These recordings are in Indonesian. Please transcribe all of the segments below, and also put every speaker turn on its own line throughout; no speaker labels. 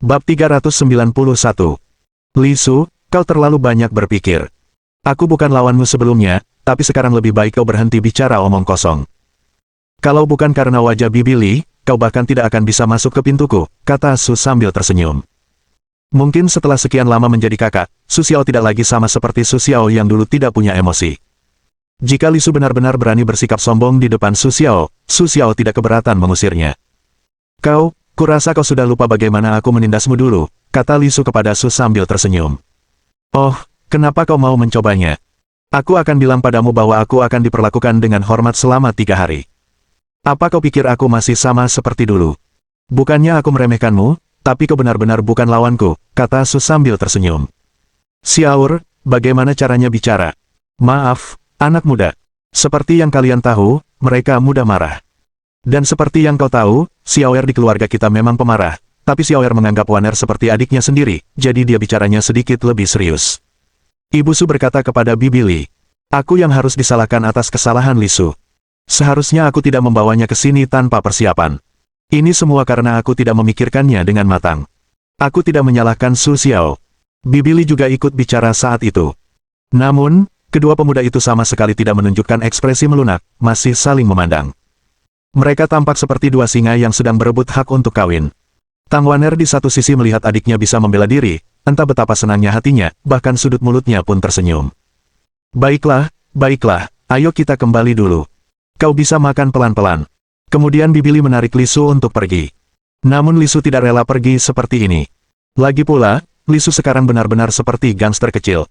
Bab 391. Li Su, kau terlalu banyak berpikir. Aku bukan lawanmu sebelumnya, tapi sekarang lebih baik kau berhenti bicara omong kosong. Kalau bukan karena wajah Bibi Li, kau bahkan tidak akan bisa masuk ke pintuku, kata Su sambil tersenyum. Mungkin setelah sekian lama menjadi kakak, Su Xiao tidak lagi sama seperti Su Xiao yang dulu tidak punya emosi. Jika Li Su benar-benar berani bersikap sombong di depan Su Xiao tidak keberatan mengusirnya. Kurasa kau sudah lupa bagaimana aku menindasmu dulu, kata Li Su kepada Su sambil tersenyum. Oh, kenapa kau mau mencobanya? Aku akan bilang padamu bahwa aku akan diperlakukan dengan hormat selama 3 hari. Apa kau pikir aku masih sama seperti dulu? Bukannya aku meremehkanmu, tapi kau benar-benar bukan lawanku, kata Su sambil tersenyum. Xiaor, bagaimana caranya bicara? Maaf, anak muda. Seperti yang kalian tahu, mereka mudah marah. Dan seperti yang kau tahu, Xiaoer di keluarga kita memang pemarah, tapi Xiaoer menganggap Waner seperti adiknya sendiri, jadi dia bicaranya sedikit lebih serius. Ibu Su berkata kepada Bibi Li, aku yang harus disalahkan atas kesalahan Li Su. Seharusnya aku tidak membawanya ke sini tanpa persiapan. Ini semua karena aku tidak memikirkannya dengan matang. Aku tidak menyalahkan Su Xiao. Bibi Li juga ikut bicara saat itu. Namun, kedua pemuda itu sama sekali tidak menunjukkan ekspresi melunak, masih saling memandang. Mereka tampak seperti dua singa yang sedang berebut hak untuk kawin. Tang Waner di satu sisi melihat adiknya bisa membela diri, entah betapa senangnya hatinya, bahkan sudut mulutnya pun tersenyum. Baiklah, ayo kita kembali dulu. Kau bisa makan pelan-pelan. Kemudian Bibi Li menarik Li Su untuk pergi. Namun Li Su tidak rela pergi seperti ini. Lagi pula, Li Su sekarang benar-benar seperti gangster kecil.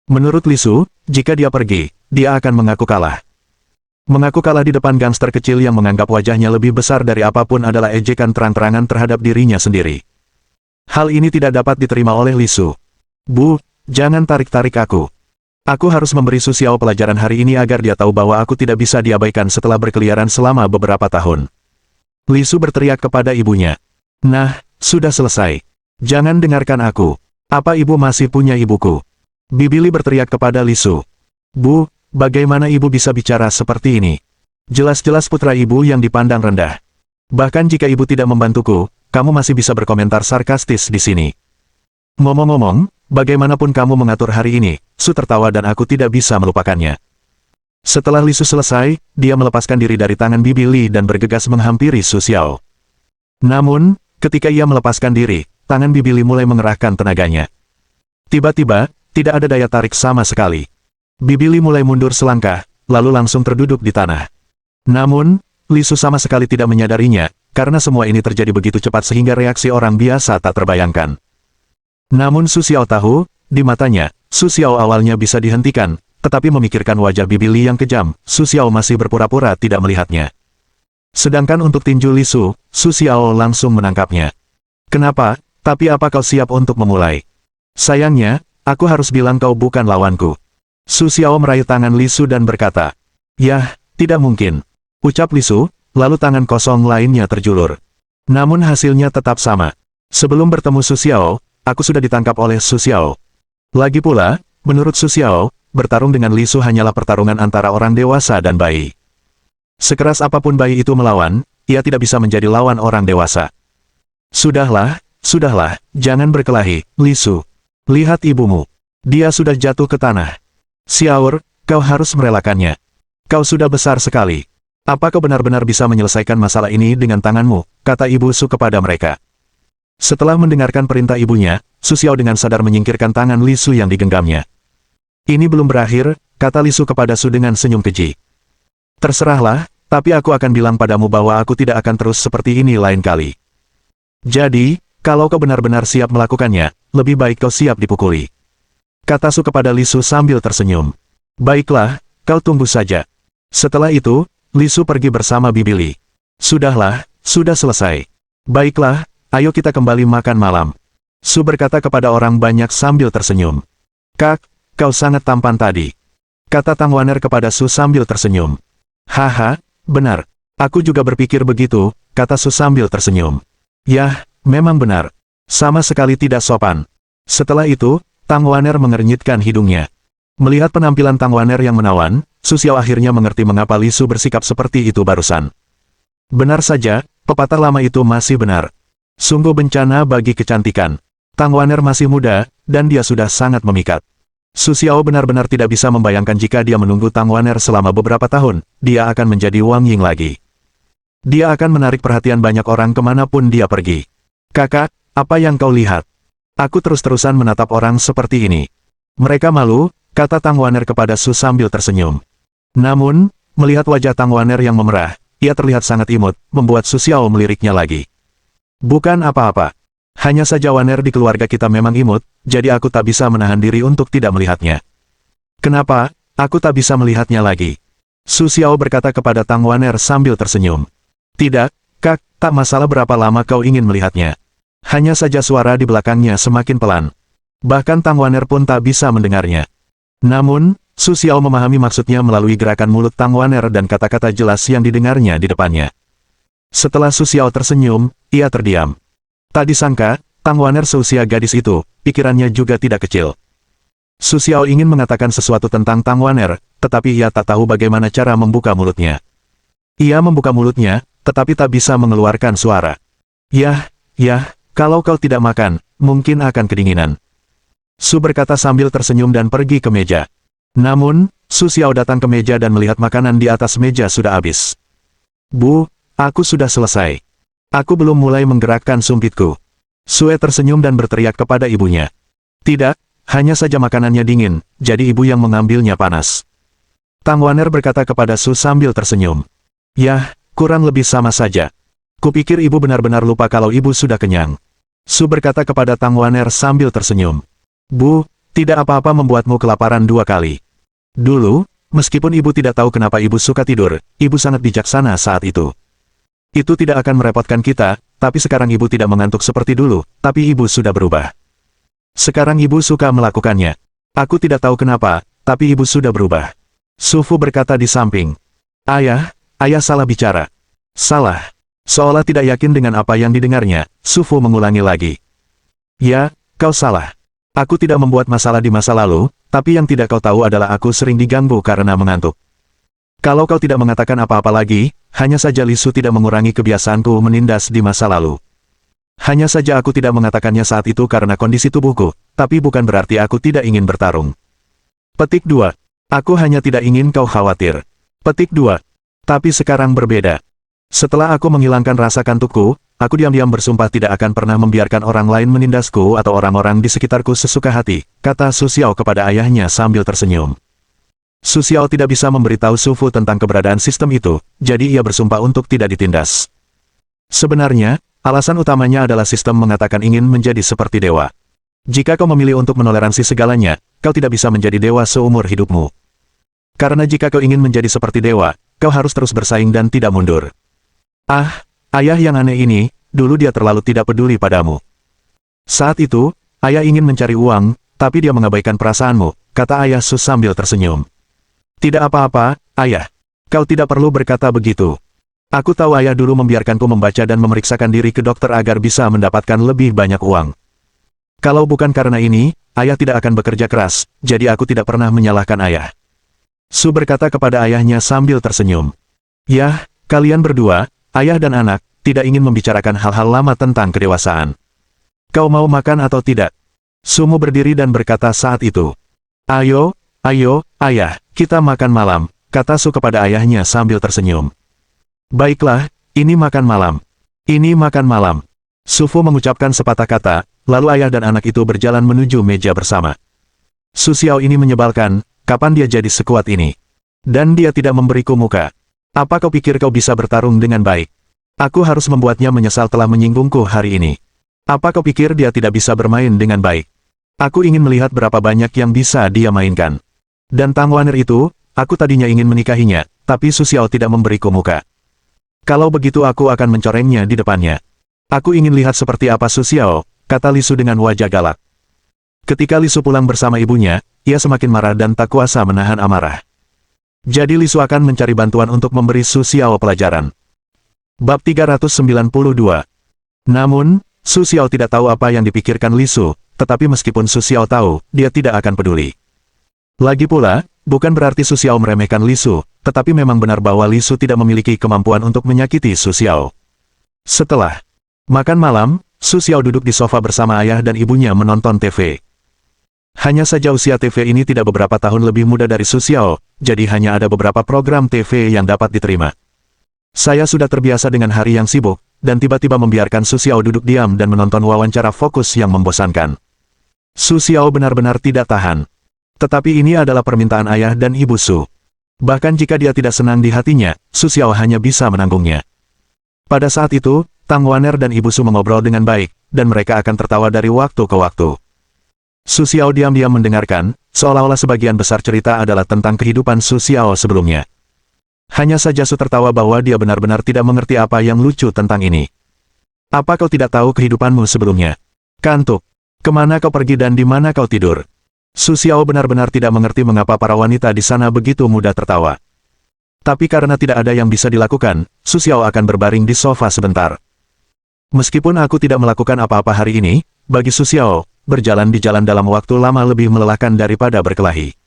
Menurut Li Su, jika dia pergi, dia akan mengaku kalah. Mengaku kalah di depan gangster kecil yang menganggap wajahnya lebih besar dari apapun adalah ejekan terang-terangan terhadap dirinya sendiri. Hal ini tidak dapat diterima oleh Li Su. Bu, jangan tarik-tarik aku. Aku harus memberi Su Xiao pelajaran hari ini agar dia tahu bahwa aku tidak bisa diabaikan setelah berkeliaran selama beberapa tahun. Li Su berteriak kepada ibunya. Nah, sudah selesai. Jangan dengarkan aku. Apa ibu masih punya ibuku? Bibi Li berteriak kepada Li Su. Bu, bagaimana ibu bisa bicara seperti ini? Jelas-jelas putra ibu yang dipandang rendah. Bahkan jika ibu tidak membantuku, kamu masih bisa berkomentar sarkastis di sini. Ngomong-ngomong, bagaimanapun kamu mengatur hari ini, Su tertawa dan aku tidak bisa melupakannya. Setelah Li Su selesai, dia melepaskan diri dari tangan Bibi Li dan bergegas menghampiri Su Xiao. Namun, ketika ia melepaskan diri, tangan Bibi Li mulai mengerahkan tenaganya. Tiba-tiba, tidak ada daya tarik sama sekali. Bibi Li mulai mundur selangkah, lalu langsung terduduk di tanah. Namun, Li Su sama sekali tidak menyadarinya, karena semua ini terjadi begitu cepat sehingga reaksi orang biasa tak terbayangkan. Namun Su Xiao tahu, di matanya, Su Xiao awalnya bisa dihentikan, tetapi memikirkan wajah Bibi Li yang kejam, Su Xiao masih berpura-pura tidak melihatnya. Sedangkan untuk tinju Li Su, Su Xiao langsung menangkapnya. Kenapa? Tapi apa kau siap untuk memulai? Sayangnya, aku harus bilang kau bukan lawanku. Su Xiao meraih tangan Li Su dan berkata, yah, tidak mungkin. Ucap Li Su, lalu tangan kosong lainnya terjulur. Namun hasilnya tetap sama. Sebelum bertemu Su Xiao, aku sudah ditangkap oleh Su Xiao. Lagi pula, menurut Su Xiao, bertarung dengan Li Su hanyalah pertarungan antara orang dewasa dan bayi. Sekeras apapun bayi itu melawan, ia tidak bisa menjadi lawan orang dewasa. Sudahlah, jangan berkelahi, Li Su. Lihat ibumu. Dia sudah jatuh ke tanah. Xiaor, kau harus merelakannya. Kau sudah besar sekali. Apa kau benar-benar bisa menyelesaikan masalah ini dengan tanganmu, kata Ibu Su kepada mereka. Setelah mendengarkan perintah ibunya, Su Xiao dengan sadar menyingkirkan tangan Li Su yang digenggamnya. Ini belum berakhir, kata Li Su kepada Su dengan senyum keji. Terserahlah, tapi aku akan bilang padamu bahwa aku tidak akan terus seperti ini lain kali. Jadi, kalau kau benar-benar siap melakukannya, lebih baik kau siap dipukuli. Kata Su kepada Li Su sambil tersenyum. Baiklah, kau tunggu saja. Setelah itu, Li Su pergi bersama Bibi Li. Sudahlah, sudah selesai. Baiklah, ayo kita kembali makan malam. Su berkata kepada orang banyak sambil tersenyum. Kak, kau sangat tampan tadi. Kata Tang Waner kepada Su sambil tersenyum. Haha, benar. Aku juga berpikir begitu, kata Su sambil tersenyum. Yah, memang benar. Sama sekali tidak sopan. Setelah itu, Tang Waner mengernyitkan hidungnya. Melihat penampilan Tang Waner yang menawan, Su Xiao akhirnya mengerti mengapa Li Su bersikap seperti itu barusan. Benar saja, pepatah lama itu masih benar. Sungguh bencana bagi kecantikan. Tang Wan'er masih muda, dan dia sudah sangat memikat. Su Xiao benar-benar tidak bisa membayangkan jika dia menunggu Tang Wan'er selama beberapa tahun, dia akan menjadi Wang Ying lagi. Dia akan menarik perhatian banyak orang kemanapun dia pergi. Kakak, apa yang kau lihat? Aku terus-terusan menatap orang seperti ini. Mereka malu, kata Tang Wan'er kepada Su sambil tersenyum. Namun, melihat wajah Tang Wan'er yang memerah, ia terlihat sangat imut, membuat Su Xiao meliriknya lagi. Bukan apa-apa. Hanya saja Wan'er di keluarga kita memang imut, jadi aku tak bisa menahan diri untuk tidak melihatnya. Kenapa, aku tak bisa melihatnya lagi? Su Xiao berkata kepada Tang Wan'er sambil tersenyum. Tidak, Kak, tak masalah berapa lama kau ingin melihatnya. Hanya saja suara di belakangnya semakin pelan. Bahkan Tang Wan'er pun tak bisa mendengarnya. Namun, Su Xiao memahami maksudnya melalui gerakan mulut Tang Wan'er dan kata-kata jelas yang didengarnya di depannya. Setelah Su Xiao tersenyum, ia terdiam. Tak disangka, Tang Wan'er seusia gadis itu, pikirannya juga tidak kecil. Su Xiao ingin mengatakan sesuatu tentang Tang Wan'er, tetapi ia tak tahu bagaimana cara membuka mulutnya. Ia membuka mulutnya, tetapi tak bisa mengeluarkan suara. Yah, kalau kau tidak makan, mungkin akan kedinginan. Su berkata sambil tersenyum dan pergi ke meja. Namun, Su Xiao datang ke meja dan melihat makanan di atas meja sudah habis. Bu, aku sudah selesai. Aku belum mulai menggerakkan sumpitku. Sue tersenyum dan berteriak kepada ibunya. Tidak, hanya saja makanannya dingin, jadi ibu yang mengambilnya panas. Tang Wan'er berkata kepada Su sambil tersenyum. Yah, kurang lebih sama saja. Kupikir ibu benar-benar lupa kalau ibu sudah kenyang. Su berkata kepada Tang Wan'er sambil tersenyum. Bu, tidak apa-apa membuatmu kelaparan 2 kali. Dulu, meskipun ibu tidak tahu kenapa ibu suka tidur, ibu sangat bijaksana saat itu. Itu tidak akan merepotkan kita, tapi sekarang ibu tidak mengantuk seperti dulu, tapi ibu sudah berubah. Sekarang ibu suka melakukannya. Aku tidak tahu kenapa, tapi ibu sudah berubah. Su Fu berkata di samping. Ayah salah bicara. Salah. Seolah tidak yakin dengan apa yang didengarnya, Su Fu mengulangi lagi. Ya, kau salah. Aku tidak membuat masalah di masa lalu, tapi yang tidak kau tahu adalah aku sering diganggu karena mengantuk. Kalau kau tidak mengatakan apa-apa lagi, hanya saja Li Su tidak mengurangi kebiasaanku menindas di masa lalu. Hanya saja aku tidak mengatakannya saat itu karena kondisi tubuhku, tapi bukan berarti aku tidak ingin bertarung. Petik 2. Aku hanya tidak ingin kau khawatir. Petik 2. Tapi sekarang berbeda. Setelah aku menghilangkan rasa kantukku, aku diam-diam bersumpah tidak akan pernah membiarkan orang lain menindasku atau orang-orang di sekitarku sesuka hati, kata Su Xiao kepada ayahnya sambil tersenyum. Su Xiao tidak bisa memberitahu Su Fu tentang keberadaan sistem itu, jadi ia bersumpah untuk tidak ditindas. Sebenarnya, alasan utamanya adalah sistem mengatakan ingin menjadi seperti dewa. Jika kau memilih untuk menoleransi segalanya, kau tidak bisa menjadi dewa seumur hidupmu. Karena jika kau ingin menjadi seperti dewa, kau harus terus bersaing dan tidak mundur. Ayah yang aneh ini, dulu dia terlalu tidak peduli padamu. Saat itu, ayah ingin mencari uang, tapi dia mengabaikan perasaanmu, kata ayah Su sambil tersenyum. Tidak apa-apa, ayah. Kau tidak perlu berkata begitu. Aku tahu ayah dulu membiarkanku membaca dan memeriksakan diri ke dokter agar bisa mendapatkan lebih banyak uang. Kalau bukan karena ini, ayah tidak akan bekerja keras, jadi aku tidak pernah menyalahkan ayah. Su berkata kepada ayahnya sambil tersenyum. Yah, kalian berdua, ayah dan anak, tidak ingin membicarakan hal-hal lama tentang kedewasaan. Kau mau makan atau tidak? Sumu berdiri dan berkata saat itu. Ayo, ayah, kita makan malam, kata Su kepada ayahnya sambil tersenyum. Baiklah, ini makan malam. Ini makan malam. Su Fu mengucapkan sepatah kata, lalu ayah dan anak itu berjalan menuju meja bersama. Su Xiao ini menyebalkan, kapan dia jadi sekuat ini? Dan dia tidak memberiku muka. Apa kau pikir kau bisa bertarung dengan baik? Aku harus membuatnya menyesal telah menyinggungku hari ini. Apa kau pikir dia tidak bisa bermain dengan baik? Aku ingin melihat berapa banyak yang bisa dia mainkan. Dan Tang Wan'er itu, aku tadinya ingin menikahinya, tapi Su Xiao tidak memberiku muka. Kalau begitu aku akan mencorengnya di depannya. Aku ingin lihat seperti apa Su Xiao, kata Li Su dengan wajah galak. Ketika Li Su pulang bersama ibunya, ia semakin marah dan tak kuasa menahan amarah. Jadi Li Su akan mencari bantuan untuk memberi Su Xiao pelajaran. Bab 392. Namun, Su Xiao tidak tahu apa yang dipikirkan Li Su, tetapi meskipun Su Xiao tahu, dia tidak akan peduli. Lagi pula, bukan berarti Su Xiao meremehkan Li Su, tetapi memang benar bahwa Li Su tidak memiliki kemampuan untuk menyakiti Su Xiao. Setelah Makan malam, Su Xiao duduk di sofa bersama ayah dan ibunya menonton TV. Hanya saja usia TV ini tidak beberapa tahun lebih muda dari Su Xiao, jadi hanya ada beberapa program TV yang dapat diterima. Saya sudah terbiasa dengan hari yang sibuk, dan tiba-tiba membiarkan Su Xiao duduk diam dan menonton wawancara fokus yang membosankan. Su Xiao benar-benar tidak tahan. Tetapi ini adalah permintaan ayah dan ibu Su. Bahkan jika dia tidak senang di hatinya, Su Xiao hanya bisa menanggungnya. Pada saat itu, Tang Waner dan ibu Su mengobrol dengan baik, dan mereka akan tertawa dari waktu ke waktu. Su Xiao diam-diam mendengarkan, seolah-olah sebagian besar cerita adalah tentang kehidupan Su Xiao sebelumnya. Hanya saja Su tertawa bahwa dia benar-benar tidak mengerti apa yang lucu tentang ini. Apa kau tidak tahu kehidupanmu sebelumnya? Kantuk. Kemana kau pergi dan di mana kau tidur? Su Xiao benar-benar tidak mengerti mengapa para wanita di sana begitu mudah tertawa. Tapi karena tidak ada yang bisa dilakukan, Su Xiao akan berbaring di sofa sebentar. Meskipun aku tidak melakukan apa-apa hari ini, bagi Su Xiao, berjalan di jalan dalam waktu lama lebih melelahkan daripada berkelahi.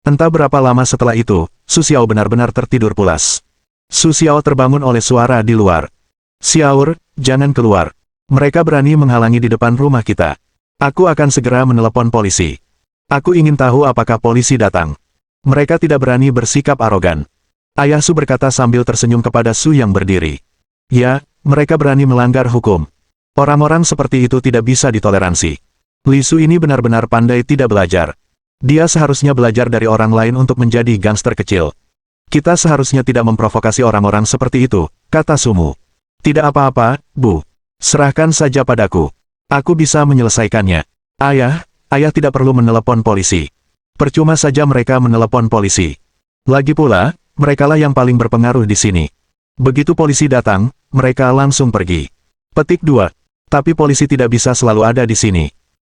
Entah berapa lama setelah itu, Su Xiao benar-benar tertidur pulas. Su Xiao terbangun oleh suara di luar. "Xiaor, jangan keluar. Mereka berani menghalangi di depan rumah kita. Aku akan segera menelepon polisi. Aku ingin tahu apakah polisi datang. Mereka tidak berani bersikap arogan." Ayah Su berkata sambil tersenyum kepada Su yang berdiri. "Ya, mereka berani melanggar hukum. Orang-orang seperti itu tidak bisa ditoleransi. Li Su ini benar-benar pandai tidak belajar. Dia seharusnya belajar dari orang lain untuk menjadi gangster kecil. Kita seharusnya tidak memprovokasi orang-orang seperti itu," kata Sumu. "Tidak apa-apa, Bu. Serahkan saja padaku. Aku bisa menyelesaikannya." Ayah tidak perlu menelepon polisi. Percuma saja mereka menelepon polisi. Lagi pula, merekalah yang paling berpengaruh di sini. Begitu polisi datang, mereka langsung pergi. Petik 2. Tapi polisi tidak bisa selalu ada di sini.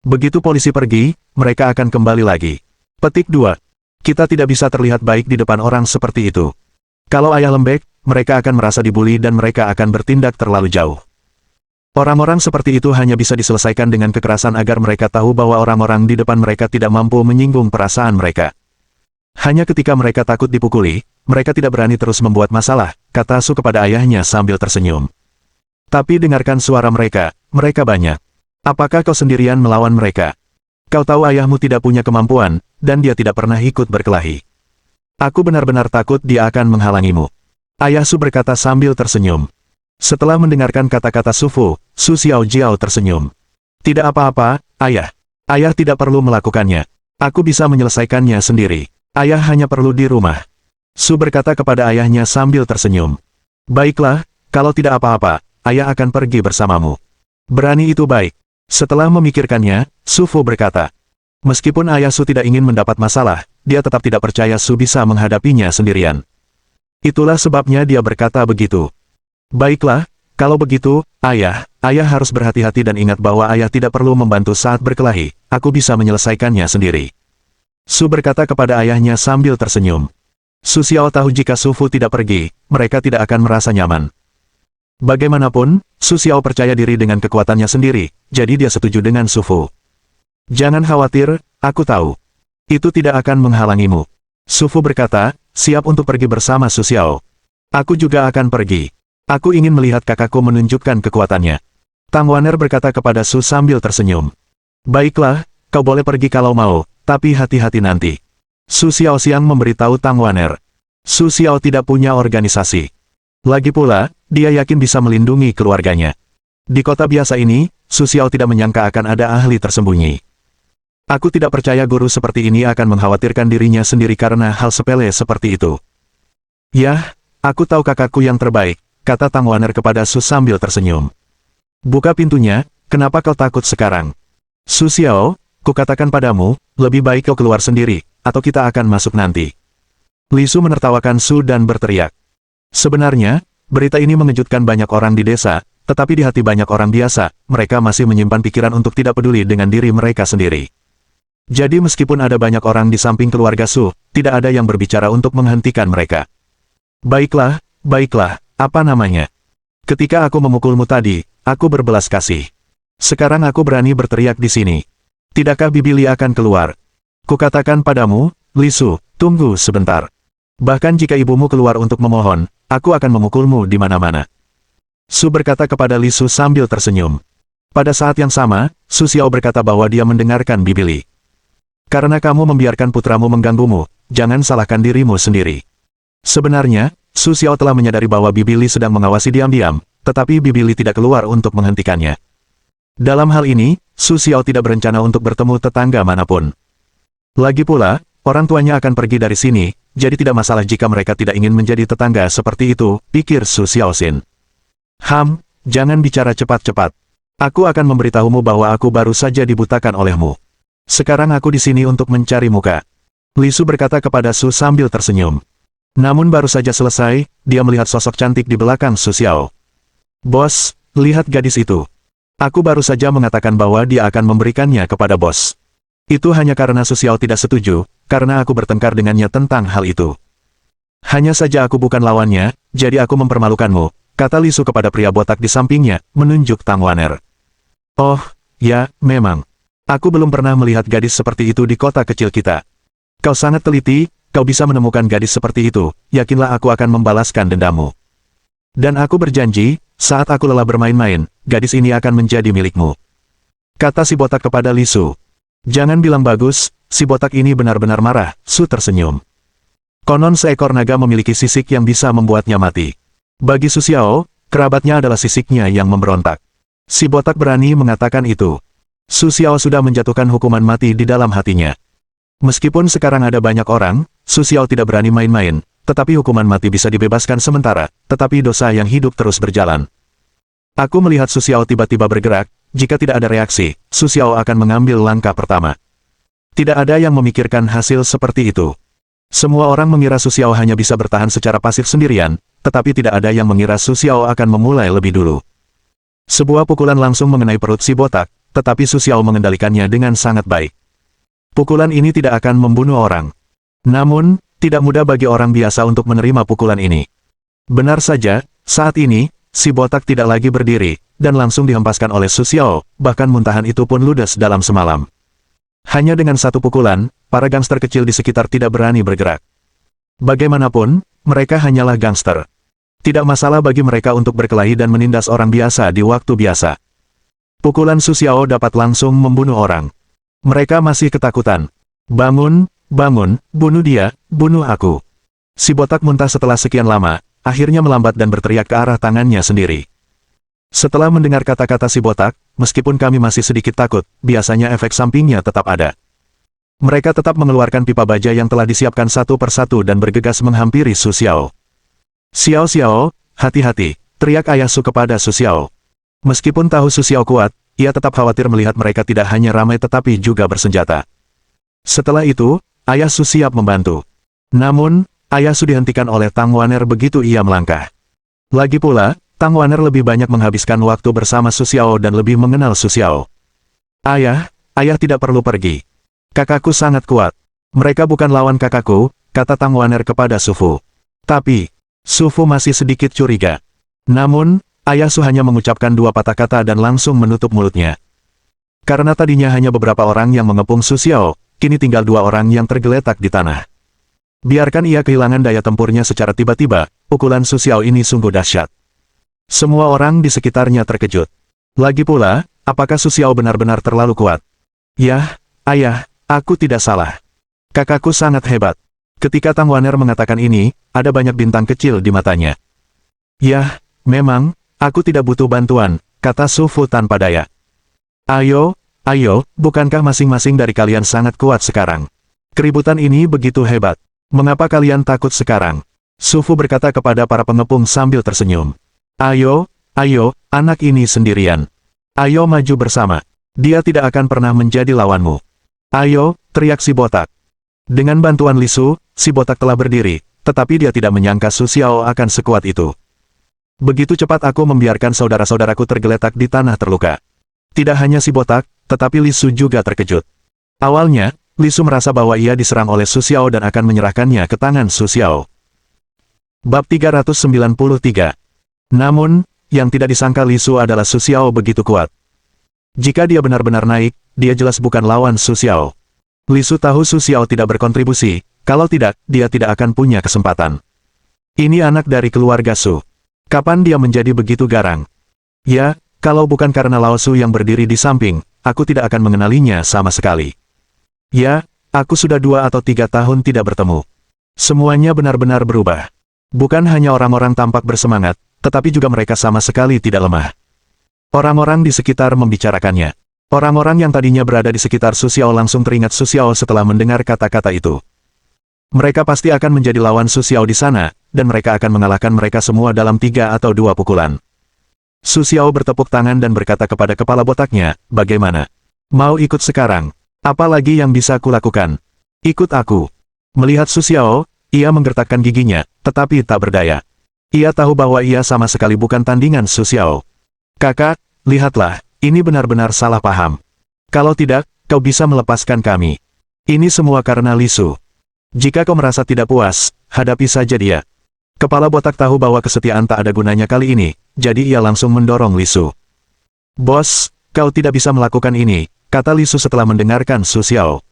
Begitu polisi pergi, mereka akan kembali lagi. Petik 2. Kita tidak bisa terlihat baik di depan orang seperti itu. Kalau ayah lembek, mereka akan merasa dibuli dan mereka akan bertindak terlalu jauh. Orang-orang seperti itu hanya bisa diselesaikan dengan kekerasan agar mereka tahu bahwa orang-orang di depan mereka tidak mampu menyinggung perasaan mereka. Hanya ketika mereka takut dipukuli, mereka tidak berani terus membuat masalah, kata Su kepada ayahnya sambil tersenyum. Tapi dengarkan suara mereka, mereka banyak. Apakah kau sendirian melawan mereka? Kau tahu ayahmu tidak punya kemampuan, dan dia tidak pernah ikut berkelahi. Aku benar-benar takut dia akan menghalangimu. Ayah Su berkata sambil tersenyum. Setelah mendengarkan kata-kata Su Fu, Su Xiaojiao tersenyum. Tidak apa-apa, ayah. Ayah tidak perlu melakukannya. Aku bisa menyelesaikannya sendiri. Ayah hanya perlu di rumah. Su berkata kepada ayahnya sambil tersenyum. Baiklah, kalau tidak apa-apa, ayah akan pergi bersamamu. Berani itu baik. Setelah memikirkannya, Su Fu berkata. Meskipun ayah Su tidak ingin mendapat masalah, dia tetap tidak percaya Su bisa menghadapinya sendirian. Itulah sebabnya dia berkata begitu. Baiklah, kalau begitu, ayah harus berhati-hati dan ingat bahwa ayah tidak perlu membantu saat berkelahi, aku bisa menyelesaikannya sendiri. Su berkata kepada ayahnya sambil tersenyum. Su Xiao tahu jika Su Fu tidak pergi, mereka tidak akan merasa nyaman. Bagaimanapun, Su Xiao percaya diri dengan kekuatannya sendiri, jadi dia setuju dengan Su Fu. Jangan khawatir, aku tahu. Itu tidak akan menghalangimu. Su Fu berkata, siap untuk pergi bersama Su Xiao. Aku juga akan pergi. Aku ingin melihat kakakku menunjukkan kekuatannya. Tang Waner berkata kepada Su sambil tersenyum. Baiklah, kau boleh pergi kalau mau, tapi hati-hati nanti. Su Xiaoxiang memberitahu Tang Waner. Su Xiao tidak punya organisasi. Lagi pula, dia yakin bisa melindungi keluarganya. Di kota biasa ini, Su Xiao tidak menyangka akan ada ahli tersembunyi. Aku tidak percaya guru seperti ini akan mengkhawatirkan dirinya sendiri karena hal sepele seperti itu. Yah, aku tahu kakakku yang terbaik, kata Tang Waner kepada Su sambil tersenyum. Buka pintunya, kenapa kau takut sekarang? Su Xiao, kukatakan padamu, lebih baik kau keluar sendiri, atau kita akan masuk nanti. Li Su menertawakan Su dan berteriak. Sebenarnya, berita ini mengejutkan banyak orang di desa, tetapi di hati banyak orang biasa, mereka masih menyimpan pikiran untuk tidak peduli dengan diri mereka sendiri. Jadi meskipun ada banyak orang di samping keluarga Su, tidak ada yang berbicara untuk menghentikan mereka. Baiklah, apa namanya? Ketika aku memukulmu tadi, aku berbelas kasih. Sekarang aku berani berteriak di sini. Tidakkah Bibi Li akan keluar? Kukatakan padamu, Li Su, tunggu sebentar. Bahkan jika ibumu keluar untuk memohon, aku akan memukulmu di mana-mana. Su berkata kepada Li Su sambil tersenyum. Pada saat yang sama, Su Xiao berkata bahwa dia mendengarkan Bibi Li. Karena kamu membiarkan putramu mengganggumu, jangan salahkan dirimu sendiri. Sebenarnya, Su Xiao telah menyadari bahwa Bibi Li sedang mengawasi diam-diam, tetapi Bibi Li tidak keluar untuk menghentikannya. Dalam hal ini, Su Xiao tidak berencana untuk bertemu tetangga manapun. Lagi pula, orang tuanya akan pergi dari sini, jadi tidak masalah jika mereka tidak ingin menjadi tetangga seperti itu, pikir Su Xiaoxin. Jangan bicara cepat-cepat. Aku akan memberitahumu bahwa aku baru saja dibutakan olehmu. Sekarang aku di sini untuk mencari muka. Li Su berkata kepada Su sambil tersenyum. Namun baru saja selesai, dia melihat sosok cantik di belakang Su Xiao. Bos, lihat gadis itu. Aku baru saja mengatakan bahwa dia akan memberikannya kepada bos. Itu hanya karena Su Xiao tidak setuju, karena aku bertengkar dengannya tentang hal itu. Hanya saja aku bukan lawannya, jadi aku mempermalukanmu, kata Li Su kepada pria botak di sampingnya, menunjuk Tang Waner. Oh, ya, memang. Aku belum pernah melihat gadis seperti itu di kota kecil kita. Kau sangat teliti, kau bisa menemukan gadis seperti itu, yakinlah aku akan membalaskan dendammu. Dan aku berjanji, saat aku lelah bermain-main, gadis ini akan menjadi milikmu. Kata si botak kepada Li Su. Jangan bilang bagus, si botak ini benar-benar marah, Su tersenyum. Konon seekor naga memiliki sisik yang bisa membuatnya mati. Bagi Su Xiao, kerabatnya adalah sisiknya yang memberontak. Si botak berani mengatakan itu. Su Xiao sudah menjatuhkan hukuman mati di dalam hatinya. Meskipun sekarang ada banyak orang, Su Xiao tidak berani main-main, tetapi hukuman mati bisa dibebaskan sementara, tetapi dosa yang hidup terus berjalan. Aku melihat Su Xiao tiba-tiba bergerak, jika tidak ada reaksi, Su Xiao akan mengambil langkah pertama. Tidak ada yang memikirkan hasil seperti itu. Semua orang mengira Su Xiao hanya bisa bertahan secara pasif sendirian, tetapi tidak ada yang mengira Su Xiao akan memulai lebih dulu. Sebuah pukulan langsung mengenai perut si botak, tetapi Su Xiao mengendalikannya dengan sangat baik. Pukulan ini tidak akan membunuh orang. Namun, tidak mudah bagi orang biasa untuk menerima pukulan ini. Benar saja, saat ini, si botak tidak lagi berdiri, dan langsung dihempaskan oleh Su Xiao, bahkan muntahan itu pun ludes dalam semalam. Hanya dengan satu pukulan, para gangster kecil di sekitar tidak berani bergerak. Bagaimanapun, mereka hanyalah gangster. Tidak masalah bagi mereka untuk berkelahi dan menindas orang biasa di waktu biasa. Pukulan Su Xiao dapat langsung membunuh orang. Mereka masih ketakutan. Bangun, bangun, bunuh dia, bunuh aku. Si botak muntah setelah sekian lama, akhirnya melambat dan berteriak ke arah tangannya sendiri. Setelah mendengar kata-kata si botak, meskipun kami masih sedikit takut, biasanya efek sampingnya tetap ada. Mereka tetap mengeluarkan pipa baja yang telah disiapkan satu persatu dan bergegas menghampiri Su Xiao. Xiao Xiao, hati-hati, teriak ayah Su kepada Su Xiao. Meskipun tahu Su Xiao kuat, ia tetap khawatir melihat mereka tidak hanya ramai tetapi juga bersenjata. Setelah itu, ayah Su siap membantu. Namun, ayah Su dihentikan oleh Tang Waner begitu ia melangkah. Lagi pula, Tang Waner lebih banyak menghabiskan waktu bersama Su Xiao dan lebih mengenal Su Xiao. Ayah tidak perlu pergi. Kakakku sangat kuat. Mereka bukan lawan kakakku, kata Tang Waner kepada Su Fu. Tapi, Su Fu masih sedikit curiga. Namun, ayah Su hanya mengucapkan dua patah kata dan langsung menutup mulutnya. Karena tadinya hanya beberapa orang yang mengepung Su Xiao, kini tinggal dua orang yang tergeletak di tanah. Biarkan ia kehilangan daya tempurnya secara tiba-tiba, pukulan Su Xiao ini sungguh dahsyat. Semua orang di sekitarnya terkejut. Lagi pula, apakah Su Xiao benar-benar terlalu kuat? Yah, ayah, aku tidak salah. Kakakku sangat hebat. Ketika Tang Waner mengatakan ini, ada banyak bintang kecil di matanya. Yah, memang, aku tidak butuh bantuan, kata Su Fu tanpa daya. Ayo, bukankah masing-masing dari kalian sangat kuat sekarang? Keributan ini begitu hebat. Mengapa kalian takut sekarang? Su Fu berkata kepada para pengepung sambil tersenyum. Ayo, anak ini sendirian. Ayo maju bersama. Dia tidak akan pernah menjadi lawanmu. Ayo, teriak si botak. Dengan bantuan Li Su, si botak telah berdiri, tetapi dia tidak menyangka Su Xiao akan sekuat itu. Begitu cepat aku membiarkan saudara-saudaraku tergeletak di tanah terluka. Tidak hanya si botak, tetapi Li Su juga terkejut. Awalnya, Li Su merasa bahwa ia diserang oleh Su Xiao dan akan menyerahkannya ke tangan Su Xiao. Bab 393. Namun, yang tidak disangka Li Su adalah Su Xiao begitu kuat. Jika dia benar-benar naik, dia jelas bukan lawan Su Xiao. Li Su tahu Su Xiao tidak berkontribusi, kalau tidak, dia tidak akan punya kesempatan. Ini anak dari keluarga Su. Kapan dia menjadi begitu garang? Ya, kalau bukan karena Lao Su yang berdiri di samping, aku tidak akan mengenalinya sama sekali. Ya, aku sudah 2 atau 3 tahun tidak bertemu. Semuanya benar-benar berubah. Bukan hanya orang-orang tampak bersemangat, tetapi juga mereka sama sekali tidak lemah. Orang-orang di sekitar membicarakannya. Orang-orang yang tadinya berada di sekitar Su Xiao langsung teringat Su Xiao setelah mendengar kata-kata itu. Mereka pasti akan menjadi lawan Su Xiao di sana, dan mereka akan mengalahkan mereka semua dalam 3 atau 2 pukulan. Su Xiao bertepuk tangan dan berkata kepada kepala botaknya, bagaimana? Mau ikut sekarang? Apa lagi yang bisa kulakukan? Ikut aku. Melihat Su Xiao, ia menggertakkan giginya, tetapi tak berdaya. Ia tahu bahwa ia sama sekali bukan tandingan Su Xiao. Kakak, lihatlah, ini benar-benar salah paham. Kalau tidak, kau bisa melepaskan kami. Ini semua karena Li Su. Jika kau merasa tidak puas, hadapi saja dia. Kepala botak tahu bahwa kesetiaan tak ada gunanya kali ini, jadi ia langsung mendorong Li Su. Bos, kau tidak bisa melakukan ini, kata Li Su setelah mendengarkan Su Xiao.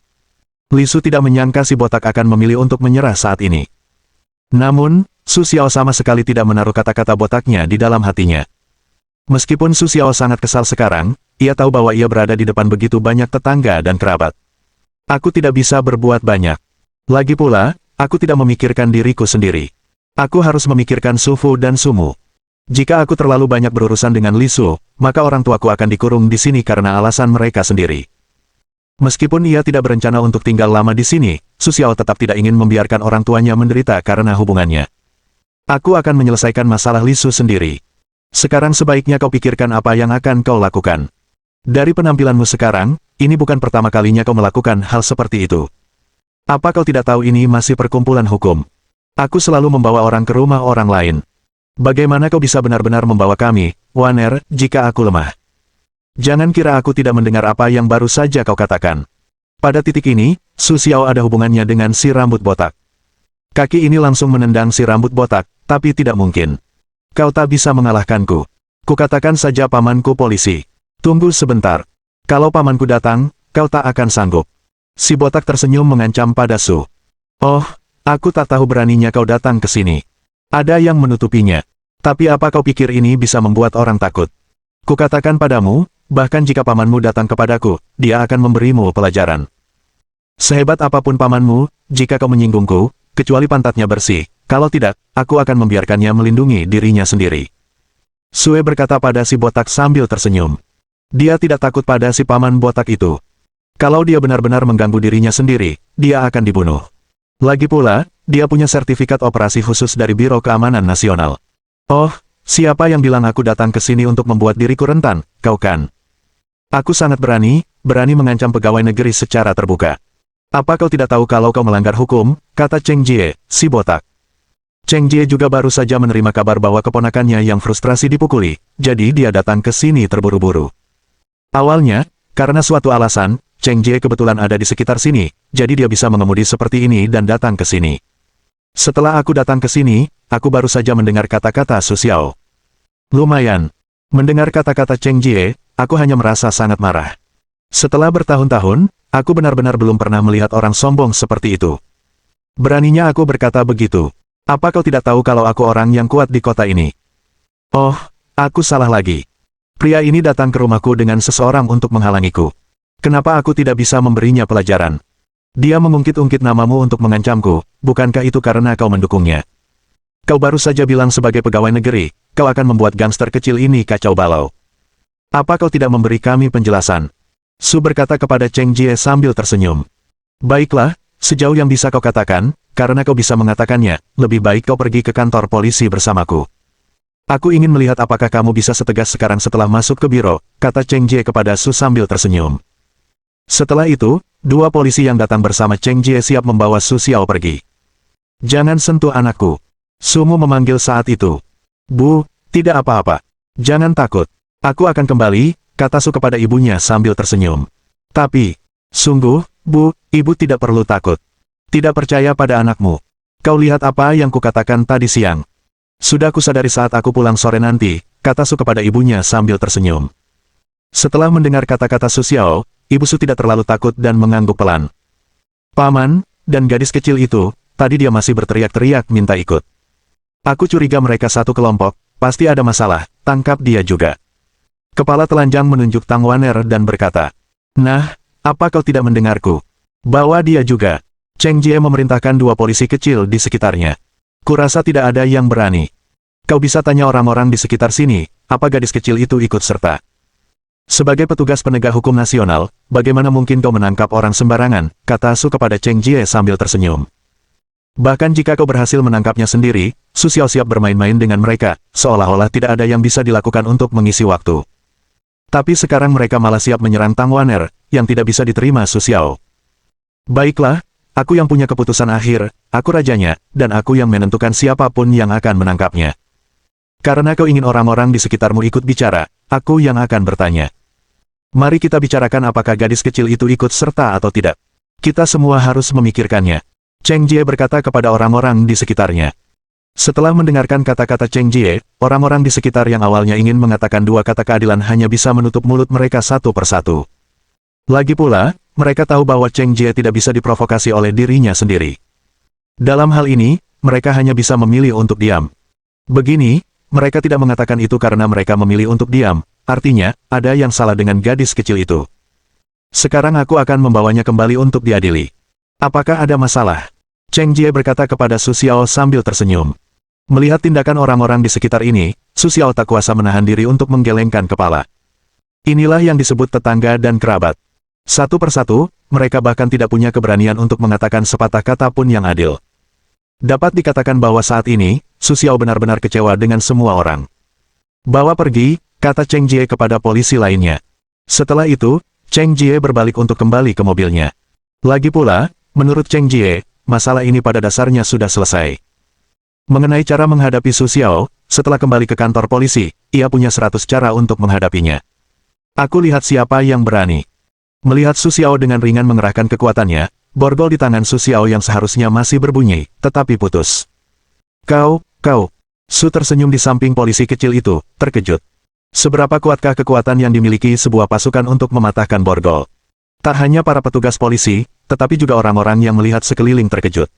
Li Su tidak menyangka si botak akan memilih untuk menyerah saat ini. Namun, Su Xiao sama sekali tidak menaruh kata-kata botaknya di dalam hatinya. Meskipun Su Xiao sangat kesal sekarang, ia tahu bahwa ia berada di depan begitu banyak tetangga dan kerabat. Aku tidak bisa berbuat banyak. Lagi pula, aku tidak memikirkan diriku sendiri. Aku harus memikirkan Su Fu dan Su Mu. Jika aku terlalu banyak berurusan dengan Li Su, maka orang tuaku akan dikurung di sini karena alasan mereka sendiri. Meskipun ia tidak berencana untuk tinggal lama di sini, Su Xiao tetap tidak ingin membiarkan orang tuanya menderita karena hubungannya. Aku akan menyelesaikan masalah Li Su sendiri. Sekarang sebaiknya kau pikirkan apa yang akan kau lakukan. Dari penampilanmu sekarang, ini bukan pertama kalinya kau melakukan hal seperti itu. Apa kau tidak tahu ini masih perkumpulan hukum? Aku selalu membawa orang ke rumah orang lain. Bagaimana kau bisa benar-benar membawa kami, Waner, jika aku lemah? Jangan kira aku tidak mendengar apa yang baru saja kau katakan. Pada titik ini, Su Xiao ada hubungannya dengan si rambut botak. Kaki ini langsung menendang si rambut botak, tapi tidak mungkin. Kau tak bisa mengalahkanku. Kukatakan saja pamanku polisi. Tunggu sebentar. Kalau pamanku datang, kau tak akan sanggup. Si botak tersenyum mengancam pada Su. Oh, aku tak tahu beraninya kau datang ke sini. Ada yang menutupinya. Tapi apa kau pikir ini bisa membuat orang takut? Kukatakan padamu, bahkan jika pamanmu datang kepadaku, dia akan memberimu pelajaran. Sehebat apapun pamanmu, jika kau menyinggungku, kecuali pantatnya bersih, kalau tidak, aku akan membiarkannya melindungi dirinya sendiri. Sue berkata pada si botak sambil tersenyum. Dia tidak takut pada si paman botak itu. Kalau dia benar-benar mengganggu dirinya sendiri, dia akan dibunuh. Lagi pula, dia punya sertifikat operasi khusus dari Biro Keamanan Nasional. Oh, siapa yang bilang aku datang ke sini untuk membuat diriku rentan, kau kan? Aku sangat berani mengancam pegawai negeri secara terbuka. Apa kau tidak tahu kalau kau melanggar hukum, kata Cheng Jie, si botak. Cheng Jie juga baru saja menerima kabar bahwa keponakannya yang frustrasi dipukuli, jadi dia datang ke sini terburu-buru. Awalnya, karena suatu alasan, Cheng Jie kebetulan ada di sekitar sini, jadi dia bisa mengemudi seperti ini dan datang ke sini. Setelah aku datang ke sini, aku baru saja mendengar kata-kata Su Xiao. Lumayan. Mendengar kata-kata Cheng Jie, aku hanya merasa sangat marah. Setelah bertahun-tahun, aku benar-benar belum pernah melihat orang sombong seperti itu. Beraninya aku berkata begitu. Apa kau tidak tahu kalau aku orang yang kuat di kota ini? Oh, aku salah lagi. Pria ini datang ke rumahku dengan seseorang untuk menghalangiku. Kenapa aku tidak bisa memberinya pelajaran? Dia mengungkit-ungkit namamu untuk mengancamku, bukankah itu karena kau mendukungnya? Kau baru saja bilang sebagai pegawai negeri, kau akan membuat gangster kecil ini kacau balau. Apa kau tidak memberi kami penjelasan? Su berkata kepada Cheng Jie sambil tersenyum. Baiklah, sejauh yang bisa kau katakan, karena kau bisa mengatakannya, lebih baik kau pergi ke kantor polisi bersamaku. Aku ingin melihat apakah kamu bisa setegas sekarang setelah masuk ke biro, kata Cheng Jie kepada Su sambil tersenyum. Setelah itu, dua polisi yang datang bersama Cheng Jie siap membawa Su Xiao pergi. Jangan sentuh anakku. Sumu memanggil saat itu. Bu, tidak apa-apa. Jangan takut. Aku akan kembali, kata Su kepada ibunya sambil tersenyum. Tapi, sungguh, Bu, ibu tidak perlu takut. Tidak percaya pada anakmu. Kau lihat apa yang kukatakan tadi siang. Sudah kusadari saat aku pulang sore nanti, kata Su kepada ibunya sambil tersenyum. Setelah mendengar kata-kata Su Xiao, Ibu Su tidak terlalu takut dan mengangguk pelan. Paman, dan gadis kecil itu, tadi dia masih berteriak-teriak minta ikut. Aku curiga mereka satu kelompok, pasti ada masalah, tangkap dia juga. Kepala telanjang menunjuk Tang Waner dan berkata, "Nah, apa kau tidak mendengarku? Bawa dia juga." Cheng Jie memerintahkan dua polisi kecil di sekitarnya. "Kurasa tidak ada yang berani. Kau bisa tanya orang-orang di sekitar sini, apa gadis kecil itu ikut serta. Sebagai petugas penegak hukum nasional, bagaimana mungkin kau menangkap orang sembarangan," kata Su kepada Cheng Jie sambil tersenyum. "Bahkan jika kau berhasil menangkapnya sendiri, Su Xiao siap bermain-main dengan mereka, seolah-olah tidak ada yang bisa dilakukan untuk mengisi waktu. Tapi sekarang mereka malah siap menyerang Tang Waner, yang tidak bisa diterima Su Xiao. Baiklah, aku yang punya keputusan akhir, aku rajanya, dan aku yang menentukan siapapun yang akan menangkapnya. Karena kau ingin orang-orang di sekitarmu ikut bicara, aku yang akan bertanya. Mari kita bicarakan apakah gadis kecil itu ikut serta atau tidak. Kita semua harus memikirkannya." Cheng Jie berkata kepada orang-orang di sekitarnya. Setelah mendengarkan kata-kata Cheng Jie, orang-orang di sekitar yang awalnya ingin mengatakan dua kata keadilan hanya bisa menutup mulut mereka satu persatu. Lagi pula, mereka tahu bahwa Cheng Jie tidak bisa diprovokasi oleh dirinya sendiri. Dalam hal ini, mereka hanya bisa memilih untuk diam. Begini, mereka tidak mengatakan itu karena mereka memilih untuk diam, artinya, ada yang salah dengan gadis kecil itu. Sekarang aku akan membawanya kembali untuk diadili. Apakah ada masalah? Cheng Jie berkata kepada Su Xiao sambil tersenyum. Melihat tindakan orang-orang di sekitar ini, Su Xiao tak kuasa menahan diri untuk menggelengkan kepala. Inilah yang disebut tetangga dan kerabat. Satu persatu, mereka bahkan tidak punya keberanian untuk mengatakan sepatah kata pun yang adil. Dapat dikatakan bahwa saat ini, Su Xiao benar-benar kecewa dengan semua orang. "Bawa pergi," kata Cheng Jie kepada polisi lainnya. Setelah itu, Cheng Jie berbalik untuk kembali ke mobilnya. Lagi pula, menurut Cheng Jie, masalah ini pada dasarnya sudah selesai. Mengenai cara menghadapi Su Xiao, setelah kembali ke kantor polisi, ia punya 100 cara untuk menghadapinya. "Aku lihat siapa yang berani." Melihat Su Xiao dengan ringan mengerahkan kekuatannya, borgol di tangan Su Xiao yang seharusnya masih berbunyi, tetapi putus. Kau. Su tersenyum di samping polisi kecil itu, terkejut. Seberapa kuatkah kekuatan yang dimiliki sebuah pasukan untuk mematahkan borgol? Tak hanya para petugas polisi, tetapi juga orang-orang yang melihat sekeliling terkejut.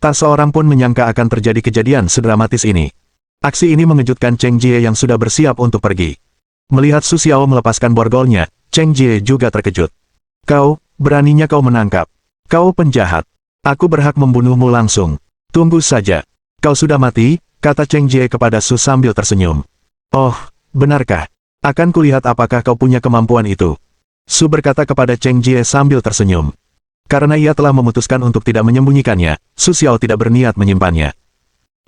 Tak seorang pun menyangka akan terjadi kejadian sedramatis ini. Aksi ini mengejutkan Cheng Jie yang sudah bersiap untuk pergi. Melihat Su Xiao melepaskan borgolnya, Cheng Jie juga terkejut. "Kau, beraninya kau menangkap. Kau penjahat. Aku berhak membunuhmu langsung. Tunggu saja. Kau sudah mati," kata Cheng Jie kepada Su sambil tersenyum. "Oh, benarkah? Akan kulihat apakah kau punya kemampuan itu." Su berkata kepada Cheng Jie sambil tersenyum. Karena ia telah memutuskan untuk tidak menyembunyikannya, Su Xiao tidak berniat menyimpannya.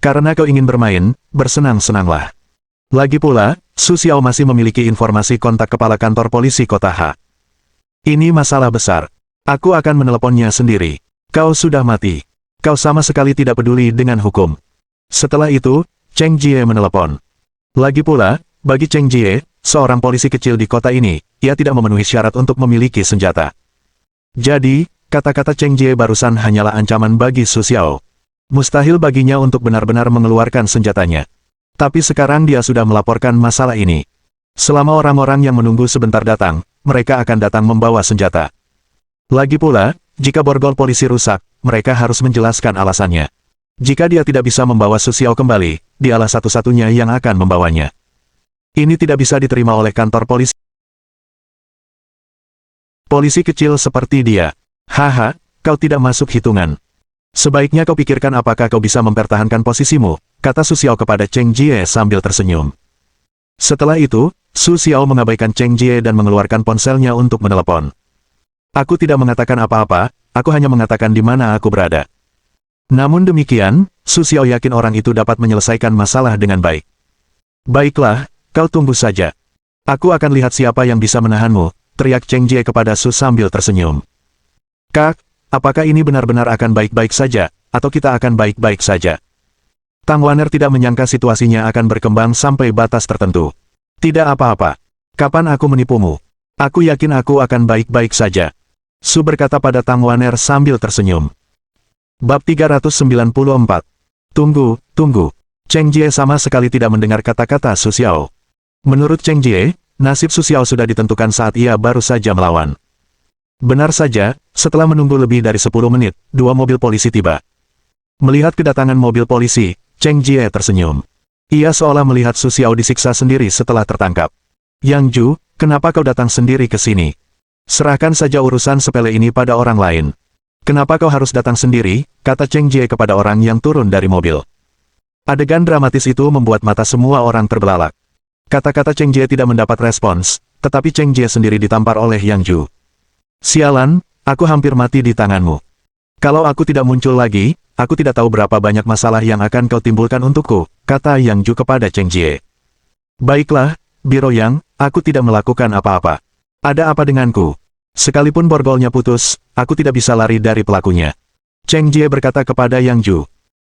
"Karena kau ingin bermain, bersenang-senanglah." Lagi pula, Su Xiao masih memiliki informasi kontak kepala kantor polisi kota H. "Ini masalah besar. Aku akan meneleponnya sendiri. Kau sudah mati. Kau sama sekali tidak peduli dengan hukum." Setelah itu, Cheng Jie menelepon. Lagi pula, bagi Cheng Jie, seorang polisi kecil di kota ini, ia tidak memenuhi syarat untuk memiliki senjata. Jadi, kata-kata Cheng Jie barusan hanyalah ancaman bagi Su Xiao. Mustahil baginya untuk benar-benar mengeluarkan senjatanya. Tapi sekarang dia sudah melaporkan masalah ini. Selama orang-orang yang menunggu sebentar datang, mereka akan datang membawa senjata. Lagi pula, jika borgol polisi rusak, mereka harus menjelaskan alasannya. Jika dia tidak bisa membawa Su Xiao kembali, dialah satu-satunya yang akan membawanya. Ini tidak bisa diterima oleh kantor polisi. Polisi kecil seperti dia. "Haha, kau tidak masuk hitungan. Sebaiknya kau pikirkan apakah kau bisa mempertahankan posisimu," kata Su Xiao kepada Cheng Jie sambil tersenyum. Setelah itu, Su Xiao mengabaikan Cheng Jie dan mengeluarkan ponselnya untuk menelepon. "Aku tidak mengatakan apa-apa, aku hanya mengatakan di mana aku berada." Namun demikian, Su Xiao yakin orang itu dapat menyelesaikan masalah dengan baik. "Baiklah, kau tunggu saja. Aku akan lihat siapa yang bisa menahanmu," teriak Cheng Jie kepada Su sambil tersenyum. "Kak, apakah ini benar-benar akan baik-baik saja, atau kita akan baik-baik saja?" Tang Waner tidak menyangka situasinya akan berkembang sampai batas tertentu. "Tidak apa-apa. Kapan aku menipumu? Aku yakin aku akan baik-baik saja," Su berkata pada Tang Waner sambil tersenyum. Bab 394. Tunggu. Cheng Jie sama sekali tidak mendengar kata-kata Su Xiao. Menurut Cheng Jie, nasib Su Xiao sudah ditentukan saat ia baru saja melawan. Benar saja, setelah menunggu lebih dari 10 menit, 2 mobil polisi tiba. Melihat kedatangan mobil polisi, Cheng Jie tersenyum. Ia seolah melihat Su Xiao disiksa sendiri setelah tertangkap. Yang Ju, kenapa kau datang sendiri ke sini? Serahkan saja urusan sepele ini pada orang lain. Kenapa kau harus datang sendiri, kata Cheng Jie kepada orang yang turun dari mobil. Adegan dramatis itu membuat mata semua orang terbelalak. Kata-kata Cheng Jie tidak mendapat respons, tetapi Cheng Jie sendiri ditampar oleh Yang Ju. Sialan, aku hampir mati di tanganmu. Kalau aku tidak muncul lagi, aku tidak tahu berapa banyak masalah yang akan kau timbulkan untukku, kata Yang Ju kepada Cheng Jie. Baiklah, Biro Yang, aku tidak melakukan apa-apa. Ada apa denganku? Sekalipun borgolnya putus, aku tidak bisa lari dari pelakunya. Cheng Jie berkata kepada Yang Ju.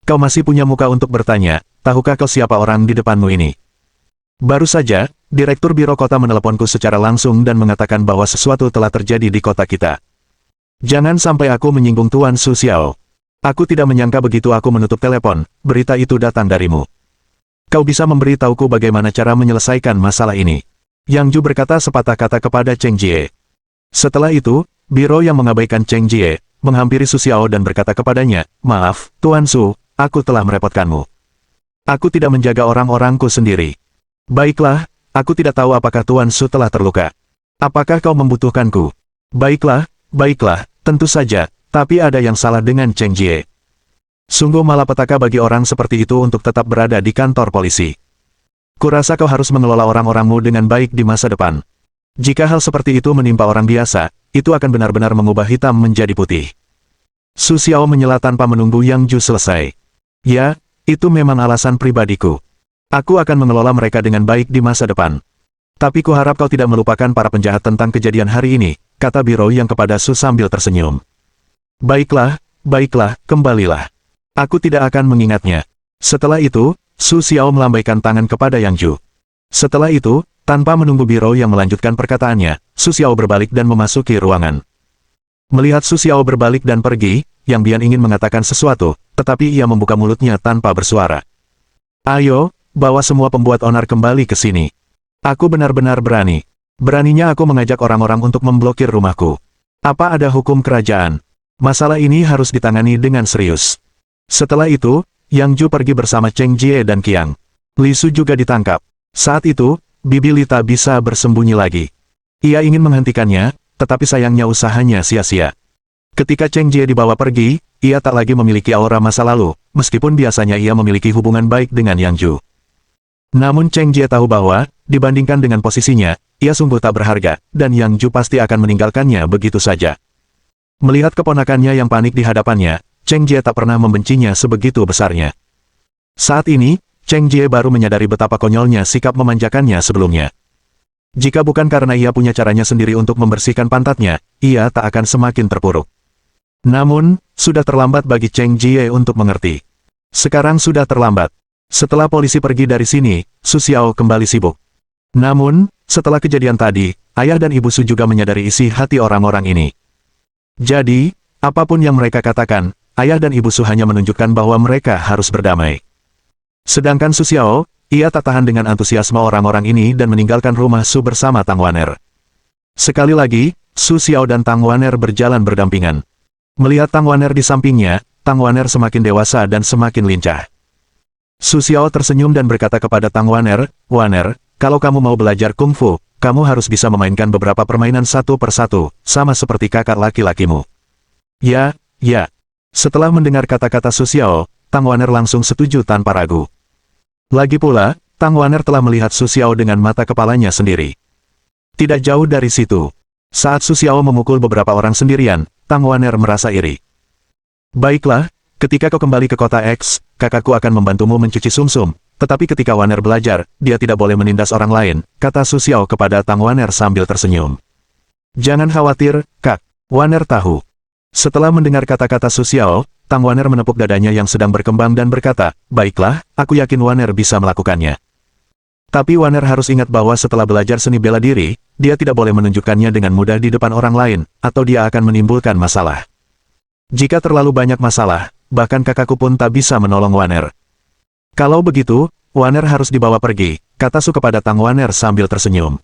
Kau masih punya muka untuk bertanya, tahukah kau siapa orang di depanmu ini? Baru saja, Direktur Biro Kota meneleponku secara langsung dan mengatakan bahwa sesuatu telah terjadi di kota kita. Jangan sampai aku menyinggung Tuan Su Xiao. Aku tidak menyangka begitu aku menutup telepon, berita itu datang darimu. Kau bisa memberitahuku bagaimana cara menyelesaikan masalah ini? Yang Ju berkata sepatah kata kepada Cheng Jie. Setelah itu, Biro yang mengabaikan Cheng Jie, menghampiri Su Xiao dan berkata kepadanya, maaf, Tuan Su, aku telah merepotkanmu. Aku tidak menjaga orang-orangku sendiri. Baiklah, aku tidak tahu apakah Tuan Su telah terluka. Apakah kau membutuhkanku? Baiklah, tentu saja, tapi ada yang salah dengan Cheng Jie. Sungguh malapetaka bagi orang seperti itu untuk tetap berada di kantor polisi. Kurasa kau harus mengelola orang-orangmu dengan baik di masa depan. Jika hal seperti itu menimpa orang biasa, itu akan benar-benar mengubah hitam menjadi putih. Su Xiao menyela tanpa menunggu Yang Ju selesai. Ya, itu memang alasan pribadiku. Aku akan mengelola mereka dengan baik di masa depan. Tapi kuharap kau tidak melupakan para penjahat tentang kejadian hari ini, kata Biro yang kepada Su sambil tersenyum. Baiklah, kembalilah. Aku tidak akan mengingatnya. Setelah itu, Su Xiao melambaikan tangan kepada Yang Ju. Setelah itu, tanpa menunggu Biro yang melanjutkan perkataannya, Su Xiao berbalik dan memasuki ruangan. Melihat Su Xiao berbalik dan pergi, Yang Bian ingin mengatakan sesuatu, tetapi ia membuka mulutnya tanpa bersuara. Ayo, bawa semua pembuat onar kembali ke sini. Aku benar-benar berani. Beraninya aku mengajak orang-orang untuk memblokir rumahku. Apa ada hukum kerajaan? Masalah ini harus ditangani dengan serius. Setelah itu, Yang Ju pergi bersama Cheng Jie dan Qiang. Li Su juga ditangkap. Saat itu, Bibi Li tak bisa bersembunyi lagi. Ia ingin menghentikannya, tetapi sayangnya usahanya sia-sia. Ketika Cheng Jie dibawa pergi, ia tak lagi memiliki aura masa lalu, meskipun biasanya ia memiliki hubungan baik dengan Yang Ju. Namun Cheng Jie tahu bahwa, dibandingkan dengan posisinya, ia sungguh tak berharga, dan Yang Ju pasti akan meninggalkannya begitu saja. Melihat keponakannya yang panik di hadapannya, Cheng Jie tak pernah membencinya sebegitu besarnya. Saat ini, Cheng Jie baru menyadari betapa konyolnya sikap memanjakannya sebelumnya. Jika bukan karena ia punya caranya sendiri untuk membersihkan pantatnya, ia tak akan semakin terpuruk. Namun, sudah terlambat bagi Cheng Jie untuk mengerti. Sekarang sudah terlambat. Setelah polisi pergi dari sini, Su Xiao kembali sibuk. Namun, setelah kejadian tadi, ayah dan ibu Su juga menyadari isi hati orang-orang ini. Jadi, apapun yang mereka katakan, ayah dan ibu Su hanya menunjukkan bahwa mereka harus berdamai. Sedangkan Su Xiao, ia tak tahan dengan antusiasme orang-orang ini dan meninggalkan rumah Su bersama Tang Waner. Sekali lagi, Su Xiao dan Tang Waner berjalan berdampingan. Melihat Tang Waner di sampingnya, Tang Waner semakin dewasa dan semakin lincah. Su Xiao tersenyum dan berkata kepada Tang Waner, Waner, kalau kamu mau belajar kungfu, kamu harus bisa memainkan beberapa permainan satu persatu, sama seperti kakak laki-lakimu. Ya. Setelah mendengar kata-kata Su Xiao, Tang Waner langsung setuju tanpa ragu. Lagi pula, Tang Waner telah melihat Su Xiao dengan mata kepalanya sendiri. Tidak jauh dari situ. Saat Su Xiao memukul beberapa orang sendirian, Tang Waner merasa iri. Baiklah, ketika kau kembali ke kota X, kakakku akan membantumu mencuci sumsum, tetapi ketika Waner belajar, dia tidak boleh menindas orang lain, kata Su Xiao kepada Tang Waner sambil tersenyum. Jangan khawatir, Kak. Waner tahu. Setelah mendengar kata-kata Su Xiao, Tang Waner menepuk dadanya yang sedang berkembang dan berkata, baiklah, aku yakin Waner bisa melakukannya. Tapi Waner harus ingat bahwa setelah belajar seni bela diri, dia tidak boleh menunjukkannya dengan mudah di depan orang lain, atau dia akan menimbulkan masalah. Jika terlalu banyak masalah, bahkan kakakku pun tak bisa menolong Waner. Kalau begitu, Waner harus dibawa pergi, kata Su kepada Tang Waner sambil tersenyum.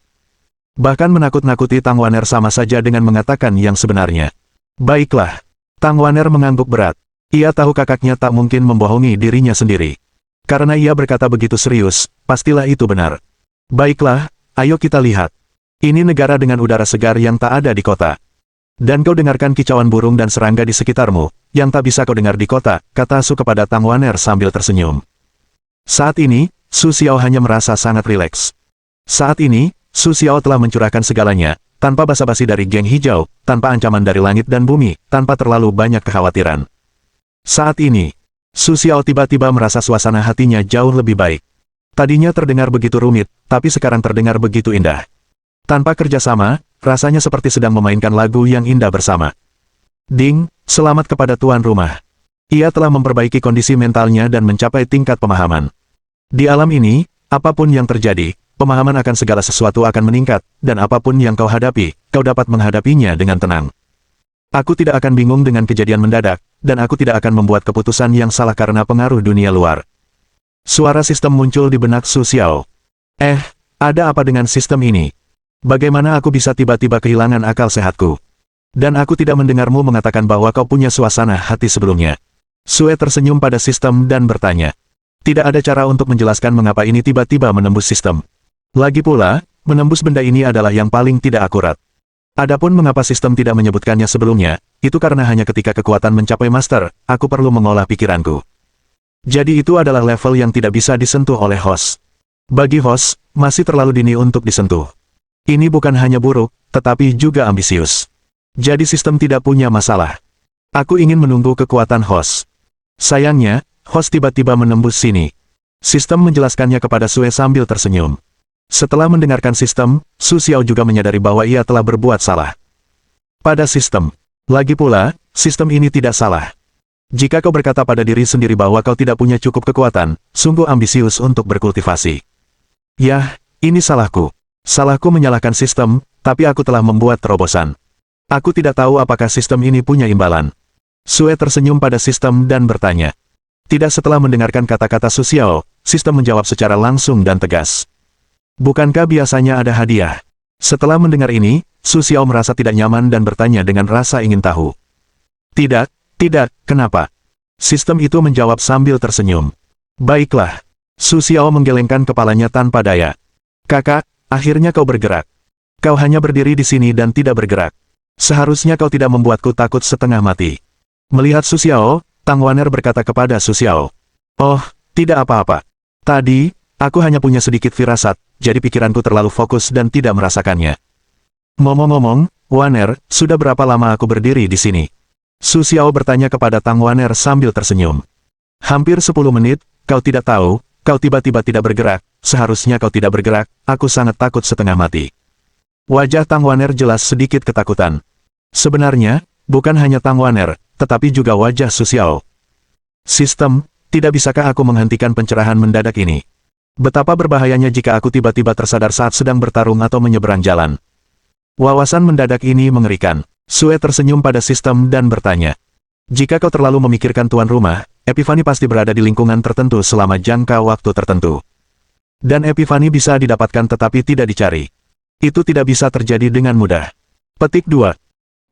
Bahkan menakut-nakuti Tang Waner sama saja dengan mengatakan yang sebenarnya. Baiklah. Tang Waner mengangguk berat. Ia tahu kakaknya tak mungkin membohongi dirinya sendiri. Karena ia berkata begitu serius, pastilah itu benar. Baiklah, ayo kita lihat. Ini negara dengan udara segar yang tak ada di kota. Dan kau dengarkan kicauan burung dan serangga di sekitarmu, yang tak bisa kau dengar di kota, kata Su kepada Tang Waner sambil tersenyum. Saat ini, Su Xiao hanya merasa sangat rileks. Saat ini, Su Xiao telah mencurahkan segalanya, tanpa basa-basi dari geng hijau, tanpa ancaman dari langit dan bumi, tanpa terlalu banyak kekhawatiran. Saat ini, Su Xiao tiba-tiba merasa suasana hatinya jauh lebih baik. Tadinya terdengar begitu rumit, tapi sekarang terdengar begitu indah. Tanpa kerjasama, rasanya seperti sedang memainkan lagu yang indah bersama. Ding, selamat kepada tuan rumah. Ia telah memperbaiki kondisi mentalnya dan mencapai tingkat pemahaman. Di alam ini, apapun yang terjadi, pemahaman akan segala sesuatu akan meningkat, dan apapun yang kau hadapi, kau dapat menghadapinya dengan tenang. Aku tidak akan bingung dengan kejadian mendadak, dan aku tidak akan membuat keputusan yang salah karena pengaruh dunia luar. Suara sistem muncul di benak Su Xiao. Ada apa dengan sistem ini? Bagaimana aku bisa tiba-tiba kehilangan akal sehatku? Dan aku tidak mendengarmu mengatakan bahwa kau punya suasana hati sebelumnya. Sue tersenyum pada sistem dan bertanya. Tidak ada cara untuk menjelaskan mengapa ini tiba-tiba menembus sistem. Lagi pula, menembus benda ini adalah yang paling tidak akurat. Adapun mengapa sistem tidak menyebutkannya sebelumnya, itu karena hanya ketika kekuatan mencapai master, aku perlu mengolah pikiranku. Jadi itu adalah level yang tidak bisa disentuh oleh host. Bagi host, masih terlalu dini untuk disentuh. Ini bukan hanya buruk, tetapi juga ambisius. Jadi sistem tidak punya masalah. Aku ingin menunggu kekuatan host. Sayangnya, host tiba-tiba menembus sini. Sistem menjelaskannya kepada Sue sambil tersenyum. Setelah mendengarkan sistem, Su Xiao juga menyadari bahwa ia telah berbuat salah. Pada sistem. Lagi pula, sistem ini tidak salah. Jika kau berkata pada diri sendiri bahwa kau tidak punya cukup kekuatan, sungguh ambisius untuk berkultivasi. Yah, ini salahku. Salahku menyalahkan sistem, tapi aku telah membuat terobosan. Aku tidak tahu apakah sistem ini punya imbalan. Sue tersenyum pada sistem dan bertanya. Tidak setelah mendengarkan kata-kata Su Xiao, sistem menjawab secara langsung dan tegas. Bukankah biasanya ada hadiah? Setelah mendengar ini, Su Xiao merasa tidak nyaman dan bertanya dengan rasa ingin tahu. Tidak, kenapa? Sistem itu menjawab sambil tersenyum. Baiklah. Su Xiao menggelengkan kepalanya tanpa daya. Kakak, akhirnya kau bergerak. Kau hanya berdiri di sini dan tidak bergerak. Seharusnya kau tidak membuatku takut setengah mati. Melihat Su Xiao, Tang Waner berkata kepada Su Xiao. Oh, tidak apa-apa. Tadi, aku hanya punya sedikit firasat, jadi pikiranku terlalu fokus dan tidak merasakannya. Ngomong-ngomong, Waner, sudah berapa lama aku berdiri di sini? Su Xiao bertanya kepada Tang Waner sambil tersenyum. Hampir 10 menit, kau tidak tahu, kau tiba-tiba tidak bergerak, seharusnya kau tidak bergerak, aku sangat takut setengah mati. Wajah Tang Waner jelas sedikit ketakutan. Sebenarnya, bukan hanya Tang Waner, tetapi juga wajah Su Xiao. Sistem, tidak bisakah aku menghentikan pencerahan mendadak ini? Betapa berbahayanya jika aku tiba-tiba tersadar saat sedang bertarung atau menyeberang jalan. Wawasan mendadak ini mengerikan. Sue tersenyum pada sistem dan bertanya. Jika kau terlalu memikirkan tuan rumah, Epifani pasti berada di lingkungan tertentu selama jangka waktu tertentu. Dan Epifani bisa didapatkan tetapi tidak dicari. Itu tidak bisa terjadi dengan mudah. Petik 2.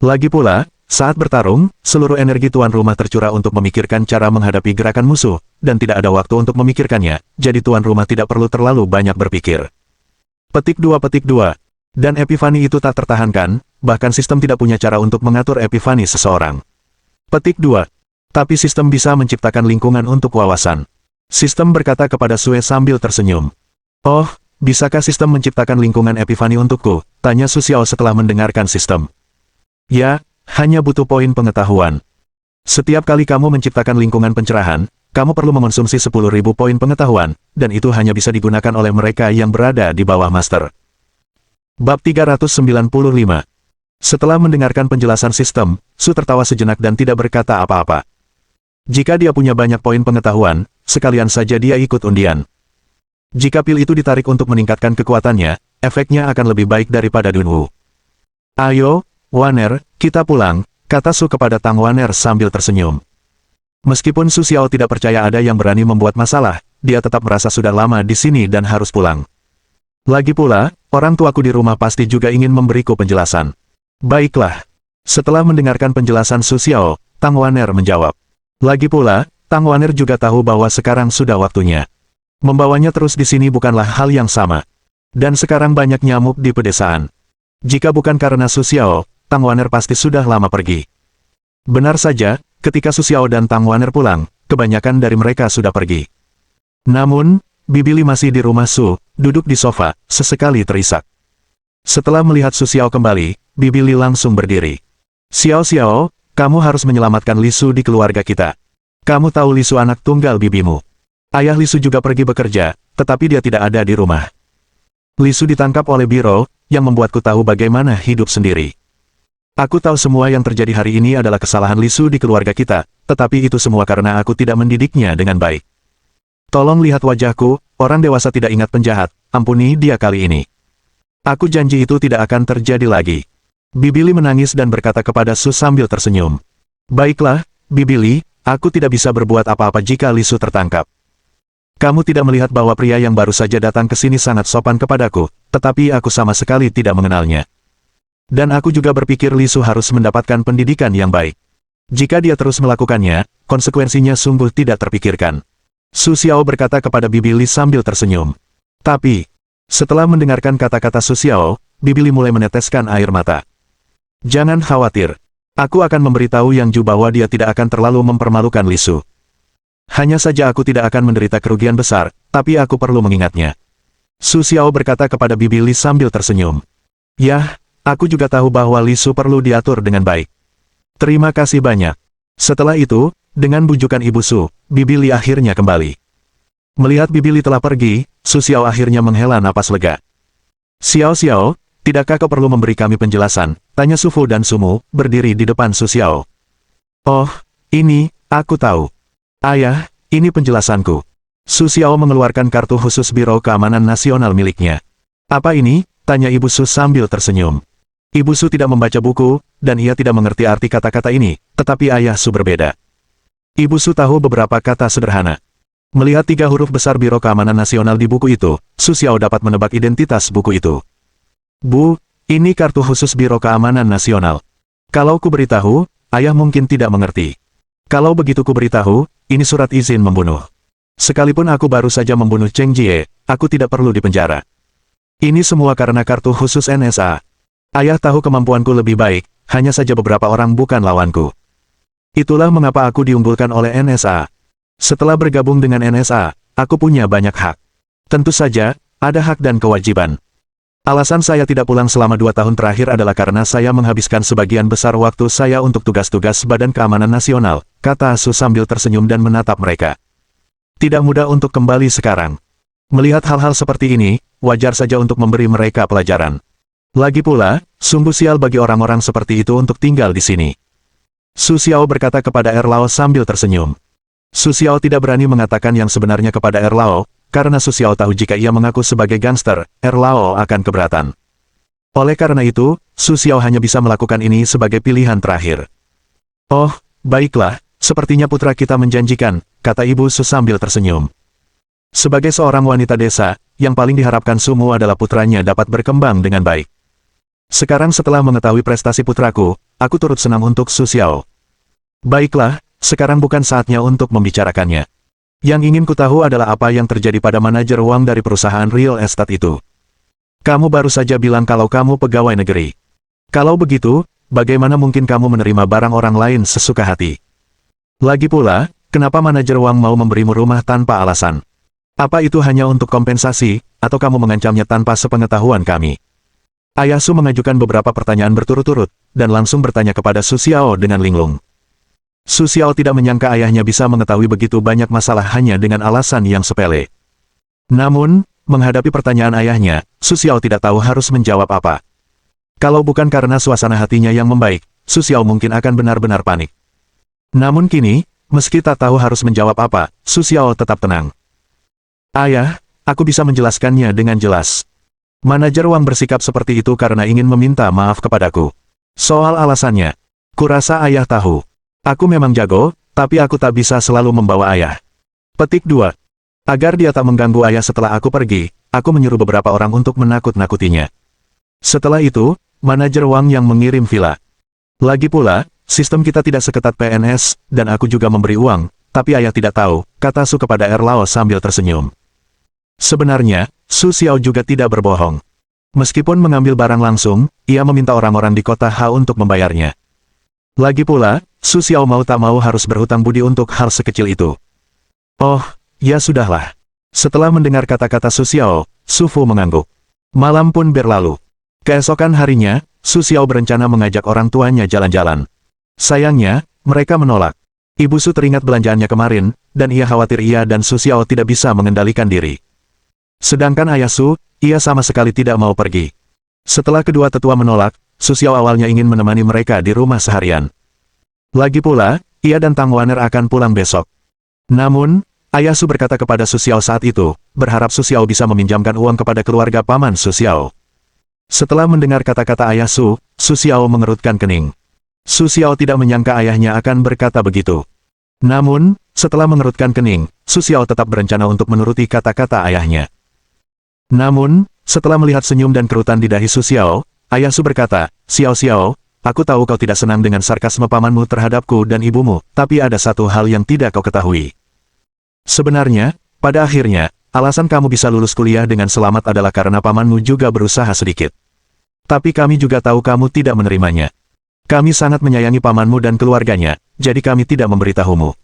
Lagi pula, saat bertarung, seluruh energi tuan rumah tercurah untuk memikirkan cara menghadapi gerakan musuh, dan tidak ada waktu untuk memikirkannya, jadi tuan rumah tidak perlu terlalu banyak berpikir. Petik 2. Dan Epifani itu tak tertahankan, bahkan sistem tidak punya cara untuk mengatur Epifani seseorang. Petik 2. Tapi sistem bisa menciptakan lingkungan untuk wawasan. Sistem berkata kepada Sue sambil tersenyum. Oh, bisakah sistem menciptakan lingkungan Epifani untukku? Tanya Su Xiao setelah mendengarkan sistem. Ya, hanya butuh poin pengetahuan. Setiap kali kamu menciptakan lingkungan pencerahan, kamu perlu mengonsumsi 10.000 poin pengetahuan, dan itu hanya bisa digunakan oleh mereka yang berada di bawah master. Bab 395. Setelah mendengarkan penjelasan sistem, Su tertawa sejenak dan tidak berkata apa-apa. Jika dia punya banyak poin pengetahuan, sekalian saja dia ikut undian. Jika pil itu ditarik untuk meningkatkan kekuatannya, efeknya akan lebih baik daripada Dunwu. Ayo, Waner, kita pulang, kata Su kepada Tang Waner sambil tersenyum. Meskipun Su Xiao tidak percaya ada yang berani membuat masalah, dia tetap merasa sudah lama di sini dan harus pulang. Lagi pula, orang tuaku di rumah pasti juga ingin memberiku penjelasan. Baiklah. Setelah mendengarkan penjelasan Su Xiao, Tang Waner menjawab. Lagi pula, Tang Wanner juga tahu bahwa sekarang sudah waktunya. Membawanya terus di sini bukanlah hal yang sama. Dan sekarang banyak nyamuk di pedesaan. Jika bukan karena Su Xiao, Tang Wanner pasti sudah lama pergi. Benar saja, ketika Su Xiao dan Tang Wanner pulang, kebanyakan dari mereka sudah pergi. Namun, Bibi Li masih di rumah Su, duduk di sofa, sesekali terisak. Setelah melihat Su Xiao kembali, Bibi Li langsung berdiri. Xiao Xiao, kamu harus menyelamatkan Li Su di keluarga kita. Kamu tahu Li Su anak tunggal bibimu. Ayah Li Su juga pergi bekerja, tetapi dia tidak ada di rumah. Li Su ditangkap oleh Biro, yang membuatku tahu bagaimana hidup sendiri. Aku tahu semua yang terjadi hari ini adalah kesalahan Li Su di keluarga kita, tetapi itu semua karena aku tidak mendidiknya dengan baik. Tolong lihat wajahku, orang dewasa tidak ingat penjahat, ampuni dia kali ini. Aku janji itu tidak akan terjadi lagi. Bibi Li menangis dan berkata kepada Su sambil tersenyum. Baiklah, Bibi Li, aku tidak bisa berbuat apa-apa jika Li Su tertangkap. Kamu tidak melihat bahwa pria yang baru saja datang ke sini sangat sopan kepadaku, tetapi aku sama sekali tidak mengenalnya. Dan aku juga berpikir Li Su harus mendapatkan pendidikan yang baik. Jika dia terus melakukannya, konsekuensinya sungguh tidak terpikirkan. Su Xiao berkata kepada Bibi Li sambil tersenyum. Tapi, setelah mendengarkan kata-kata Su Xiao, Bibi Li mulai meneteskan air mata. Jangan khawatir. Aku akan memberitahu Yang Ju bahwa dia tidak akan terlalu mempermalukan Li Su. Hanya saja aku tidak akan menderita kerugian besar, tapi aku perlu mengingatnya. Su Xiao berkata kepada Bibi Li sambil tersenyum. Yah, aku juga tahu bahwa Li Su perlu diatur dengan baik. Terima kasih banyak. Setelah itu, dengan bujukan Ibu Su, Bibi Li akhirnya kembali. Melihat Bibi Li telah pergi, Su Xiao akhirnya menghela napas lega. Xiao Xiao, tidakkah kau perlu memberi kami penjelasan? Tanya Su Fu dan Su Mu, berdiri di depan Su Xiao. Oh, ini, aku tahu. Ayah, ini penjelasanku. Su Xiao mengeluarkan kartu khusus Biro Keamanan Nasional miliknya. Apa ini? Tanya Ibu Su sambil tersenyum. Ibu Su tidak membaca buku, dan ia tidak mengerti arti kata-kata ini, tetapi Ayah Su berbeda. Ibu Su tahu beberapa kata sederhana. Melihat 3 huruf besar Biro Keamanan Nasional di buku itu, Su Xiao dapat menebak identitas buku itu. Bu, ini kartu khusus Biro Keamanan Nasional. Kalau ku beritahu, Ayah mungkin tidak mengerti. Kalau begitu ku beritahu, ini surat izin membunuh. Sekalipun aku baru saja membunuh Cheng Jie, aku tidak perlu dipenjara. Ini semua karena kartu khusus NSA. Ayah tahu kemampuanku lebih baik, hanya saja beberapa orang bukan lawanku. Itulah mengapa aku diunggulkan oleh NSA. Setelah bergabung dengan NSA, aku punya banyak hak. Tentu saja, ada hak dan kewajiban. Alasan saya tidak pulang selama 2 tahun terakhir adalah karena saya menghabiskan sebagian besar waktu saya untuk tugas-tugas Badan Keamanan Nasional, kata Su sambil tersenyum dan menatap mereka. Tidak mudah untuk kembali sekarang. Melihat hal-hal seperti ini, wajar saja untuk memberi mereka pelajaran. Lagi pula, sungguh sial bagi orang-orang seperti itu untuk tinggal di sini. Su Xiao berkata kepada Erlao sambil tersenyum. Su Xiao tidak berani mengatakan yang sebenarnya kepada Erlao, karena Su Xiao tahu jika ia mengaku sebagai gangster, Erlao akan keberatan. Oleh karena itu, Su Xiao hanya bisa melakukan ini sebagai pilihan terakhir. Oh, baiklah, sepertinya putra kita menjanjikan, kata Ibu Su sambil tersenyum. Sebagai seorang wanita desa, yang paling diharapkan Su Mu adalah putranya dapat berkembang dengan baik. Sekarang setelah mengetahui prestasi putraku, aku turut senang untuk Su Xiao. Baiklah, sekarang bukan saatnya untuk membicarakannya. Yang ingin ku tahu adalah apa yang terjadi pada manajer uang dari perusahaan real estate itu. Kamu baru saja bilang kalau kamu pegawai negeri. Kalau begitu, bagaimana mungkin kamu menerima barang orang lain sesuka hati? Lagi pula, kenapa manajer uang mau memberimu rumah tanpa alasan? Apa itu hanya untuk kompensasi, atau kamu mengancamnya tanpa sepengetahuan kami? Ayah Su mengajukan beberapa pertanyaan berturut-turut, dan langsung bertanya kepada Su Xiao dengan linglung. Su Xiao tidak menyangka ayahnya bisa mengetahui begitu banyak masalah hanya dengan alasan yang sepele. Namun, menghadapi pertanyaan ayahnya, Su Xiao tidak tahu harus menjawab apa. Kalau bukan karena suasana hatinya yang membaik, Su Xiao mungkin akan benar-benar panik. Namun kini, meski tak tahu harus menjawab apa, Su Xiao tetap tenang. Ayah, aku bisa menjelaskannya dengan jelas. Manajer uang bersikap seperti itu karena ingin meminta maaf kepadaku. Soal alasannya, kurasa ayah tahu. Aku memang jago, tapi aku tak bisa selalu membawa ayah. Petik 2. Agar dia tak mengganggu ayah setelah aku pergi, aku menyuruh beberapa orang untuk menakut-nakutinya. Setelah itu, manajer uang yang mengirim villa. Lagi pula, sistem kita tidak seketat PNS, dan aku juga memberi uang, tapi ayah tidak tahu, kata Su kepada Erlao sambil tersenyum. Sebenarnya, Su Xiao juga tidak berbohong. Meskipun mengambil barang langsung, ia meminta orang-orang di kota H untuk membayarnya. Lagi pula, Su Xiao mau tak mau harus berhutang budi untuk hal sekecil itu. Oh, ya sudahlah. Setelah mendengar kata-kata Su Xiao, Su Fu mengangguk. Malam pun berlalu. Keesokan harinya, Su Xiao berencana mengajak orang tuanya jalan-jalan. Sayangnya, mereka menolak. Ibu Su teringat belanjaannya kemarin, dan ia khawatir ia dan Su Xiao tidak bisa mengendalikan diri. Sedangkan ayah Su, ia sama sekali tidak mau pergi. Setelah kedua tetua menolak, Su Xiao awalnya ingin menemani mereka di rumah seharian. Lagi pula, ia dan Tang Wan'er akan pulang besok. Namun, ayah Su berkata kepada Su Xiao saat itu, berharap Su Xiao bisa meminjamkan uang kepada keluarga paman Su Xiao. Setelah mendengar kata-kata ayah Su, Su Xiao mengerutkan kening. Su Xiao tidak menyangka ayahnya akan berkata begitu. Namun, setelah mengerutkan kening, Su Xiao tetap berencana untuk menuruti kata-kata ayahnya. Namun, setelah melihat senyum dan kerutan di dahi Su Xiao, ayah Su berkata, Xiao Xiao, aku tahu kau tidak senang dengan sarkasme pamanmu terhadapku dan ibumu, tapi ada satu hal yang tidak kau ketahui. Sebenarnya, pada akhirnya, alasan kamu bisa lulus kuliah dengan selamat adalah karena pamanmu juga berusaha sedikit. Tapi kami juga tahu kamu tidak menerimanya. Kami sangat menyayangi pamanmu dan keluarganya, jadi kami tidak memberitahumu.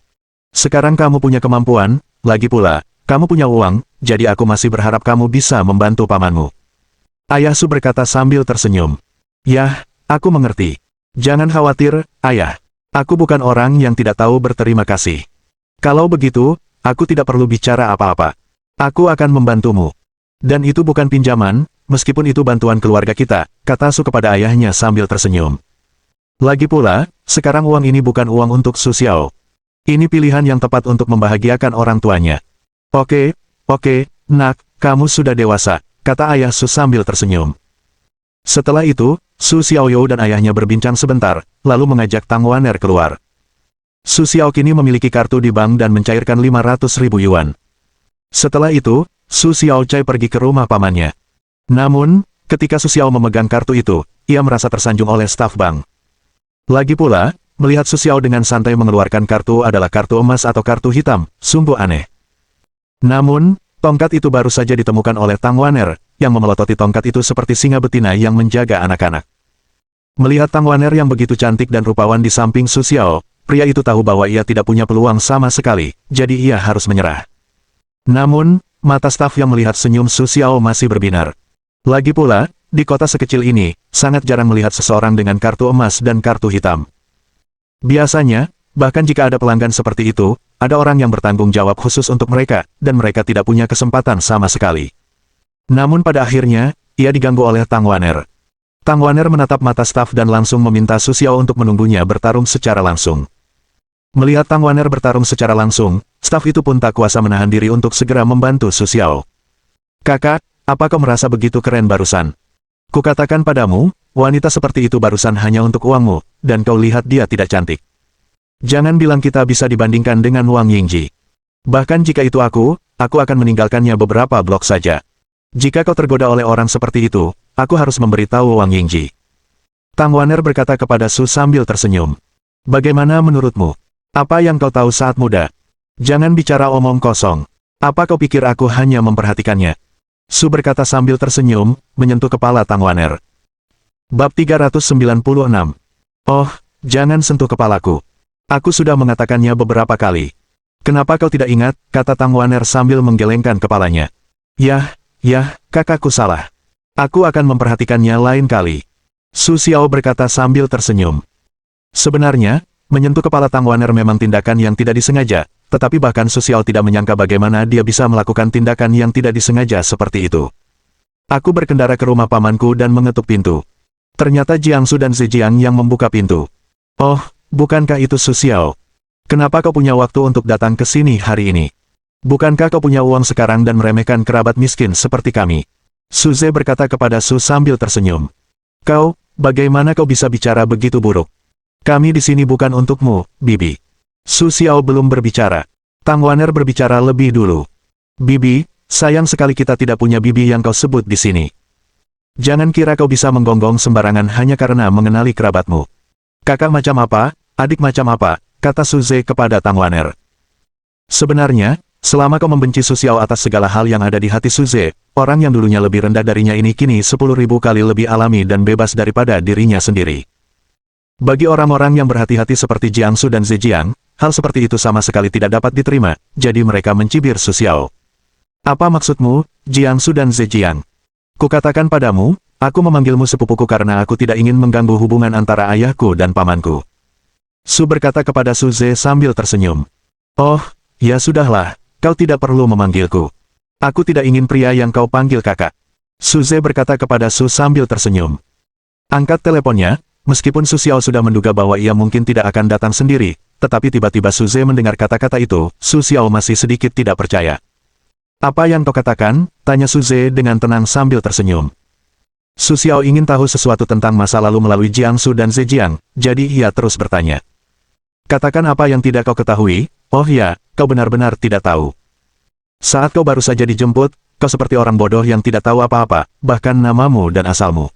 Sekarang kamu punya kemampuan, lagi pula, kamu punya uang, jadi aku masih berharap kamu bisa membantu pamanmu. Ayah Su berkata sambil tersenyum. Yah, aku mengerti. Jangan khawatir, ayah. Aku bukan orang yang tidak tahu berterima kasih. Kalau begitu, aku tidak perlu bicara apa-apa. Aku akan membantumu. Dan itu bukan pinjaman, meskipun itu bantuan keluarga kita, kata Su kepada ayahnya sambil tersenyum. Lagi pula, sekarang uang ini bukan uang untuk Su Xiao. Ini pilihan yang tepat untuk membahagiakan orang tuanya. Oke, nak, kamu sudah dewasa, kata ayah Su sambil tersenyum. Setelah itu, Su Xiaoyou dan ayahnya berbincang sebentar, lalu mengajak Tang Wan'er keluar. Su Xiao kini memiliki kartu di bank dan mencairkan 500.000 yuan. Setelah itu, Su Xiaocai pergi ke rumah pamannya. Namun, ketika Su Xiao memegang kartu itu, ia merasa tersanjung oleh staf bank. Lagi pula, melihat Su Xiao dengan santai mengeluarkan kartu adalah kartu emas atau kartu hitam, sungguh aneh. Namun, tongkat itu baru saja ditemukan oleh Tang Wan'er, yang memelototi tongkat itu seperti singa betina yang menjaga anak-anak. Melihat Tang Wan'er yang begitu cantik dan rupawan di samping Su Xiao, pria itu tahu bahwa ia tidak punya peluang sama sekali, jadi ia harus menyerah. Namun, mata staf yang melihat senyum Su Xiao masih berbinar. Lagi pula, di kota sekecil ini, sangat jarang melihat seseorang dengan kartu emas dan kartu hitam. Biasanya, bahkan jika ada pelanggan seperti itu, ada orang yang bertanggung jawab khusus untuk mereka, dan mereka tidak punya kesempatan sama sekali. Namun pada akhirnya, ia diganggu oleh Tang Wan'er. Tang Wan'er menatap mata staf dan langsung meminta Su Xiao untuk menunggunya bertarung secara langsung. Melihat Tang Wan'er bertarung secara langsung, staf itu pun tak kuasa menahan diri untuk segera membantu Su Xiao. Kakak, apa kau merasa begitu keren barusan? Kukatakan padamu, wanita seperti itu barusan hanya untuk uangmu, dan kau lihat dia tidak cantik. Jangan bilang kita bisa dibandingkan dengan Wang Yingji. Bahkan jika itu aku akan meninggalkannya beberapa blok saja. Jika kau tergoda oleh orang seperti itu, aku harus memberitahu Wang Yingji. Tang Wan'er berkata kepada Su sambil tersenyum. Bagaimana menurutmu? Apa yang kau tahu saat muda? Jangan bicara omong kosong. Apa kau pikir aku hanya memperhatikannya? Su berkata sambil tersenyum, menyentuh kepala Tang Wan'er. Bab 396. Oh, jangan sentuh kepalaku. Aku sudah mengatakannya beberapa kali. Kenapa kau tidak ingat, kata Tang Wan'er sambil menggelengkan kepalanya. Yah, kakakku salah. Aku akan memperhatikannya lain kali. Su Xiao berkata sambil tersenyum. Sebenarnya, menyentuh kepala Tang Wan'er memang tindakan yang tidak disengaja, tetapi bahkan Su Xiao tidak menyangka bagaimana dia bisa melakukan tindakan yang tidak disengaja seperti itu. Aku berkendara ke rumah pamanku dan mengetuk pintu. Ternyata Jiangsu dan Zhejiang yang membuka pintu. Oh, bukankah itu Su Xiao? Kenapa kau punya waktu untuk datang ke sini hari ini? Bukankah kau punya uang sekarang dan meremehkan kerabat miskin seperti kami? Su Ze berkata kepada Su sambil tersenyum. Bagaimana kau bisa bicara begitu buruk? Kami di sini bukan untukmu, Bibi. Su Xiao belum berbicara. Tang Wan'er berbicara lebih dulu. Bibi, sayang sekali kita tidak punya bibi yang kau sebut di sini. Jangan kira kau bisa menggonggong sembarangan hanya karena mengenali kerabatmu. Kakak macam apa, adik macam apa, kata Su Ze kepada Tang Wan'er. Sebenarnya, selama kau membenci Su Xiao atas segala hal yang ada di hati Su Ze, orang yang dulunya lebih rendah darinya ini kini 10.000 kali lebih alami dan bebas daripada dirinya sendiri. Bagi orang-orang yang berhati-hati seperti Jiangsu dan Zhejiang, hal seperti itu sama sekali tidak dapat diterima, jadi mereka mencibir Su Xiao. Apa maksudmu, Jiangsu dan Zhejiang? Kukatakan padamu, aku memanggilmu sepupuku karena aku tidak ingin mengganggu hubungan antara ayahku dan pamanku. Su berkata kepada Su Ze sambil tersenyum. Oh, ya sudahlah, kau tidak perlu memanggilku. Aku tidak ingin pria yang kau panggil kakak. Su Ze berkata kepada Su sambil tersenyum. Angkat teleponnya, meskipun Su Xiao sudah menduga bahwa ia mungkin tidak akan datang sendiri, tetapi tiba-tiba Su Ze mendengar kata-kata itu, Su Xiao masih sedikit tidak percaya. Apa yang kau katakan? Tanya Su Ze dengan tenang sambil tersenyum. Su Xiao ingin tahu sesuatu tentang masa lalu melalui Jiangsu dan Zhejiang, jadi ia terus bertanya. Katakan apa yang tidak kau ketahui. Oh ya, kau benar-benar tidak tahu. Saat kau baru saja dijemput, kau seperti orang bodoh yang tidak tahu apa-apa, bahkan namamu dan asalmu.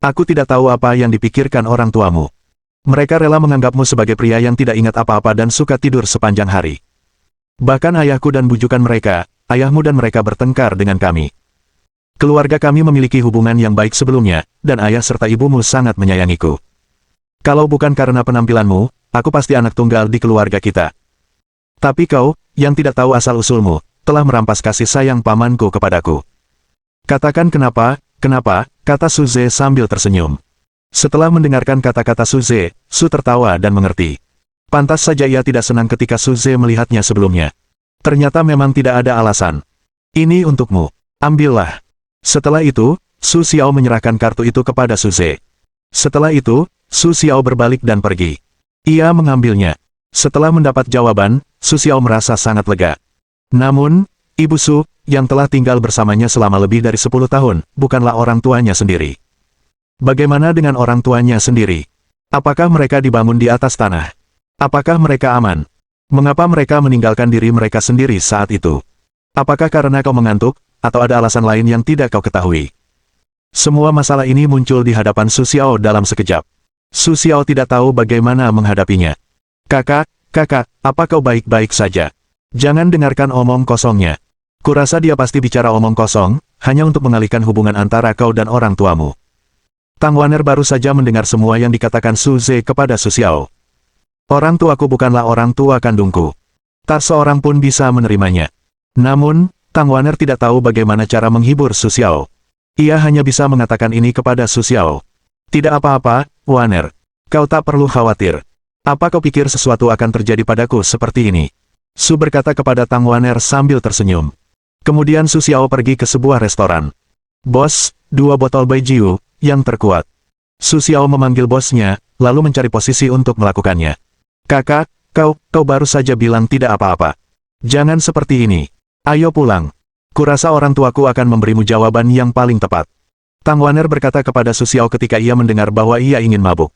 Aku tidak tahu apa yang dipikirkan orang tuamu. Mereka rela menganggapmu sebagai pria yang tidak ingat apa-apa dan suka tidur sepanjang hari. Bahkan ayahku dan bujukan mereka, ayahmu dan mereka bertengkar dengan kami. Keluarga kami memiliki hubungan yang baik sebelumnya, dan ayah serta ibumu sangat menyayangiku. Kalau bukan karena penampilanmu, aku pasti anak tunggal di keluarga kita. Tapi kau, yang tidak tahu asal-usulmu, telah merampas kasih sayang pamanku kepadaku. Katakan kenapa, kata Su Ze sambil tersenyum. Setelah mendengarkan kata-kata Su Ze, Su tertawa dan mengerti. Pantas saja ia tidak senang ketika Su Ze melihatnya sebelumnya. Ternyata memang tidak ada alasan. Ini untukmu. Ambillah. Setelah itu, Su Xiao menyerahkan kartu itu kepada Su Ze. Setelah itu, Su Xiao berbalik dan pergi. Ia mengambilnya. Setelah mendapat jawaban, Su Xiao merasa sangat lega. Namun, Ibu Su, yang telah tinggal bersamanya selama lebih dari 10 tahun, bukanlah orang tuanya sendiri. Bagaimana dengan orang tuanya sendiri? Apakah mereka dibangun di atas tanah? Apakah mereka aman? Mengapa mereka meninggalkan diri mereka sendiri saat itu? Apakah karena kau mengantuk, atau ada alasan lain yang tidak kau ketahui? Semua masalah ini muncul di hadapan Su Xiao dalam sekejap. Su Xiao tidak tahu bagaimana menghadapinya. Kakak, apa kau baik-baik saja? Jangan dengarkan omong kosongnya. Kurasa dia pasti bicara omong kosong, hanya untuk mengalihkan hubungan antara kau dan orang tuamu. Tang Wan'er baru saja mendengar semua yang dikatakan Su Ze kepada Su Xiao. Orang tuaku bukanlah orang tua kandungku. Tak seorang pun bisa menerimanya. Namun, Tang Wan'er tidak tahu bagaimana cara menghibur Su Xiao. Ia hanya bisa mengatakan ini kepada Su Xiao. Tidak apa-apa, Wan'er. Kau tak perlu khawatir. Apa kau pikir sesuatu akan terjadi padaku seperti ini? Su berkata kepada Tang Wan'er sambil tersenyum. Kemudian Su Xiao pergi ke sebuah restoran. Bos, 2 botol baijiu, yang terkuat. Su Xiao memanggil bosnya, lalu mencari posisi untuk melakukannya. Kakak, kau baru saja bilang tidak apa-apa. Jangan seperti ini. Ayo pulang. Kurasa orang tuaku akan memberimu jawaban yang paling tepat. Tang Wan'er berkata kepada Su Xiao ketika ia mendengar bahwa ia ingin mabuk.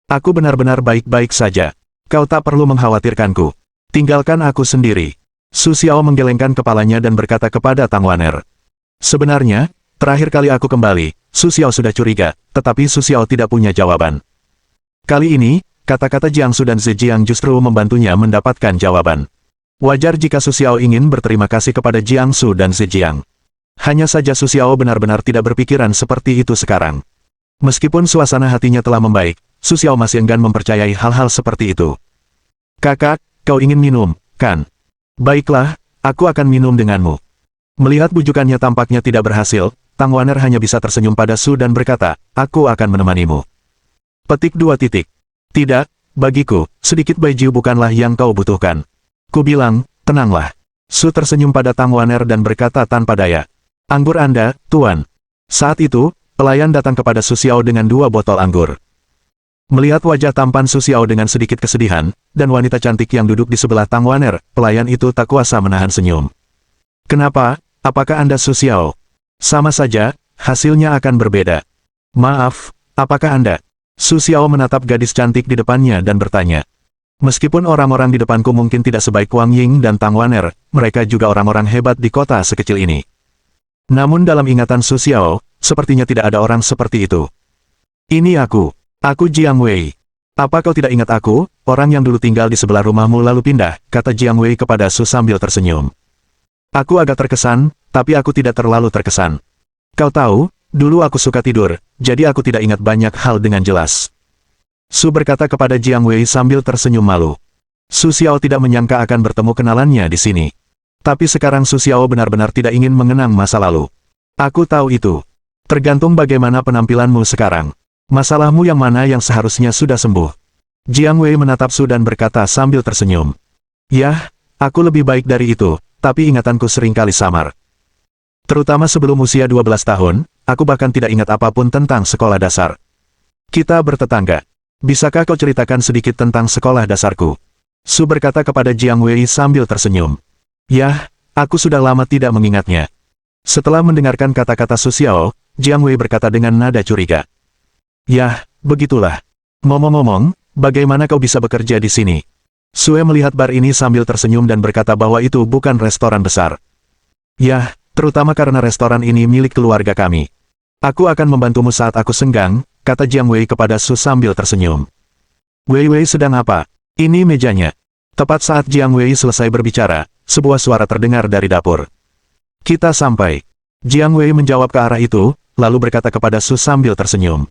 Aku benar-benar baik-baik saja. Kau tak perlu mengkhawatirkanku. Tinggalkan aku sendiri. Su Xiao menggelengkan kepalanya dan berkata kepada Tang Wan'er. Sebenarnya, terakhir kali aku kembali, Su Xiao sudah curiga, tetapi Su Xiao tidak punya jawaban. Kali ini, kata-kata Jiangsu dan Zhejiang justru membantunya mendapatkan jawaban. Wajar jika Su Xiao ingin berterima kasih kepada Jiangsu dan Zhejiang. Hanya saja Su Xiao benar-benar tidak berpikiran seperti itu sekarang. Meskipun suasana hatinya telah membaik, Su Xiao masih enggan mempercayai hal-hal seperti itu. Kakak, kau ingin minum, kan? Baiklah, aku akan minum denganmu. Melihat bujukannya tampaknya tidak berhasil, Tang Wan'er hanya bisa tersenyum pada Su dan berkata, aku akan menemanimu. Petik 2 titik. Tidak, bagiku, sedikit baijiu bukanlah yang kau butuhkan. Ku bilang, tenanglah. Su tersenyum pada Tang Wan'er dan berkata tanpa daya. Anggur Anda, Tuan. Saat itu, pelayan datang kepada Su Xiao dengan 2 botol anggur. Melihat wajah tampan Su Xiao dengan sedikit kesedihan, dan wanita cantik yang duduk di sebelah Tang Wan'er, pelayan itu tak kuasa menahan senyum. Kenapa? Apakah Anda Su Xiao? Sama saja, hasilnya akan berbeda. Maaf, apakah Anda? Su Xiao menatap gadis cantik di depannya dan bertanya. Meskipun orang-orang di depanku mungkin tidak sebaik Wang Ying dan Tang Wan'er, mereka juga orang-orang hebat di kota sekecil ini. Namun dalam ingatan Su Xiao, sepertinya tidak ada orang seperti itu. Ini aku Jiang Wei. Apa kau tidak ingat aku, orang yang dulu tinggal di sebelah rumahmu lalu pindah, kata Jiang Wei kepada Su sambil tersenyum. Aku agak terkesan, tapi aku tidak terlalu terkesan. Kau tahu, dulu aku suka tidur, jadi aku tidak ingat banyak hal dengan jelas. Su berkata kepada Jiang Wei sambil tersenyum malu. Su Xiao tidak menyangka akan bertemu kenalannya di sini. Tapi sekarang Su Xiao benar-benar tidak ingin mengenang masa lalu. Aku tahu itu. Tergantung bagaimana penampilanmu sekarang. Masalahmu yang mana yang seharusnya sudah sembuh? Jiang Wei menatap Su dan berkata sambil tersenyum. Yah, aku lebih baik dari itu, tapi ingatanku seringkali samar. Terutama sebelum usia 12 tahun, aku bahkan tidak ingat apapun tentang sekolah dasar. Kita bertetangga. Bisakah kau ceritakan sedikit tentang sekolah dasarku? Su berkata kepada Jiang Wei sambil tersenyum. Yah, aku sudah lama tidak mengingatnya. Setelah mendengarkan kata-kata Su Xiao, Jiang Wei berkata dengan nada curiga. Yah, begitulah. Ngomong-ngomong, bagaimana kau bisa bekerja di sini? Sue melihat bar ini sambil tersenyum dan berkata bahwa itu bukan restoran besar. Yah, terutama karena restoran ini milik keluarga kami. Aku akan membantumu saat aku senggang, kata Jiang Wei kepada Su sambil tersenyum. Wei Wei sedang apa? Ini mejanya. Tepat saat Jiang Wei selesai berbicara, sebuah suara terdengar dari dapur. Kita sampai. Jiang Wei menjawab ke arah itu, lalu berkata kepada Su sambil tersenyum.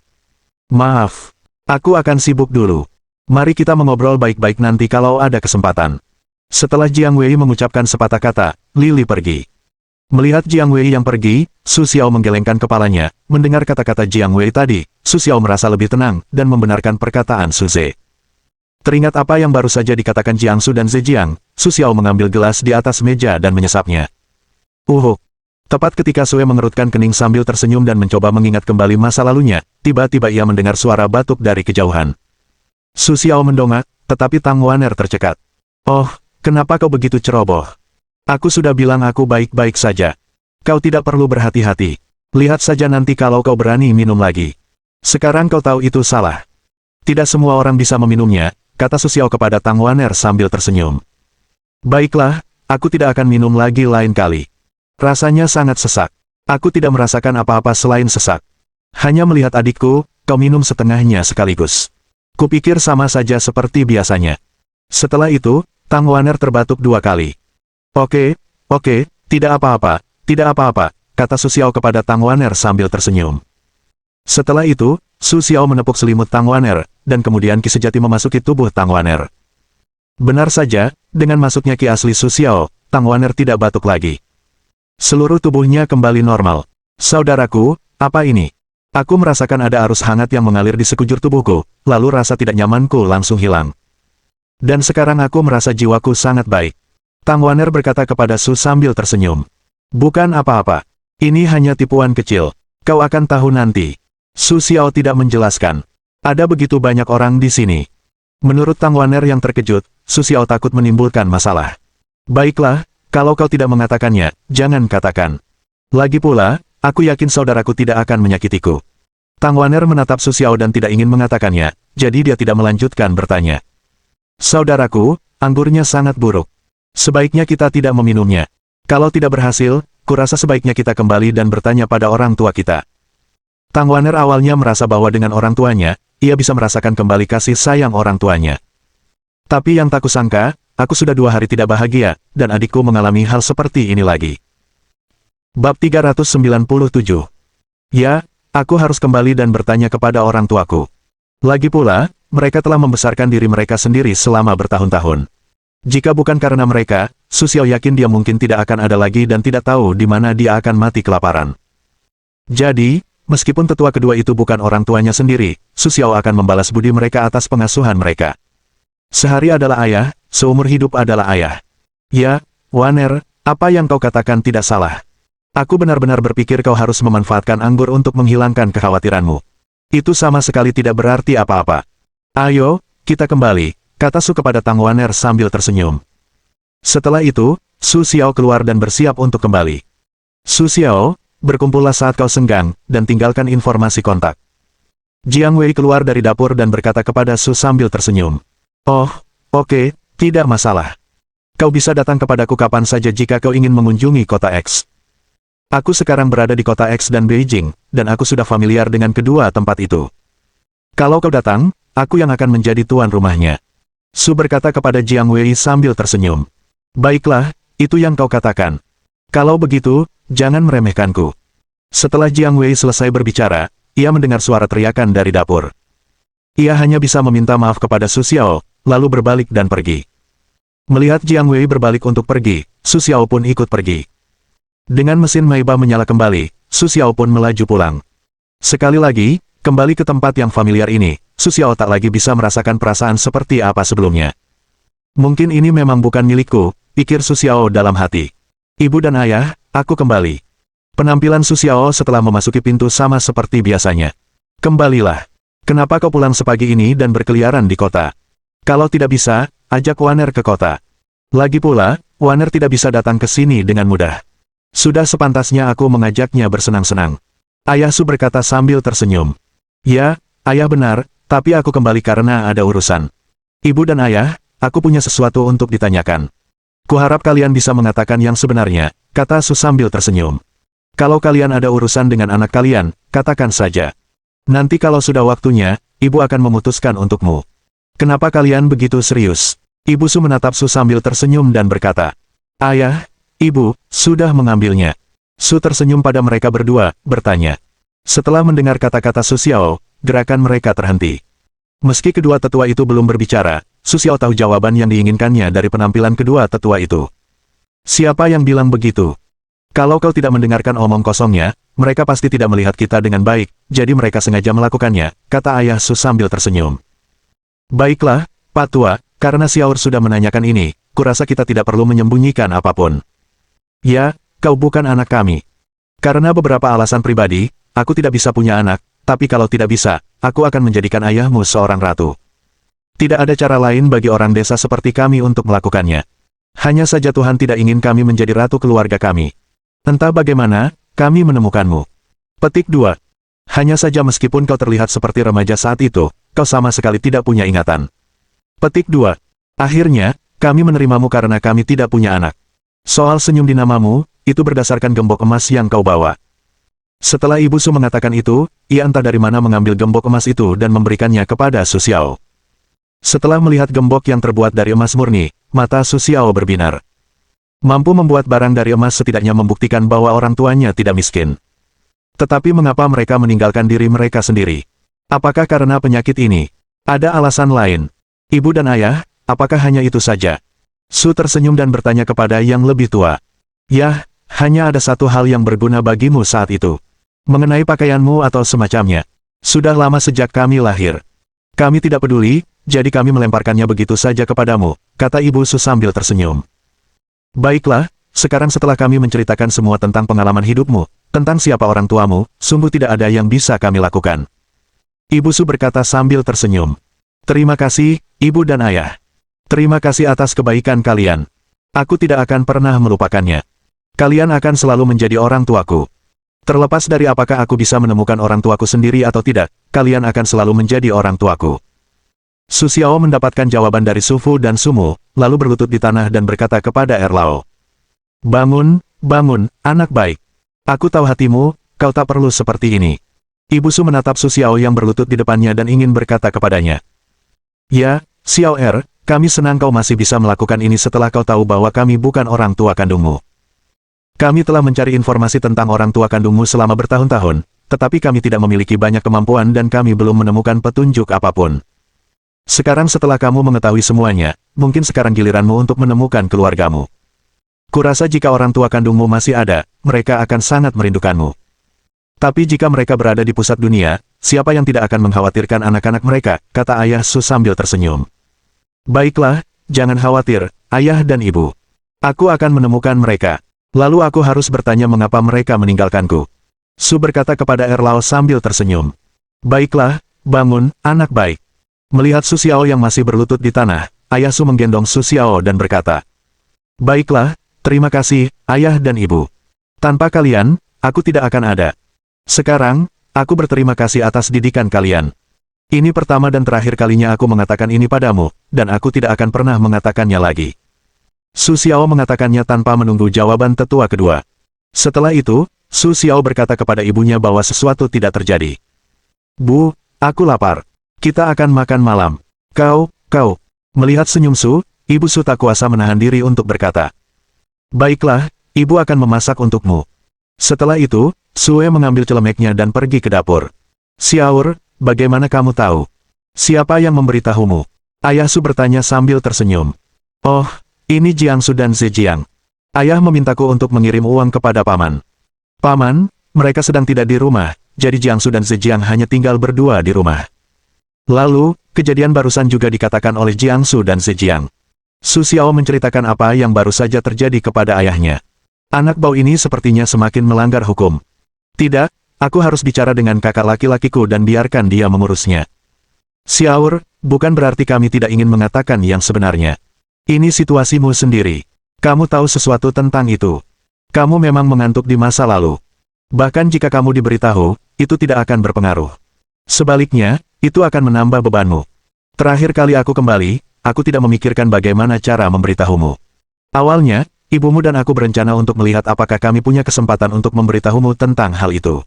Maaf, aku akan sibuk dulu. Mari kita mengobrol baik-baik nanti kalau ada kesempatan. Setelah Jiang Wei mengucapkan sepatah kata, Lily pergi. Melihat Jiang Wei yang pergi, Su Xiao menggelengkan kepalanya. Mendengar kata-kata Jiang Wei tadi, Su Xiao merasa lebih tenang dan membenarkan perkataan Su Ze. Teringat apa yang baru saja dikatakan Jiang Su dan Zhejiang, Su Xiao mengambil gelas di atas meja dan menyesapnya. Tepat ketika Sue mengerutkan kening sambil tersenyum dan mencoba mengingat kembali masa lalunya, tiba-tiba ia mendengar suara batuk dari kejauhan. Su Xiao mendongak, tetapi Tang Waner tercekat. Oh, kenapa kau begitu ceroboh? Aku sudah bilang aku baik-baik saja. Kau tidak perlu berhati-hati. Lihat saja nanti kalau kau berani minum lagi. Sekarang kau tahu itu salah. Tidak semua orang bisa meminumnya, kata Su Xiao kepada Tang Waner sambil tersenyum. Baiklah, aku tidak akan minum lagi lain kali. Rasanya sangat sesak. Aku tidak merasakan apa-apa selain sesak. Hanya melihat adikku, kau minum setengahnya sekaligus. Kupikir sama saja seperti biasanya. Setelah itu, Tang Waner terbatuk 2 kali. Oke, tidak apa-apa, kata Su Xiao kepada Tang Waner sambil tersenyum. Setelah itu, Su Xiao menepuk selimut Tang Waner, dan kemudian ki sejati memasuki tubuh Tang Waner. Benar saja, dengan masuknya ki asli Su Xiao, Tang Waner tidak batuk lagi. Seluruh tubuhnya kembali normal. Saudaraku, apa ini? Aku merasakan ada arus hangat yang mengalir di sekujur tubuhku, lalu rasa tidak nyamanku langsung hilang. Dan sekarang aku merasa jiwaku sangat baik. Tang Waner berkata kepada Su sambil tersenyum. Bukan apa-apa. Ini hanya tipuan kecil. Kau akan tahu nanti. Su Xiao tidak menjelaskan. Ada begitu banyak orang di sini. Menurut Tang Waner yang terkejut, Su Xiao takut menimbulkan masalah. Baiklah. Kalau kau tidak mengatakannya, jangan katakan. Lagi pula, aku yakin saudaraku tidak akan menyakitiku. Tang Waner menatap Su Xiao dan tidak ingin mengatakannya, jadi dia tidak melanjutkan bertanya. Saudaraku, anggurnya sangat buruk. Sebaiknya kita tidak meminumnya. Kalau tidak berhasil, kurasa sebaiknya kita kembali dan bertanya pada orang tua kita. Tang Waner awalnya merasa bahwa dengan orang tuanya, ia bisa merasakan kembali kasih sayang orang tuanya. Tapi yang tak kusangka, aku sudah 2 hari tidak bahagia, dan adikku mengalami hal seperti ini lagi. Bab 397. Ya, aku harus kembali dan bertanya kepada orang tuaku. Lagi pula, mereka telah membesarkan diri mereka sendiri selama bertahun-tahun. Jika bukan karena mereka, Su Xiao yakin dia mungkin tidak akan ada lagi dan tidak tahu di mana dia akan mati kelaparan. Jadi, meskipun tetua kedua itu bukan orang tuanya sendiri, Su Xiao akan membalas budi mereka atas pengasuhan mereka. Sehari adalah ayah, seumur hidup adalah ayah. Ya, Waner, apa yang kau katakan tidak salah. Aku benar-benar berpikir kau harus memanfaatkan anggur untuk menghilangkan kekhawatiranmu. Itu sama sekali tidak berarti apa-apa. Ayo, kita kembali, kata Su kepada Tang Waner sambil tersenyum. Setelah itu, Su Xiao keluar dan bersiap untuk kembali. Su Xiao, berkumpullah saat kau senggang, dan tinggalkan informasi kontak. Jiang Wei keluar dari dapur dan berkata kepada Su sambil tersenyum. Oh, oke, tidak masalah. Kau bisa datang kepadaku kapan saja jika kau ingin mengunjungi kota X. Aku sekarang berada di kota X dan Beijing, dan aku sudah familiar dengan kedua tempat itu. Kalau kau datang, aku yang akan menjadi tuan rumahnya. Su berkata kepada Jiang Wei sambil tersenyum. Baiklah, itu yang kau katakan. Kalau begitu, jangan meremehkanku. Setelah Jiang Wei selesai berbicara, ia mendengar suara teriakan dari dapur. Ia hanya bisa meminta maaf kepada Su Xiao, lalu berbalik dan pergi. Melihat Jiang Wei berbalik untuk pergi, Su Xiao pun ikut pergi. Dengan mesin Maeba menyala kembali, Su Xiao pun melaju pulang. Sekali lagi, kembali ke tempat yang familiar ini, Su Xiao tak lagi bisa merasakan perasaan seperti apa sebelumnya. Mungkin ini memang bukan milikku, pikir Su Xiao dalam hati. Ibu dan ayah, aku kembali. Penampilan Su Xiao setelah memasuki pintu sama seperti biasanya. Kembalilah. Kenapa kau pulang sepagi ini dan berkeliaran di kota? Kalau tidak bisa, ajak Waner ke kota. Lagi pula, Waner tidak bisa datang ke sini dengan mudah. Sudah sepantasnya aku mengajaknya bersenang-senang. Ayah Su berkata sambil tersenyum. Ya, ayah benar, tapi aku kembali karena ada urusan. Ibu dan ayah, aku punya sesuatu untuk ditanyakan. Kuharap kalian bisa mengatakan yang sebenarnya, kata Su sambil tersenyum. Kalau kalian ada urusan dengan anak kalian, katakan saja. Nanti kalau sudah waktunya, ibu akan memutuskan untukmu. Kenapa kalian begitu serius? Ibu Su menatap Su sambil tersenyum dan berkata, Ayah, ibu, sudah mengambilnya. Su tersenyum pada mereka berdua, bertanya. Setelah mendengar kata-kata Su Xiao, gerakan mereka terhenti. Meski kedua tetua itu belum berbicara, Su Xiao tahu jawaban yang diinginkannya dari penampilan kedua tetua itu. Siapa yang bilang begitu? Kalau kau tidak mendengarkan omong kosongnya, mereka pasti tidak melihat kita dengan baik, jadi mereka sengaja melakukannya, kata ayah Su sambil tersenyum. Baiklah, Pak Tua, karena Xiaor sudah menanyakan ini, kurasa kita tidak perlu menyembunyikan apapun. Ya, kau bukan anak kami. Karena beberapa alasan pribadi, aku tidak bisa punya anak, tapi kalau tidak bisa, aku akan menjadikan ayahmu seorang ratu. Tidak ada cara lain bagi orang desa seperti kami untuk melakukannya. Hanya saja Tuhan tidak ingin kami menjadi ratu keluarga kami. Entah bagaimana, kami menemukanmu. Petik 2. Hanya saja meskipun kau terlihat seperti remaja saat itu, kau sama sekali tidak punya ingatan. Petik 2. Akhirnya, kami menerimamu karena kami tidak punya anak. Soal senyum di namamu, itu berdasarkan gembok emas yang kau bawa. Setelah Ibu Su mengatakan itu, ia entah dari mana mengambil gembok emas itu dan memberikannya kepada Su Xiao. Setelah melihat gembok yang terbuat dari emas murni, mata Su Xiao berbinar. Mampu membuat barang dari emas setidaknya membuktikan bahwa orang tuanya tidak miskin. Tetapi mengapa mereka meninggalkan diri mereka sendiri? Apakah karena penyakit ini? Ada alasan lain? Ibu dan ayah, apakah hanya itu saja? Su tersenyum dan bertanya kepada yang lebih tua. Yah, hanya ada satu hal yang berguna bagimu saat itu. Mengenai pakaianmu atau semacamnya. Sudah lama sejak kami lahir. Kami tidak peduli, jadi kami melemparkannya begitu saja kepadamu, kata Ibu Su sambil tersenyum. Baiklah, sekarang setelah kami menceritakan semua tentang pengalaman hidupmu, tentang siapa orang tuamu, sungguh tidak ada yang bisa kami lakukan. Ibu Su berkata sambil tersenyum. Terima kasih, Ibu dan Ayah. Terima kasih atas kebaikan kalian. Aku tidak akan pernah melupakannya. Kalian akan selalu menjadi orang tuaku. Terlepas dari apakah aku bisa menemukan orang tuaku sendiri atau tidak, kalian akan selalu menjadi orang tuaku. Su Xiao mendapatkan jawaban dari Su Fu dan Su Mu, lalu berlutut di tanah dan berkata kepada Erlao. Bangun, bangun, anak baik. Aku tahu hatimu, kau tak perlu seperti ini. Ibu Su menatap Su Xiao yang berlutut di depannya dan ingin berkata kepadanya. Ya, Xiao kami senang kau masih bisa melakukan ini setelah kau tahu bahwa kami bukan orang tua kandungmu. Kami telah mencari informasi tentang orang tua kandungmu selama bertahun-tahun, tetapi kami tidak memiliki banyak kemampuan dan kami belum menemukan petunjuk apapun. Sekarang setelah kamu mengetahui semuanya, mungkin sekarang giliranmu untuk menemukan keluargamu. Kurasa jika orang tua kandungmu masih ada, mereka akan sangat merindukanmu. Tapi jika mereka berada di pusat dunia, siapa yang tidak akan mengkhawatirkan anak-anak mereka, kata ayah Su sambil tersenyum. Baiklah, jangan khawatir, ayah dan ibu. Aku akan menemukan mereka. Lalu aku harus bertanya mengapa mereka meninggalkanku. Su berkata kepada Erlao sambil tersenyum. Baiklah, bangun, anak baik. Melihat Su Xiao yang masih berlutut di tanah, ayah Su menggendong Su Xiao dan berkata. Baiklah, terima kasih, ayah dan ibu. Tanpa kalian, aku tidak akan ada. Sekarang, aku berterima kasih atas didikan kalian. Ini pertama dan terakhir kalinya aku mengatakan ini padamu, dan aku tidak akan pernah mengatakannya lagi. Su Xiao mengatakannya tanpa menunggu jawaban tetua kedua. Setelah itu, Su Xiao berkata kepada ibunya bahwa sesuatu tidak terjadi. Bu, aku lapar. Kita akan makan malam. Kau. Melihat senyum Su, Ibu Su tak kuasa menahan diri untuk berkata. Baiklah, Ibu akan memasak untukmu. Setelah itu, Sue mengambil celemeknya dan pergi ke dapur. Xiaor, bagaimana kamu tahu? Siapa yang memberitahumu? Ayah Su bertanya sambil tersenyum. Oh, ini Jiangsu dan Zhejiang. Ayah memintaku untuk mengirim uang kepada paman. Paman, mereka sedang tidak di rumah, jadi Jiangsu dan Zhejiang hanya tinggal berdua di rumah. Lalu, kejadian barusan juga dikatakan oleh Jiangsu dan Zhejiang. Su Xiao menceritakan apa yang baru saja terjadi kepada ayahnya. Anak bau ini sepertinya semakin melanggar hukum. Tidak, aku harus bicara dengan kakak laki-lakiku dan biarkan dia mengurusnya. Xiaor, bukan berarti kami tidak ingin mengatakan yang sebenarnya. Ini situasimu sendiri. Kamu tahu sesuatu tentang itu. Kamu memang mengantuk di masa lalu. Bahkan jika kamu diberitahu, itu tidak akan berpengaruh. Sebaliknya, itu akan menambah bebanmu. Terakhir kali aku kembali, aku tidak memikirkan bagaimana cara memberitahumu. Awalnya, ibumu dan aku berencana untuk melihat apakah kami punya kesempatan untuk memberitahumu tentang hal itu.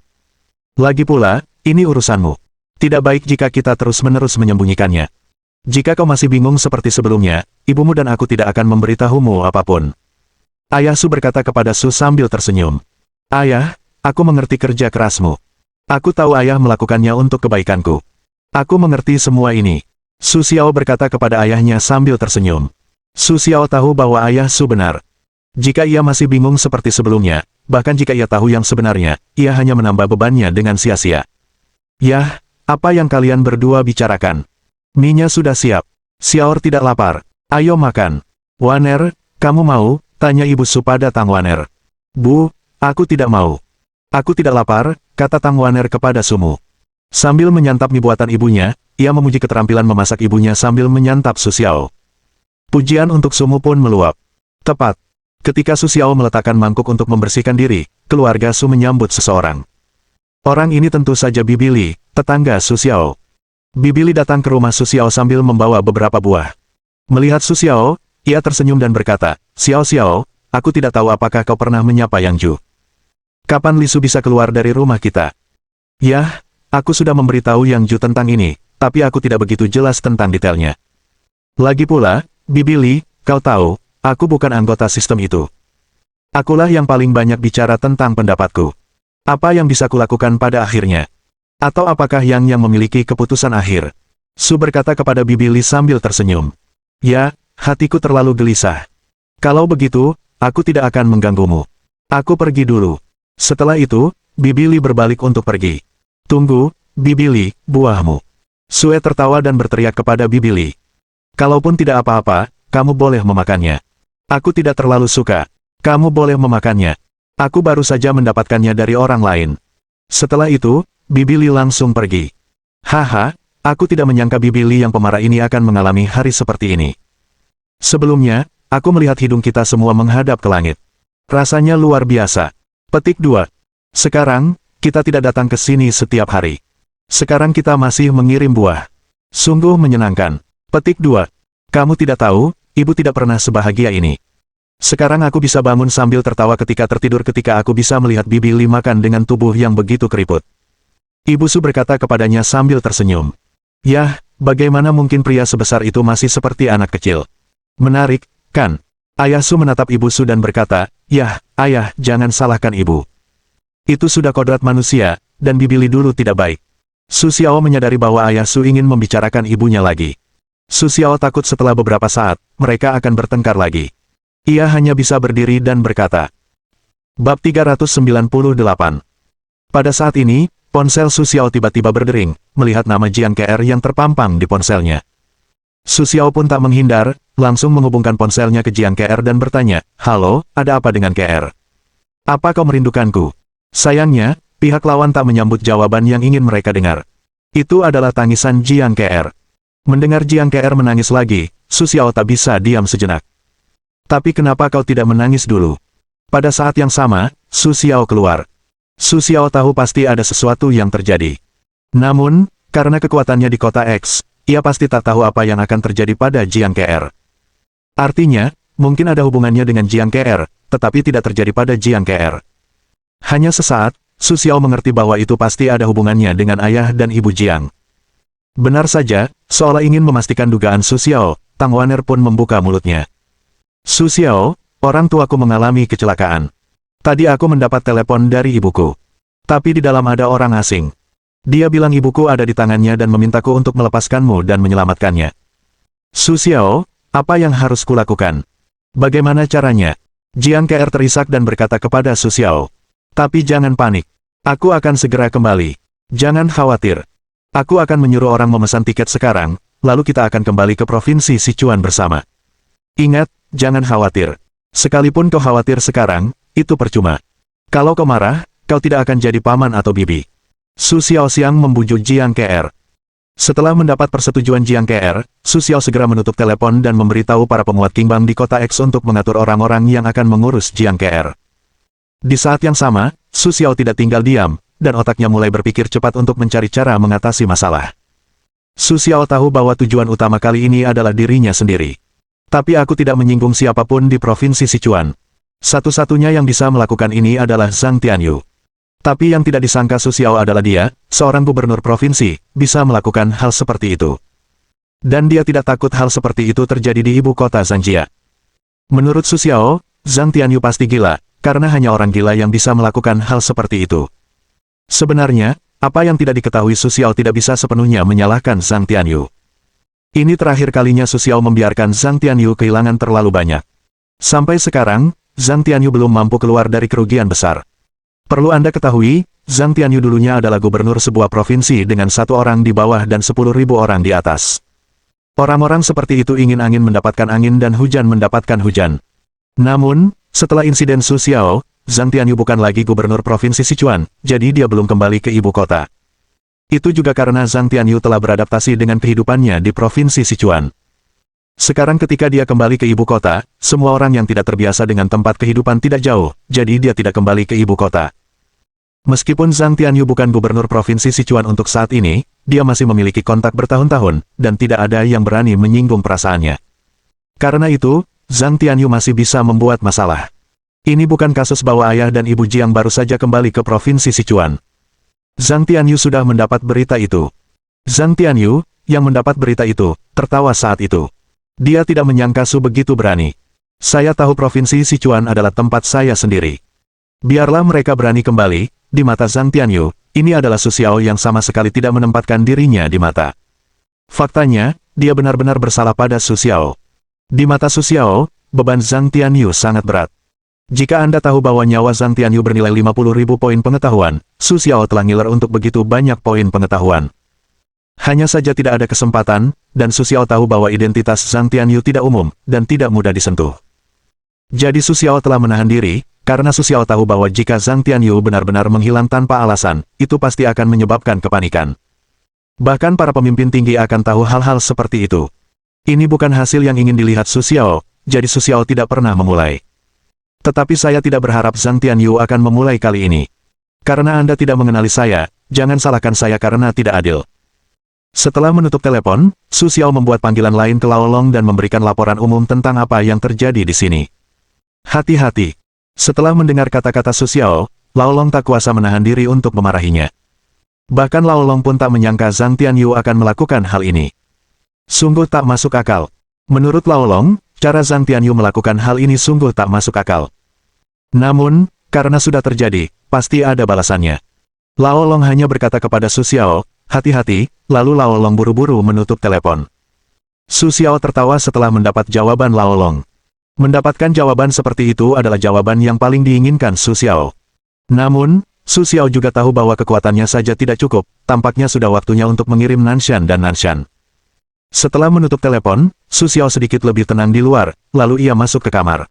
Lagi pula, ini urusanmu. Tidak baik jika kita terus-menerus menyembunyikannya. Jika kau masih bingung seperti sebelumnya, ibumu dan aku tidak akan memberitahumu apapun. Ayah Su berkata kepada Su sambil tersenyum. Ayah, aku mengerti kerja kerasmu. Aku tahu ayah melakukannya untuk kebaikanku. Aku mengerti semua ini. Su Xiao berkata kepada ayahnya sambil tersenyum. Su Xiao tahu bahwa ayah Su benar. Jika ia masih bingung seperti sebelumnya, bahkan jika ia tahu yang sebenarnya, ia hanya menambah bebannya dengan sia-sia. Yah, apa yang kalian berdua bicarakan? Mie-nya sudah siap. Xiaor tidak lapar. Ayo makan. Waner, kamu mau? Tanya Ibu Su pada Tang Waner. Bu, aku tidak mau. Aku tidak lapar, kata Tang Waner kepada Sumu. Sambil menyantap mie buatan ibunya, ia memuji keterampilan memasak ibunya sambil menyantap Su Xiao. Pujian untuk Sumu pun meluap. Tepat. Ketika Su Xiao meletakkan mangkuk untuk membersihkan diri, keluarga Su menyambut seseorang. Orang ini tentu saja Bibi Li, tetangga Su Xiao. Bibi Li datang ke rumah Su Xiao sambil membawa beberapa buah. Melihat Su Xiao, ia tersenyum dan berkata, Xiao Xiao, aku tidak tahu apakah kau pernah menyapa Yang Ju. Kapan Li Su bisa keluar dari rumah kita? Yah, aku sudah memberitahu Yang Ju tentang ini, tapi aku tidak begitu jelas tentang detailnya. Lagi pula, Bibi Li, kau tahu, aku bukan anggota sistem itu. Akulah yang paling banyak bicara tentang pendapatku. Apa yang bisa kulakukan pada akhirnya? Atau apakah yang memiliki keputusan akhir? Su berkata kepada Bibi Li sambil tersenyum. Ya, hatiku terlalu gelisah. Kalau begitu, aku tidak akan mengganggumu. Aku pergi dulu. Setelah itu, Bibi Li berbalik untuk pergi. Tunggu, Bibi Li, buahmu. Sue tertawa dan berteriak kepada Bibi Li. Kalaupun tidak apa-apa, kamu boleh memakannya. Aku tidak terlalu suka. Kamu boleh memakannya. Aku baru saja mendapatkannya dari orang lain. Setelah itu, Bibi Li langsung pergi. Haha, aku tidak menyangka Bibi Li yang pemarah ini akan mengalami hari seperti ini. Sebelumnya, aku melihat hidung kita semua menghadap ke langit. Rasanya luar biasa. Petik 2. Sekarang, kita tidak datang ke sini setiap hari. Sekarang kita masih mengirim buah. Sungguh menyenangkan. Petik 2. Kamu tidak tahu, ibu tidak pernah sebahagia ini. Sekarang aku bisa bangun sambil tertawa ketika tertidur ketika aku bisa melihat Bibi Li makan dengan tubuh yang begitu keriput. Ibu Su berkata kepadanya sambil tersenyum. Yah, bagaimana mungkin pria sebesar itu masih seperti anak kecil? Menarik, kan? Ayah Su menatap Ibu Su dan berkata, Yah, ayah, jangan salahkan ibu. Itu sudah kodrat manusia, dan Bibi Li dulu tidak baik. Su Xiao menyadari bahwa ayah Su ingin membicarakan ibunya lagi. Su Xiao takut setelah beberapa saat, mereka akan bertengkar lagi. Ia hanya bisa berdiri dan berkata. Bab 398. Pada saat ini, ponsel Su Xiao tiba-tiba berdering, melihat nama Jiang KR yang terpampang di ponselnya. Su Xiao pun tak menghindar, langsung menghubungkan ponselnya ke Jiang KR dan bertanya, Halo, ada apa dengan KR? Apa kau merindukanku? Sayangnya, pihak lawan tak menyambut jawaban yang ingin mereka dengar. Itu adalah tangisan Jiang KR. Mendengar Jiang KR menangis lagi, Su Xiao tak bisa diam sejenak. Tapi kenapa kau tidak menangis dulu? Pada saat yang sama, Su Xiao keluar. Su Xiao tahu pasti ada sesuatu yang terjadi. Namun, karena kekuatannya di kota X, ia pasti tak tahu apa yang akan terjadi pada Jiang KR. Artinya, mungkin ada hubungannya dengan Jiang KR, tetapi tidak terjadi pada Jiang KR. Hanya sesaat, Su Xiao mengerti bahwa itu pasti ada hubungannya dengan ayah dan ibu Jiang. Benar saja, seolah ingin memastikan dugaan Su Xiao, Tang Waner pun membuka mulutnya. Su Xiao, orang tuaku mengalami kecelakaan. Tadi aku mendapat telepon dari ibuku. Tapi di dalam ada orang asing. Dia bilang ibuku ada di tangannya dan memintaku untuk melepaskanmu dan menyelamatkannya. Su Xiao, apa yang harus kulakukan? Bagaimana caranya? Jiang Ke terisak dan berkata kepada Su Xiao. Tapi jangan panik. Aku akan segera kembali. Jangan khawatir. Aku akan menyuruh orang memesan tiket sekarang, lalu kita akan kembali ke Provinsi Sichuan bersama. Ingat, jangan khawatir. Sekalipun kau khawatir sekarang, itu percuma. Kalau kau marah, kau tidak akan jadi paman atau bibi. Su Xiaoxiang membujuk Jiang Ke. Setelah mendapat persetujuan Jiang Ke, Su Xiao segera menutup telepon dan memberitahu para penguat Qingbang di kota X untuk mengatur orang-orang yang akan mengurus Jiang Ke. Di saat yang sama, Su Xiao tidak tinggal diam, dan otaknya mulai berpikir cepat untuk mencari cara mengatasi masalah. Su Xiao tahu bahwa tujuan utama kali ini adalah dirinya sendiri. Tapi aku tidak menyinggung siapapun di Provinsi Sichuan. Satu-satunya yang bisa melakukan ini adalah Zhang Tianyu. Tapi yang tidak disangka Su Xiao adalah dia, seorang gubernur provinsi, bisa melakukan hal seperti itu. Dan dia tidak takut hal seperti itu terjadi di ibu kota Zhangjia. Menurut Su Xiao, Zhang Tianyu pasti gila, karena hanya orang gila yang bisa melakukan hal seperti itu. Sebenarnya, apa yang tidak diketahui Su Xiao tidak bisa sepenuhnya menyalahkan Zhang Tianyu. Ini terakhir kalinya Su Xiao membiarkan Zhang Tianyu kehilangan terlalu banyak. Sampai sekarang, Zhang Tianyu belum mampu keluar dari kerugian besar. Perlu Anda ketahui, Zhang Tianyu dulunya adalah gubernur sebuah provinsi dengan 1 orang di bawah dan 10.000 orang di atas. Orang-orang seperti itu ingin angin mendapatkan angin dan hujan mendapatkan hujan. Namun, setelah insiden Su Xiao, Zhang Tianyu bukan lagi gubernur provinsi Sichuan, jadi dia belum kembali ke ibu kota. Itu juga karena Zhang Tianyu telah beradaptasi dengan kehidupannya di provinsi Sichuan. Sekarang ketika dia kembali ke ibu kota, semua orang yang tidak terbiasa dengan tempat kehidupan tidak jauh, jadi dia tidak kembali ke ibu kota. Meskipun Zhang Tianyu bukan gubernur provinsi Sichuan untuk saat ini, dia masih memiliki kontak bertahun-tahun, dan tidak ada yang berani menyinggung perasaannya. Karena itu, Zhang Tianyu masih bisa membuat masalah. Ini bukan kasus bahwa ayah dan ibu Jiang baru saja kembali ke provinsi Sichuan. Zhang Tianyu sudah mendapat berita itu. Zhang Tianyu, yang mendapat berita itu, tertawa saat itu. Dia tidak menyangka Su begitu berani. Saya tahu provinsi Sichuan adalah tempat saya sendiri. Biarlah mereka berani kembali. Di mata Zhang Tianyu, ini adalah Su Xiao yang sama sekali tidak menempatkan dirinya di mata. Faktanya, dia benar-benar bersalah pada Su Xiao. Di mata Su Xiao, beban Zhang Tianyu sangat berat. Jika Anda tahu bahwa nyawa Zhang Tianyu bernilai 50.000 poin pengetahuan, Su Xiao telah ngiler untuk begitu banyak poin pengetahuan. Hanya saja tidak ada kesempatan, dan Su Xiao tahu bahwa identitas Zhang Tianyu tidak umum, dan tidak mudah disentuh. Jadi Su Xiao telah menahan diri, karena Su Xiao tahu bahwa jika Zhang Tianyu benar-benar menghilang tanpa alasan, itu pasti akan menyebabkan kepanikan. Bahkan para pemimpin tinggi akan tahu hal-hal seperti itu. Ini bukan hasil yang ingin dilihat Su Xiao, jadi Su Xiao tidak pernah memulai. Tetapi saya tidak berharap Zhang Tianyu akan memulai kali ini. Karena Anda tidak mengenali saya, jangan salahkan saya karena tidak adil. Setelah menutup telepon, Su Xiao membuat panggilan lain ke Lao Long dan memberikan laporan umum tentang apa yang terjadi di sini. Hati-hati. Setelah mendengar kata-kata Su Xiao, Lao Long tak kuasa menahan diri untuk memarahinya. Bahkan Lao Long pun tak menyangka Zhang Tianyu akan melakukan hal ini. Sungguh tak masuk akal. Menurut Lao Long, cara Zhang Tianyu melakukan hal ini sungguh tak masuk akal. Namun, karena sudah terjadi, pasti ada balasannya. Lao Long hanya berkata kepada Su Xiao, hati-hati, lalu Lao Long buru-buru menutup telepon. Su Xiao tertawa setelah mendapat jawaban Lao Long. Mendapatkan jawaban seperti itu adalah jawaban yang paling diinginkan Su Xiao. Namun, Su Xiao juga tahu bahwa kekuatannya saja tidak cukup, tampaknya sudah waktunya untuk mengirim Nanshan dan Nanshan. Setelah menutup telepon, Su Xiao sedikit lebih tenang di luar, lalu ia masuk ke kamar.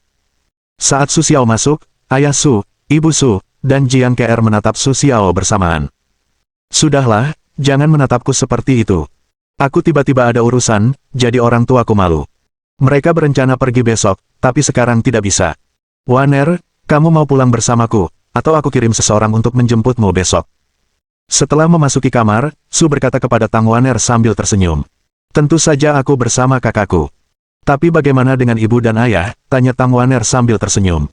Saat Su Xiao masuk, ayah Su, ibu Su, dan Jiang Ke menatap Su Xiao bersamaan. Sudahlah, jangan menatapku seperti itu. Aku tiba-tiba ada urusan, jadi orang tuaku malu. Mereka berencana pergi besok, tapi sekarang tidak bisa. Waner, kamu mau pulang bersamaku, atau aku kirim seseorang untuk menjemputmu besok? Setelah memasuki kamar, Su berkata kepada Tang Waner sambil tersenyum. Tentu saja aku bersama kakakku. Tapi bagaimana dengan ibu dan ayah? Tanya Tang Waner sambil tersenyum.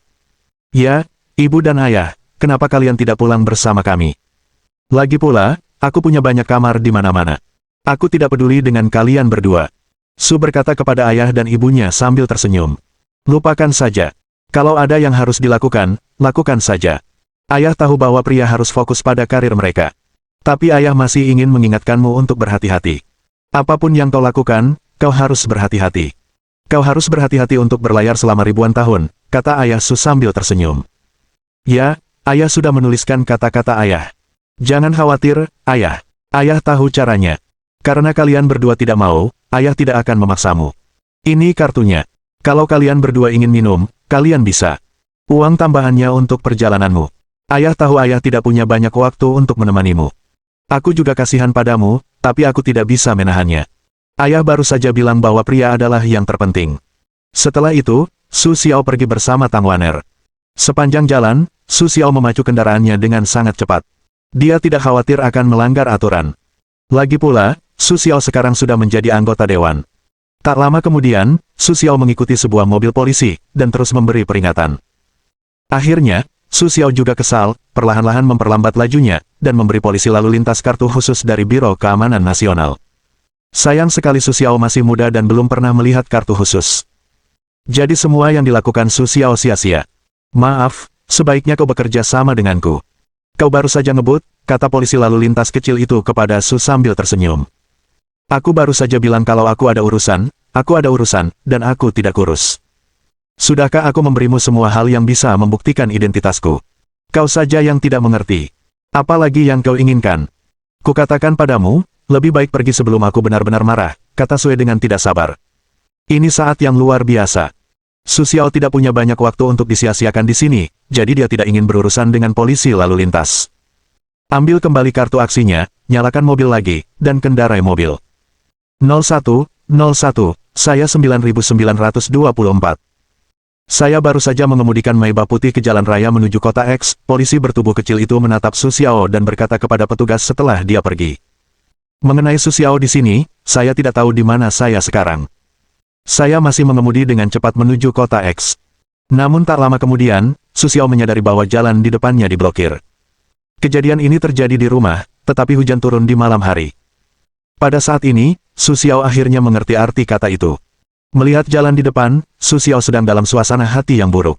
Ya, ibu dan ayah, kenapa kalian tidak pulang bersama kami? Lagi pula, aku punya banyak kamar di mana-mana. Aku tidak peduli dengan kalian berdua. Su berkata kepada ayah dan ibunya sambil tersenyum. Lupakan saja. Kalau ada yang harus dilakukan, lakukan saja. Ayah tahu bahwa pria harus fokus pada karir mereka. Tapi ayah masih ingin mengingatkanmu untuk berhati-hati. Apapun yang kau lakukan, kau harus berhati-hati. Kau harus berhati-hati untuk berlayar selama ribuan tahun, kata ayah Su sambil tersenyum. Ya, ayah sudah menuliskan kata-kata ayah. Jangan khawatir, ayah. Ayah tahu caranya. Karena kalian berdua tidak mau, ayah tidak akan memaksamu. Ini kartunya. Kalau kalian berdua ingin minum, kalian bisa. Uang tambahannya untuk perjalananmu. Ayah tahu ayah tidak punya banyak waktu untuk menemanimu. Aku juga kasihan padamu, tapi aku tidak bisa menahannya. Ayah baru saja bilang bahwa pria adalah yang terpenting. Setelah itu, Su Xiao pergi bersama Tang Waner. Sepanjang jalan, Su Xiao memacu kendaraannya dengan sangat cepat. Dia tidak khawatir akan melanggar aturan. Lagi pula, Su Xiao sekarang sudah menjadi anggota dewan. Tak lama kemudian, Su Xiao mengikuti sebuah mobil polisi, dan terus memberi peringatan. Akhirnya, Su Xiao juga kesal, perlahan-lahan memperlambat lajunya, dan memberi polisi lalu lintas kartu khusus dari Biro Keamanan Nasional. Sayang sekali Su Xiao masih muda dan belum pernah melihat kartu khusus. Jadi semua yang dilakukan Su Xiao sia-sia. Maaf, sebaiknya kau bekerja sama denganku. Kau baru saja ngebut, kata polisi lalu lintas kecil itu kepada Su sambil tersenyum. Aku baru saja bilang kalau aku ada urusan, dan aku tidak kurus. Sudahkah aku memberimu semua hal yang bisa membuktikan identitasku? Kau saja yang tidak mengerti. Apalagi yang kau inginkan? Kukatakan padamu, lebih baik pergi sebelum aku benar-benar marah, kata Sue dengan tidak sabar. Ini saat yang luar biasa. Su Xiao tidak punya banyak waktu untuk disia-siakan di sini, jadi dia tidak ingin berurusan dengan polisi lalu lintas. Ambil kembali kartu aksinya, nyalakan mobil lagi, dan kendarai mobil. 01, saya 9924. Saya baru saja mengemudikan Maybach putih ke jalan raya menuju kota X, polisi bertubuh kecil itu menatap Su Xiao dan berkata kepada petugas setelah dia pergi. Mengenai Su Xiao di sini, saya tidak tahu di mana saya sekarang. Saya masih mengemudi dengan cepat menuju kota X. Namun tak lama kemudian, Su Xiao menyadari bahwa jalan di depannya diblokir. Kejadian ini terjadi di rumah, tetapi hujan turun di malam hari. Pada saat ini, Su Xiao akhirnya mengerti arti kata itu. Melihat jalan di depan, Su Xiao sedang dalam suasana hati yang buruk.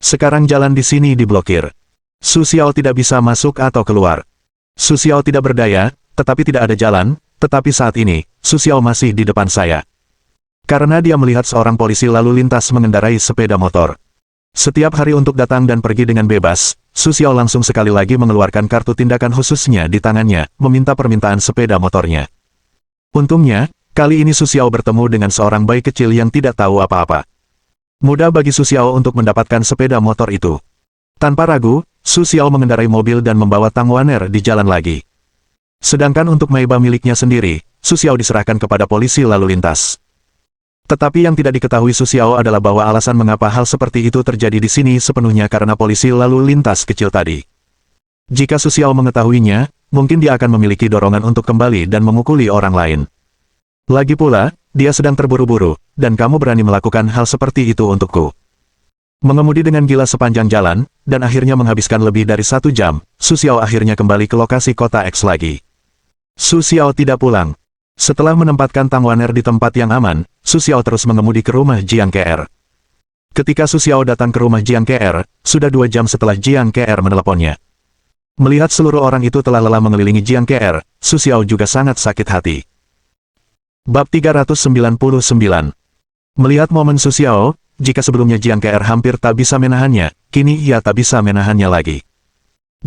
Sekarang jalan di sini diblokir. Su Xiao tidak bisa masuk atau keluar. Su Xiao tidak berdaya, tetapi tidak ada jalan, tetapi saat ini, Su Xiao masih di depan saya. Karena dia melihat seorang polisi lalu lintas mengendarai sepeda motor. Setiap hari untuk datang dan pergi dengan bebas, Su Xiao langsung sekali lagi mengeluarkan kartu tindakan khususnya di tangannya, meminta permintaan sepeda motornya. Untungnya, kali ini Su Xiao bertemu dengan seorang bayi kecil yang tidak tahu apa-apa. Mudah bagi Su Xiao untuk mendapatkan sepeda motor itu. Tanpa ragu, Su Xiao mengendarai mobil dan membawa Tang Waner di jalan lagi. Sedangkan untuk Maybach miliknya sendiri, Su Xiao diserahkan kepada polisi lalu lintas. Tetapi yang tidak diketahui Su Xiao adalah bahwa alasan mengapa hal seperti itu terjadi di sini sepenuhnya karena polisi lalu lintas kecil tadi. Jika Su Xiao mengetahuinya, mungkin dia akan memiliki dorongan untuk kembali dan memukuli orang lain. Lagi pula, dia sedang terburu-buru, dan kamu berani melakukan hal seperti itu untukku. Mengemudi dengan gila sepanjang jalan, dan akhirnya menghabiskan lebih dari 1 jam, Su Xiao akhirnya kembali ke lokasi kota X lagi. Su Xiao tidak pulang. Setelah menempatkan Tang Waner di tempat yang aman, Su Xiao terus mengemudi ke rumah Jiang Ke. Ketika Su Xiao datang ke rumah Jiang Ke, sudah 2 jam setelah Jiang Ke meneleponnya. Melihat seluruh orang itu telah lelah mengelilingi Jiang Ke, Su Xiao juga sangat sakit hati. Bab 399. Melihat momen Su Xiao, jika sebelumnya Jiang Ke hampir tak bisa menahannya, kini ia tak bisa menahannya lagi.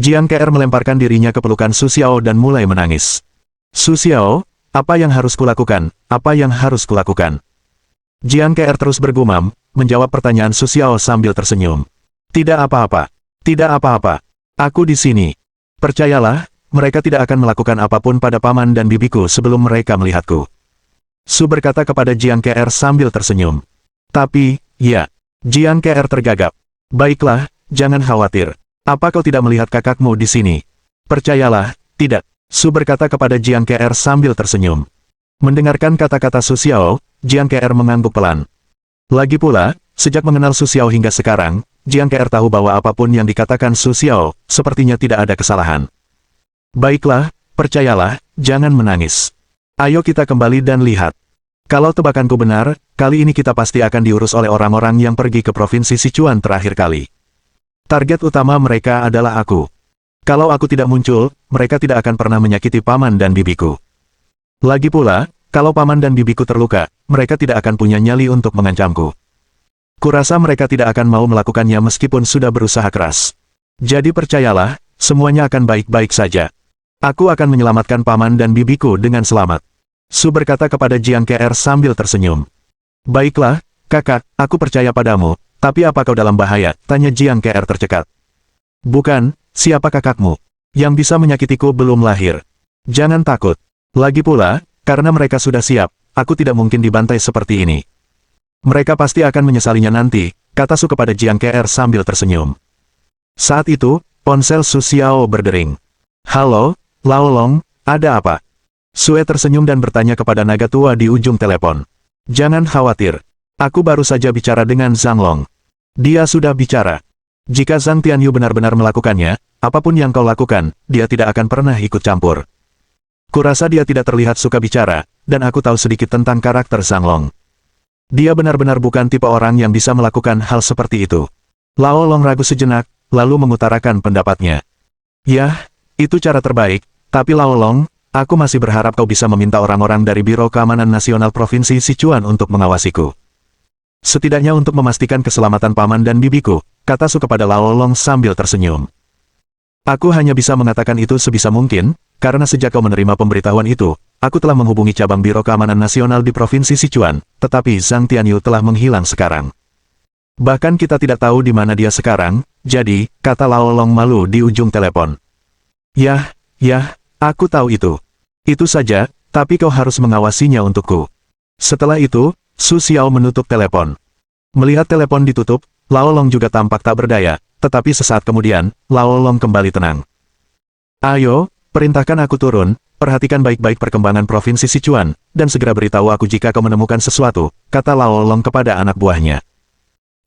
Jiang Ke melemparkan dirinya ke pelukan Su Xiao dan mulai menangis. Su Xiao, apa yang harus kulakukan? Apa yang harus kulakukan? Jiang Ke terus bergumam, menjawab pertanyaan Su Xiao sambil tersenyum. Tidak apa-apa. Tidak apa-apa. Aku di sini. Percayalah, mereka tidak akan melakukan apapun pada paman dan bibiku sebelum mereka melihatku. Su berkata kepada Jiang Ke sambil tersenyum. Tapi, ya. Jiang Ke tergagap. Baiklah, jangan khawatir. Apa kau tidak melihat kakakmu di sini? Percayalah, tidak. Su berkata kepada Jiang Ke sambil tersenyum. Mendengarkan kata-kata Su Xiao, Jiang Ke mengangguk pelan. Lagi pula, sejak mengenal Su Xiao hingga sekarang, Jiang Ke tahu bahwa apapun yang dikatakan Su Xiao, sepertinya tidak ada kesalahan. Baiklah, percayalah, jangan menangis. Ayo kita kembali dan lihat. Kalau tebakanku benar, kali ini kita pasti akan diurus oleh orang-orang yang pergi ke Provinsi Sichuan terakhir kali. Target utama mereka adalah aku. Kalau aku tidak muncul, mereka tidak akan pernah menyakiti paman dan bibiku. Lagi pula, kalau paman dan bibiku terluka, mereka tidak akan punya nyali untuk mengancamku. Kurasa mereka tidak akan mau melakukannya meskipun sudah berusaha keras. Jadi percayalah, semuanya akan baik-baik saja. Aku akan menyelamatkan paman dan bibiku dengan selamat. Su berkata kepada Jiang Ke sambil tersenyum. Baiklah, kakak, aku percaya padamu, tapi apa kau dalam bahaya? Tanya Jiang Ke tercekat. Bukan, siapa kakakmu? Yang bisa menyakitiku belum lahir. Jangan takut. Lagi pula, karena mereka sudah siap, aku tidak mungkin dibantai seperti ini. Mereka pasti akan menyesalinya nanti, kata Su kepada Jiang Ke sambil tersenyum. Saat itu, ponsel Su Xiao berdering. Halo, Lao Long, ada apa? Sue tersenyum dan bertanya kepada naga tua di ujung telepon. Jangan khawatir. Aku baru saja bicara dengan Zhang Long. Dia sudah bicara. Jika Zhang Tianyu benar-benar melakukannya, apapun yang kau lakukan, dia tidak akan pernah ikut campur. Kurasa dia tidak terlihat suka bicara, dan aku tahu sedikit tentang karakter Zhang Long. Dia benar-benar bukan tipe orang yang bisa melakukan hal seperti itu. Lao Long ragu sejenak, lalu mengutarakan pendapatnya. Yah, itu cara terbaik, tapi Lao Long, aku masih berharap kau bisa meminta orang-orang dari Biro Keamanan Nasional Provinsi Sichuan untuk mengawasiku. Setidaknya untuk memastikan keselamatan paman dan bibiku, kata Su kepada Lao Long sambil tersenyum. Aku hanya bisa mengatakan itu sebisa mungkin, karena sejak kau menerima pemberitahuan itu, aku telah menghubungi cabang Biro Keamanan Nasional di Provinsi Sichuan, tetapi Zhang Tianyu telah menghilang sekarang. Bahkan kita tidak tahu di mana dia sekarang, jadi, kata Lao Long malu di ujung telepon. Yah, aku tahu itu. Itu saja, tapi kau harus mengawasinya untukku. Setelah itu, Su Xiao menutup telepon. Melihat telepon ditutup, Lao Long juga tampak tak berdaya, tetapi sesaat kemudian, Lao Long kembali tenang. Ayo, perintahkan aku turun, perhatikan baik-baik perkembangan Provinsi Sichuan, dan segera beritahu aku jika kau menemukan sesuatu, kata Lao Long kepada anak buahnya.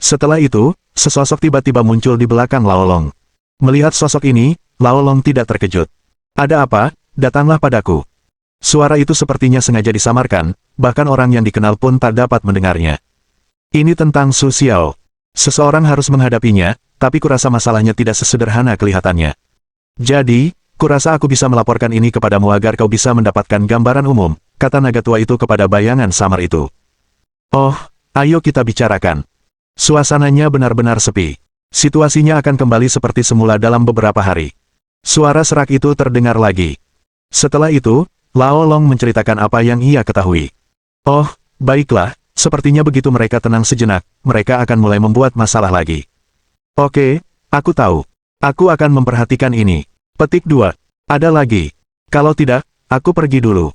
Setelah itu, sesosok tiba-tiba muncul di belakang Lao Long. Melihat sosok ini, Lao Long tidak terkejut. Ada apa? Datanglah padaku. Suara itu sepertinya sengaja disamarkan, bahkan orang yang dikenal pun tak dapat mendengarnya. Ini tentang Su Xiao. Seseorang harus menghadapinya, tapi kurasa masalahnya tidak sesederhana kelihatannya. Jadi, kurasa aku bisa melaporkan ini kepadamu agar kau bisa mendapatkan gambaran umum, kata naga tua itu kepada bayangan samar itu. Oh, ayo kita bicarakan. Suasananya benar-benar sepi. Situasinya akan kembali seperti semula dalam beberapa hari. Suara serak itu terdengar lagi. Setelah itu, Lao Long menceritakan apa yang ia ketahui. Oh, baiklah, sepertinya begitu mereka tenang sejenak, mereka akan mulai membuat masalah lagi. Oke, aku tahu. Aku akan memperhatikan ini. Petik 2. Ada lagi. Kalau tidak, aku pergi dulu.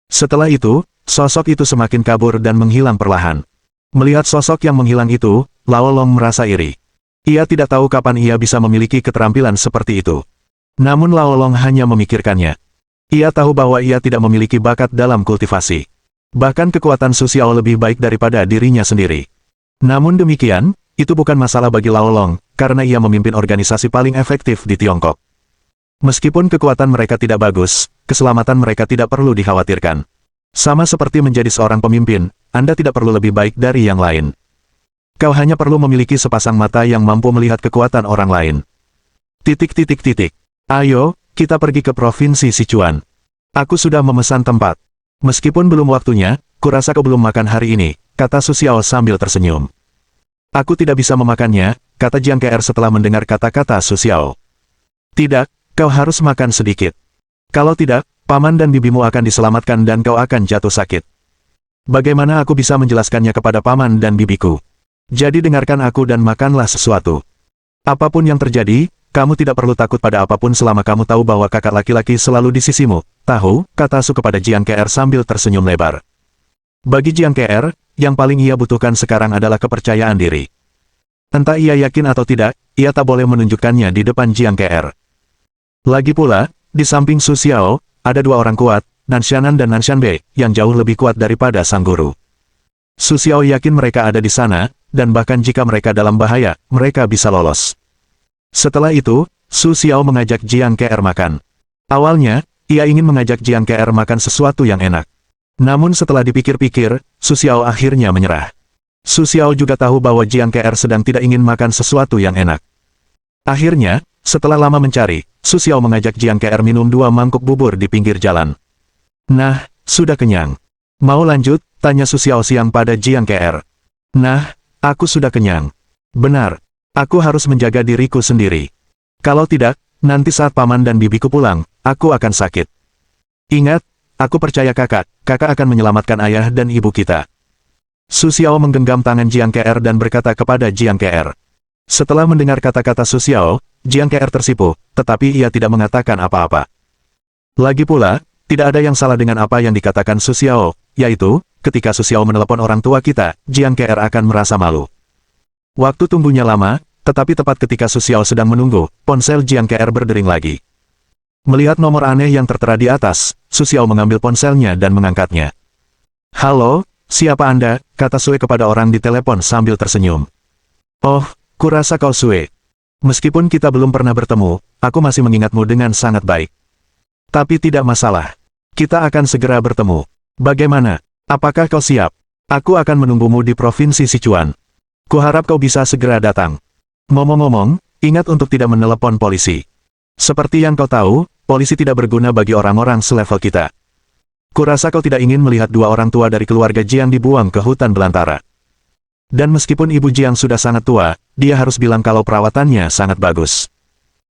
Setelah itu, sosok itu semakin kabur dan menghilang perlahan. Melihat sosok yang menghilang itu, Lao Long merasa iri. Ia tidak tahu kapan ia bisa memiliki keterampilan seperti itu. Namun Lao Long hanya memikirkannya. Ia tahu bahwa ia tidak memiliki bakat dalam kultivasi. Bahkan kekuatan Su Xiao lebih baik daripada dirinya sendiri. Namun demikian, itu bukan masalah bagi Lao Long, karena ia memimpin organisasi paling efektif di Tiongkok. Meskipun kekuatan mereka tidak bagus, keselamatan mereka tidak perlu dikhawatirkan. Sama seperti menjadi seorang pemimpin, Anda tidak perlu lebih baik dari yang lain. Kau hanya perlu memiliki sepasang mata yang mampu melihat kekuatan orang lain. Ayo, kita pergi ke Provinsi Sichuan. Aku sudah memesan tempat. Meskipun belum waktunya, kurasa kau belum makan hari ini, kata Su Xiao sambil tersenyum. Aku tidak bisa memakannya, kata Jiang Ke setelah mendengar kata-kata Su Xiao. Tidak, kau harus makan sedikit. Kalau tidak, paman dan bibimu akan diselamatkan dan kau akan jatuh sakit. Bagaimana aku bisa menjelaskannya kepada paman dan bibiku? Jadi dengarkan aku dan makanlah sesuatu. Apapun yang terjadi, kamu tidak perlu takut pada apapun selama kamu tahu bahwa kakak laki-laki selalu di sisimu. Tahu, kata Su kepada Jiang Ke sambil tersenyum lebar. Bagi Jiang Ke, yang paling ia butuhkan sekarang adalah kepercayaan diri. Entah ia yakin atau tidak, ia tak boleh menunjukkannya di depan Jiang Ke. Lagi pula, di samping Su Xiao, ada dua orang kuat, Nanshanan dan Nanshanbei, yang jauh lebih kuat daripada sang guru. Su Xiao yakin mereka ada di sana, dan bahkan jika mereka dalam bahaya, mereka bisa lolos. Setelah itu, Su Xiao mengajak Jiang Ke makan. Awalnya, ia ingin mengajak Jiang Ke makan sesuatu yang enak. Namun setelah dipikir-pikir, Su Xiao akhirnya menyerah. Su Xiao juga tahu bahwa Jiang Kr sedang tidak ingin makan sesuatu yang enak. Akhirnya, setelah lama mencari, Su Xiao mengajak Jiang Kr minum 2 mangkuk bubur di pinggir jalan. Nah, sudah kenyang. Mau lanjut? Tanya Su Xiao siang pada Jiang Kr. Nah, aku sudah kenyang. Benar, aku harus menjaga diriku sendiri. Kalau tidak, nanti saat paman dan bibiku pulang, aku akan sakit. Ingat, aku percaya kakak akan menyelamatkan ayah dan ibu kita. Su Xiao menggenggam tangan Jiang Kr dan berkata kepada Jiang Kr. Setelah mendengar kata-kata Su Xiao, Jiang Kr tersipu, tetapi ia tidak mengatakan apa-apa. Lagi pula, tidak ada yang salah dengan apa yang dikatakan Su Xiao, yaitu, ketika Su Xiao menelepon orang tua kita, Jiang Kr akan merasa malu. Waktu tunggunya lama, tetapi tepat ketika Su Xiao sedang menunggu, ponsel Jiang Kr berdering lagi. Melihat nomor aneh yang tertera di atas, Su Xiao mengambil ponselnya dan mengangkatnya. Halo, siapa Anda? Kata Sue kepada orang di telepon sambil tersenyum. Oh, kurasa kau Sue. Meskipun kita belum pernah bertemu, aku masih mengingatmu dengan sangat baik. Tapi tidak masalah. Kita akan segera bertemu. Bagaimana? Apakah kau siap? Aku akan menunggumu di Provinsi Sichuan. Kuharap kau bisa segera datang. Ngomong-ngomong, ingat untuk tidak menelepon polisi. Seperti yang kau tahu, polisi tidak berguna bagi orang-orang selevel kita. Kurasa kau tidak ingin melihat 2 orang tua dari keluarga Jiang dibuang ke hutan belantara. Dan meskipun ibu Jiang sudah sangat tua, dia harus bilang kalau perawatannya sangat bagus.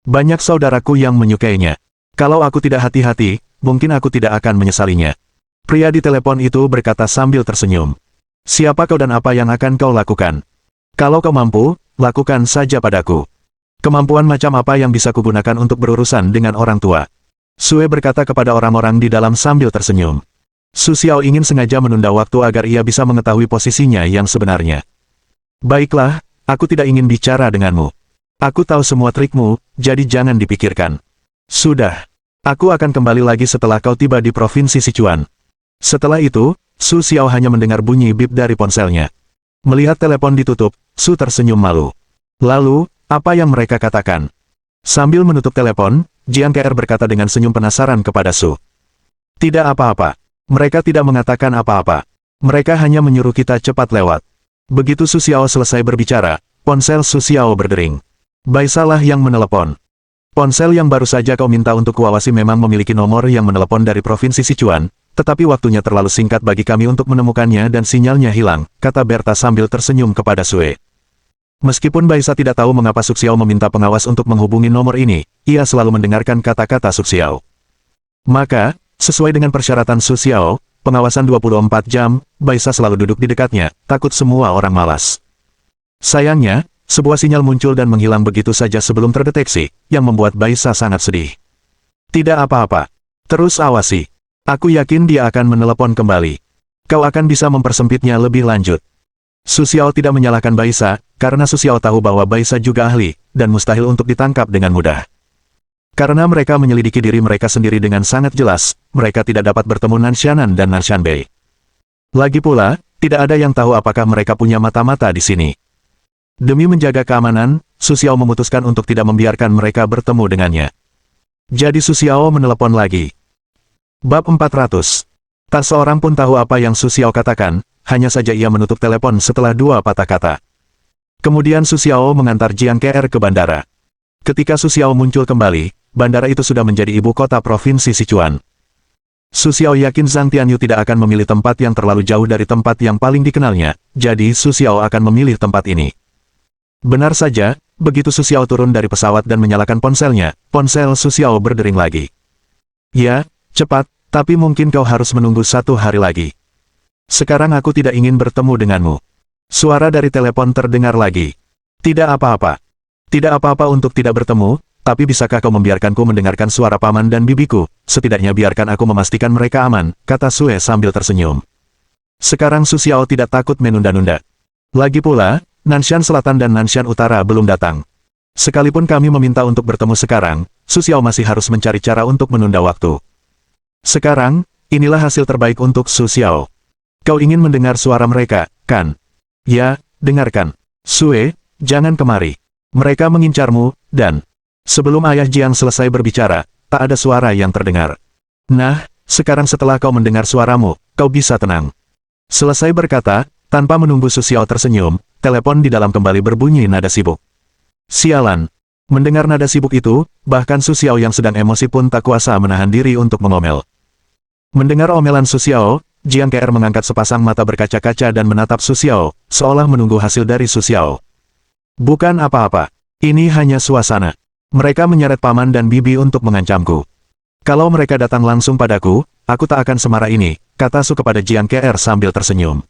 Banyak saudaraku yang menyukainya. Kalau aku tidak hati-hati, mungkin aku tidak akan menyesalinya. Pria di telepon itu berkata sambil tersenyum. Siapa kau dan apa yang akan kau lakukan? Kalau kau mampu, lakukan saja padaku. Kemampuan macam apa yang bisa kugunakan untuk berurusan dengan orang tua? Sue berkata kepada orang-orang di dalam sambil tersenyum. Su Xiao ingin sengaja menunda waktu agar ia bisa mengetahui posisinya yang sebenarnya. Baiklah, aku tidak ingin bicara denganmu. Aku tahu semua trikmu, jadi jangan dipikirkan. Sudah. Aku akan kembali lagi setelah kau tiba di Provinsi Sichuan. Setelah itu, Su Xiao hanya mendengar bunyi bip dari ponselnya. Melihat telepon ditutup, Su tersenyum malu. Lalu, apa yang mereka katakan? Sambil menutup telepon, Jiang Kr berkata dengan senyum penasaran kepada Su. Tidak apa-apa. Mereka tidak mengatakan apa-apa. Mereka hanya menyuruh kita cepat lewat. Begitu Su Xiao selesai berbicara, ponsel Su Xiao berdering. Baisalah yang menelepon. Ponsel yang baru saja kau minta untuk kuawasi memang memiliki nomor yang menelepon dari Provinsi Sichuan, tetapi waktunya terlalu singkat bagi kami untuk menemukannya dan sinyalnya hilang, kata Berta sambil tersenyum kepada Sue. Meskipun Baisa tidak tahu mengapa Su Xiao meminta pengawas untuk menghubungi nomor ini, ia selalu mendengarkan kata-kata Su Xiao. Maka, sesuai dengan persyaratan Su Xiao, pengawasan 24 jam, Baisa selalu duduk di dekatnya, takut semua orang malas. Sayangnya, sebuah sinyal muncul dan menghilang begitu saja sebelum terdeteksi, yang membuat Baisa sangat sedih. Tidak apa-apa. Terus awasi. Aku yakin dia akan menelepon kembali. Kau akan bisa mempersempitnya lebih lanjut. Su Xiao tidak menyalahkan Baisa, karena Su Xiao tahu bahwa Baisa juga ahli, dan mustahil untuk ditangkap dengan mudah. Karena mereka menyelidiki diri mereka sendiri dengan sangat jelas, mereka tidak dapat bertemu Nanshanan dan Nanshanbei. Lagi pula, tidak ada yang tahu apakah mereka punya mata-mata di sini. Demi menjaga keamanan, Su Xiao memutuskan untuk tidak membiarkan mereka bertemu dengannya. Jadi Su Xiao menelepon lagi. Bab 400. Tak seorang pun tahu apa yang Su Xiao katakan, hanya saja ia menutup telepon setelah 2 patah kata. Kemudian Su Xiao mengantar Jiang Kr ke bandara. Ketika Su Xiao muncul kembali, bandara itu sudah menjadi ibu kota Provinsi Sichuan. Su Xiao yakin Zhang Tianyu tidak akan memilih tempat yang terlalu jauh dari tempat yang paling dikenalnya, jadi Su Xiao akan memilih tempat ini. Benar saja, begitu Su Xiao turun dari pesawat dan menyalakan ponselnya, ponsel Su Xiao berdering lagi. Ya, cepat, tapi mungkin kau harus menunggu 1 hari lagi. Sekarang aku tidak ingin bertemu denganmu. Suara dari telepon terdengar lagi. Tidak apa-apa. Tidak apa-apa untuk tidak bertemu, tapi bisakah kau membiarkanku mendengarkan suara paman dan bibiku, setidaknya biarkan aku memastikan mereka aman, kata Sue sambil tersenyum. Sekarang Su Xiao tidak takut menunda-nunda. Lagi pula, Nanshan Selatan dan Nanshan Utara belum datang. Sekalipun kami meminta untuk bertemu sekarang, Su Xiao masih harus mencari cara untuk menunda waktu. Sekarang, inilah hasil terbaik untuk Su Xiao. Kau ingin mendengar suara mereka, kan? Ya, dengarkan. Sue, jangan kemari. Mereka mengincarmu, dan... Sebelum Ayah Jiang selesai berbicara, tak ada suara yang terdengar. Nah, sekarang setelah kau mendengar suaramu, kau bisa tenang. Selesai berkata, tanpa menunggu Su Xiao tersenyum, telepon di dalam kembali berbunyi nada sibuk. Sialan. Mendengar nada sibuk itu, bahkan Su Xiao yang sedang emosi pun tak kuasa menahan diri untuk mengomel. Mendengar omelan Su Xiao, Jiang Ke'er mengangkat sepasang mata berkaca-kaca dan menatap Su Xiao, seolah menunggu hasil dari Su Xiao. Bukan apa-apa. Ini hanya suasana. Mereka menyeret paman dan bibi untuk mengancamku. Kalau mereka datang langsung padaku, aku tak akan semarah ini, kata Su kepada Jiang Ke'er sambil tersenyum.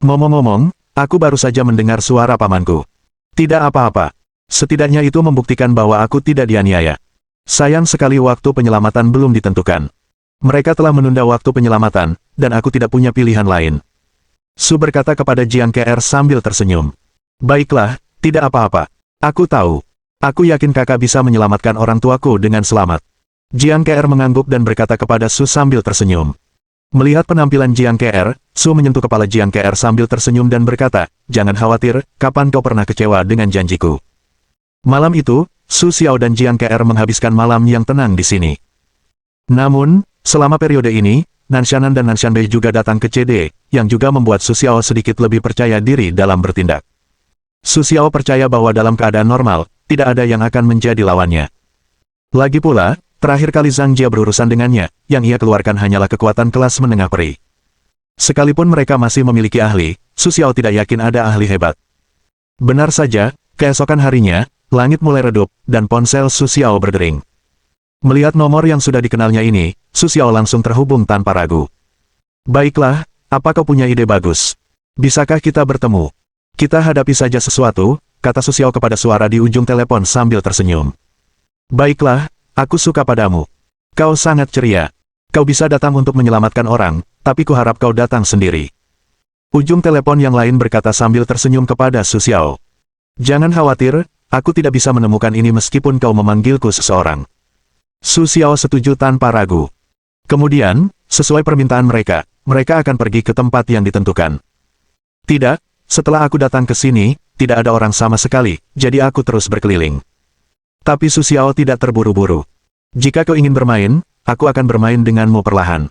Ngomong-ngomong, aku baru saja mendengar suara pamanku. Tidak apa-apa. Setidaknya itu membuktikan bahwa aku tidak dianiaya. Sayang sekali waktu penyelamatan belum ditentukan. Mereka telah menunda waktu penyelamatan, dan aku tidak punya pilihan lain. Su berkata kepada Jiang Ke'er sambil tersenyum. Baiklah, tidak apa-apa. Aku tahu. Aku yakin kakak bisa menyelamatkan orang tuaku dengan selamat. Jiang Ke'er mengangguk dan berkata kepada Su sambil tersenyum. Melihat penampilan Jiang Ke'er, Su menyentuh kepala Jiang Ke'er sambil tersenyum dan berkata, jangan khawatir, kapan kau pernah kecewa dengan janjiku? Malam itu, Su Xiao dan Jiang Ke'er menghabiskan malam yang tenang di sini. Namun, selama periode ini, Nanshanan dan Nanshanbei juga datang ke CD, yang juga membuat Su Xiao sedikit lebih percaya diri dalam bertindak. Su Xiao percaya bahwa dalam keadaan normal, tidak ada yang akan menjadi lawannya. Lagi pula, terakhir kali Zhang Jia berurusan dengannya, yang ia keluarkan hanyalah kekuatan kelas menengah peri. Sekalipun mereka masih memiliki ahli, Su Xiao tidak yakin ada ahli hebat. Benar saja, keesokan harinya, langit mulai redup, dan ponsel Su Xiao berdering. Melihat nomor yang sudah dikenalnya ini, Su Xiao langsung terhubung tanpa ragu. Baiklah, apa kau punya ide bagus? Bisakah kita bertemu? Kita hadapi saja sesuatu, kata Su Xiao kepada suara di ujung telepon sambil tersenyum. Baiklah, aku suka padamu. Kau sangat ceria. Kau bisa datang untuk menyelamatkan orang, tapi kuharap kau datang sendiri. Ujung telepon yang lain berkata sambil tersenyum kepada Su Xiao. Jangan khawatir, aku tidak bisa menemukan ini meskipun kau memanggilku seseorang. Su Xiao setuju tanpa ragu. Kemudian, sesuai permintaan mereka, mereka akan pergi ke tempat yang ditentukan. Tidak, setelah aku datang ke sini, tidak ada orang sama sekali, jadi aku terus berkeliling. Tapi Su Xiao tidak terburu-buru. Jika kau ingin bermain, aku akan bermain denganmu perlahan.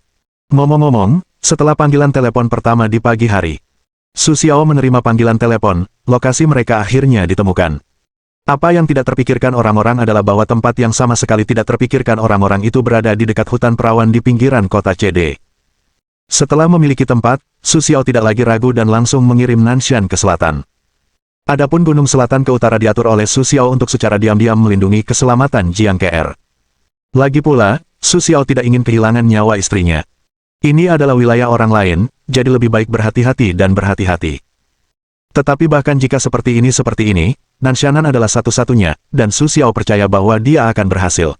Ngomong-ngomong, setelah panggilan telepon pertama di pagi hari, Su Xiao menerima panggilan telepon, lokasi mereka akhirnya ditemukan. Apa yang tidak terpikirkan orang-orang adalah bahwa tempat yang sama sekali tidak terpikirkan orang-orang itu berada di dekat hutan perawan di pinggiran kota CD. Setelah memiliki tempat, Su Xiao tidak lagi ragu dan langsung mengirim Nanshan ke selatan. Adapun gunung selatan ke utara diatur oleh Su Xiao untuk secara diam-diam melindungi keselamatan Jiang Ke'er. Lagi pula, Su Xiao tidak ingin kehilangan nyawa istrinya. Ini adalah wilayah orang lain, jadi lebih baik berhati-hati dan berhati-hati. Tetapi bahkan jika seperti ini, Nanshanan adalah satu-satunya, dan Su Xiao percaya bahwa dia akan berhasil.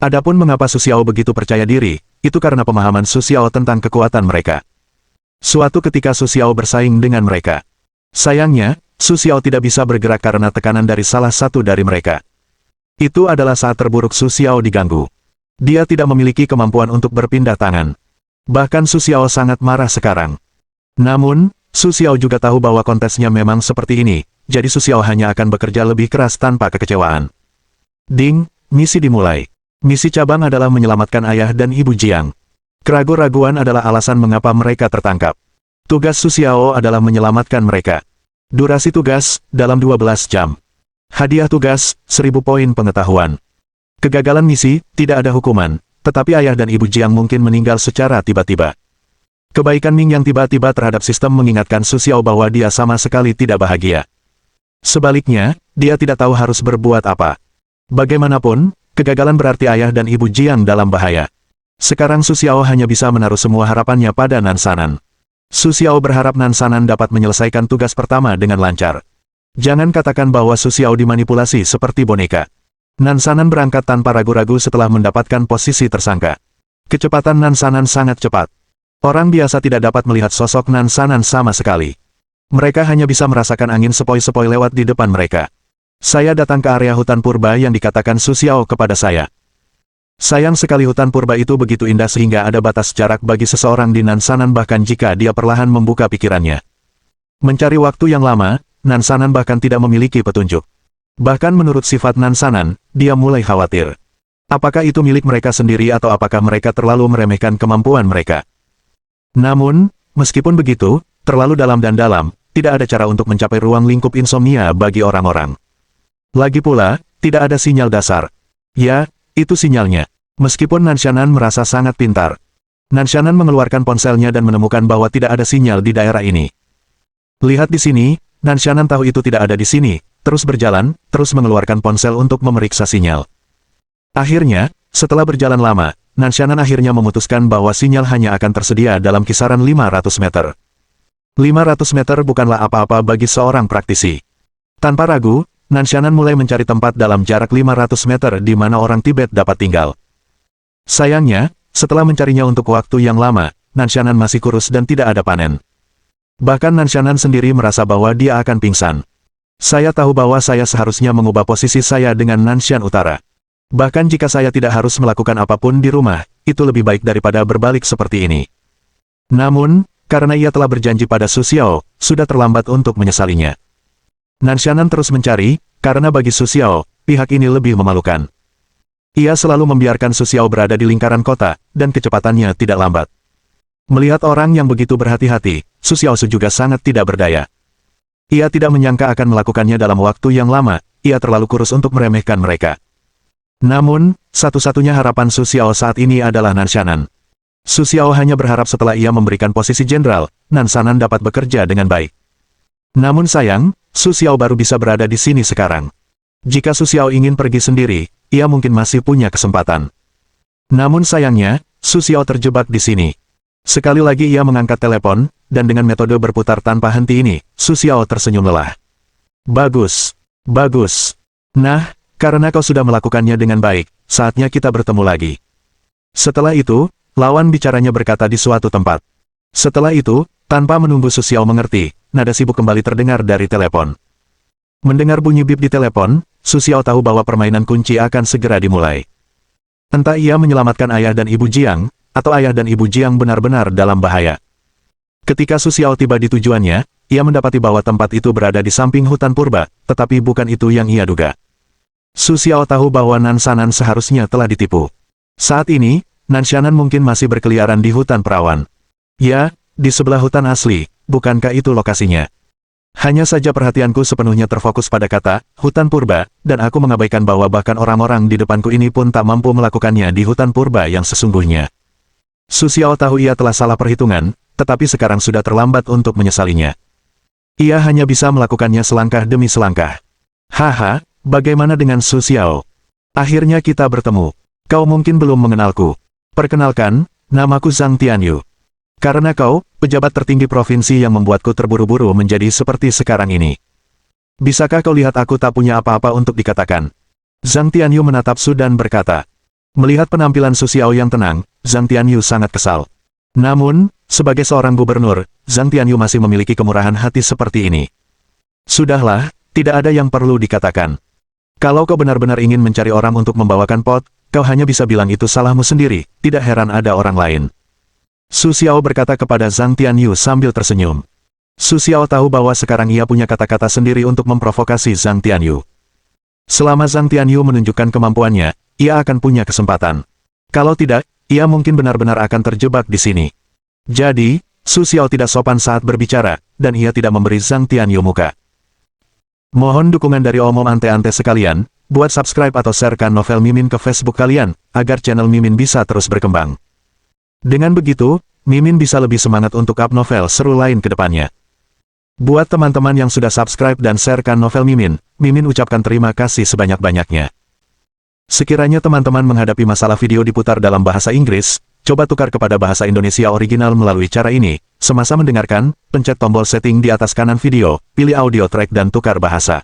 Adapun mengapa Su Xiao begitu percaya diri, itu karena pemahaman Su Xiao tentang kekuatan mereka. Suatu ketika Su Xiao bersaing dengan mereka. Sayangnya, Su Xiao tidak bisa bergerak karena tekanan dari salah satu dari mereka. Itu adalah saat terburuk Su Xiao diganggu. Dia tidak memiliki kemampuan untuk berpindah tangan. Bahkan Su Xiao sangat marah sekarang. Namun, Su Xiao juga tahu bahwa kontesnya memang seperti ini, jadi Su Xiao hanya akan bekerja lebih keras tanpa kekecewaan. Ding, misi dimulai. Misi cabang adalah menyelamatkan ayah dan ibu Jiang. Keraguan-raguan adalah alasan mengapa mereka tertangkap. Tugas Su Xiao adalah menyelamatkan mereka. Durasi tugas, dalam 12 jam. Hadiah tugas, 1000 poin pengetahuan. Kegagalan misi, tidak ada hukuman, tetapi ayah dan ibu Jiang mungkin meninggal secara tiba-tiba. Kebaikan Ming yang tiba-tiba terhadap sistem mengingatkan Su Xiao bahwa dia sama sekali tidak bahagia. Sebaliknya, dia tidak tahu harus berbuat apa. Bagaimanapun, kegagalan berarti ayah dan ibu Jiang dalam bahaya. Sekarang Su Xiao hanya bisa menaruh semua harapannya pada Nansanan. Su Xiao berharap Nansanan dapat menyelesaikan tugas pertama dengan lancar. Jangan katakan bahwa Su Xiao dimanipulasi seperti boneka. Nansanan berangkat tanpa ragu-ragu setelah mendapatkan posisi tersangka. Kecepatan Nansanan sangat cepat. Orang biasa tidak dapat melihat sosok Nansanan sama sekali. Mereka hanya bisa merasakan angin sepoi-sepoi lewat di depan mereka. Saya datang ke area hutan purba yang dikatakan Su Xiao kepada saya. Sayang sekali hutan purba itu begitu indah sehingga ada batas jarak bagi seseorang di Nansanan bahkan jika dia perlahan membuka pikirannya. Mencari waktu yang lama, Nansanan bahkan tidak memiliki petunjuk. Bahkan menurut sifat Nansanan, dia mulai khawatir. Apakah itu milik mereka sendiri atau apakah mereka terlalu meremehkan kemampuan mereka? Namun, meskipun begitu, terlalu dalam dan dalam, tidak ada cara untuk mencapai ruang lingkup insomnia bagi orang-orang. Lagi pula, tidak ada sinyal dasar. Ya, itu sinyalnya. Meskipun Nanshanan merasa sangat pintar, Nanshanan mengeluarkan ponselnya dan menemukan bahwa tidak ada sinyal di daerah ini. Lihat di sini, Nanshanan tahu itu tidak ada di sini, terus berjalan, terus mengeluarkan ponsel untuk memeriksa sinyal. Akhirnya, setelah berjalan lama, Nanshanan akhirnya memutuskan bahwa sinyal hanya akan tersedia dalam kisaran 500 meter. 500 meter bukanlah apa-apa bagi seorang praktisi. Tanpa ragu, Nanshanan mulai mencari tempat dalam jarak 500 meter di mana orang Tibet dapat tinggal. Sayangnya, setelah mencarinya untuk waktu yang lama, Nanshanan masih kurus dan tidak ada panen. Bahkan Nanshanan sendiri merasa bahwa dia akan pingsan. Saya tahu bahwa saya seharusnya mengubah posisi saya dengan Nanshan Utara. Bahkan jika saya tidak harus melakukan apapun di rumah, itu lebih baik daripada berbalik seperti ini. Namun, karena ia telah berjanji pada Su Xiao, sudah terlambat untuk menyesalinya. Nanshanan terus mencari, karena bagi Su Xiao, pihak ini lebih memalukan. Ia selalu membiarkan Su Xiao berada di lingkaran kota, dan kecepatannya tidak lambat. Melihat orang yang begitu berhati-hati, Su Xiao juga sangat tidak berdaya. Ia tidak menyangka akan melakukannya dalam waktu yang lama, ia terlalu kurus untuk meremehkan mereka. Namun, satu-satunya harapan Su Xiao saat ini adalah Nanshanan. Su Xiao hanya berharap setelah ia memberikan posisi jenderal, Nanshanan dapat bekerja dengan baik. Namun sayang, Su Xiao baru bisa berada di sini sekarang. Jika Su Xiao ingin pergi sendiri, ia mungkin masih punya kesempatan. Namun sayangnya, Su Xiao terjebak di sini. Sekali lagi ia mengangkat telepon, dan dengan metode berputar tanpa henti ini, Su Xiao tersenyum lelah. Bagus. Bagus. Nah, karena kau sudah melakukannya dengan baik, saatnya kita bertemu lagi. Setelah itu, lawan bicaranya berkata di suatu tempat. Setelah itu, tanpa menunggu Su Xiao mengerti, nada sibuk kembali terdengar dari telepon. Mendengar bunyi bip di telepon, Su Xiao tahu bahwa permainan kunci akan segera dimulai. Entah ia menyelamatkan ayah dan ibu Jiang, atau ayah dan ibu Jiang benar-benar dalam bahaya. Ketika Su Xiao tiba di tujuannya, ia mendapati bahwa tempat itu berada di samping hutan purba, tetapi bukan itu yang ia duga. Su Xiao tahu bahwa Nanshanan seharusnya telah ditipu. Saat ini, Nanshanan mungkin masih berkeliaran di hutan perawan. Ya, di sebelah hutan asli, bukankah itu lokasinya? Hanya saja perhatianku sepenuhnya terfokus pada kata, hutan purba, dan aku mengabaikan bahwa bahkan orang-orang di depanku ini pun tak mampu melakukannya di hutan purba yang sesungguhnya. Su Xiao tahu ia telah salah perhitungan, tetapi sekarang sudah terlambat untuk menyesalinya. Ia hanya bisa melakukannya selangkah demi selangkah. Haha. Bagaimana dengan Su Xiao? Akhirnya kita bertemu. Kau mungkin belum mengenalku. Perkenalkan, namaku Zhang Tianyu. Karena kau, pejabat tertinggi provinsi yang membuatku terburu-buru menjadi seperti sekarang ini. Bisakah kau lihat aku tak punya apa-apa untuk dikatakan? Zhang Tianyu menatap Su dan berkata. Melihat penampilan Su Xiao yang tenang, Zhang Tianyu sangat kesal. Namun, sebagai seorang gubernur, Zhang Tianyu masih memiliki kemurahan hati seperti ini. Sudahlah, tidak ada yang perlu dikatakan. Kalau kau benar-benar ingin mencari orang untuk membawakan pot, kau hanya bisa bilang itu salahmu sendiri, tidak heran ada orang lain. Su Xiao berkata kepada Zhang Tianyu sambil tersenyum. Su Xiao tahu bahwa sekarang ia punya kata-kata sendiri untuk memprovokasi Zhang Tianyu. Selama Zhang Tianyu menunjukkan kemampuannya, ia akan punya kesempatan. Kalau tidak, ia mungkin benar-benar akan terjebak di sini. Jadi, Su Xiao tidak sopan saat berbicara, dan ia tidak memberi Zhang Tianyu muka. Mohon dukungan dari omom ante-ante sekalian, buat subscribe atau sharekan novel Mimin ke Facebook kalian, agar channel Mimin bisa terus berkembang. Dengan begitu, Mimin bisa lebih semangat untuk up novel seru lain ke depannya. Buat teman-teman yang sudah subscribe dan sharekan novel Mimin, Mimin ucapkan terima kasih sebanyak-banyaknya. Sekiranya teman-teman menghadapi masalah video diputar dalam bahasa Inggris, coba tukar kepada bahasa Indonesia original melalui cara ini. Semasa mendengarkan, pencet tombol setting di atas kanan video, pilih audio track dan tukar bahasa.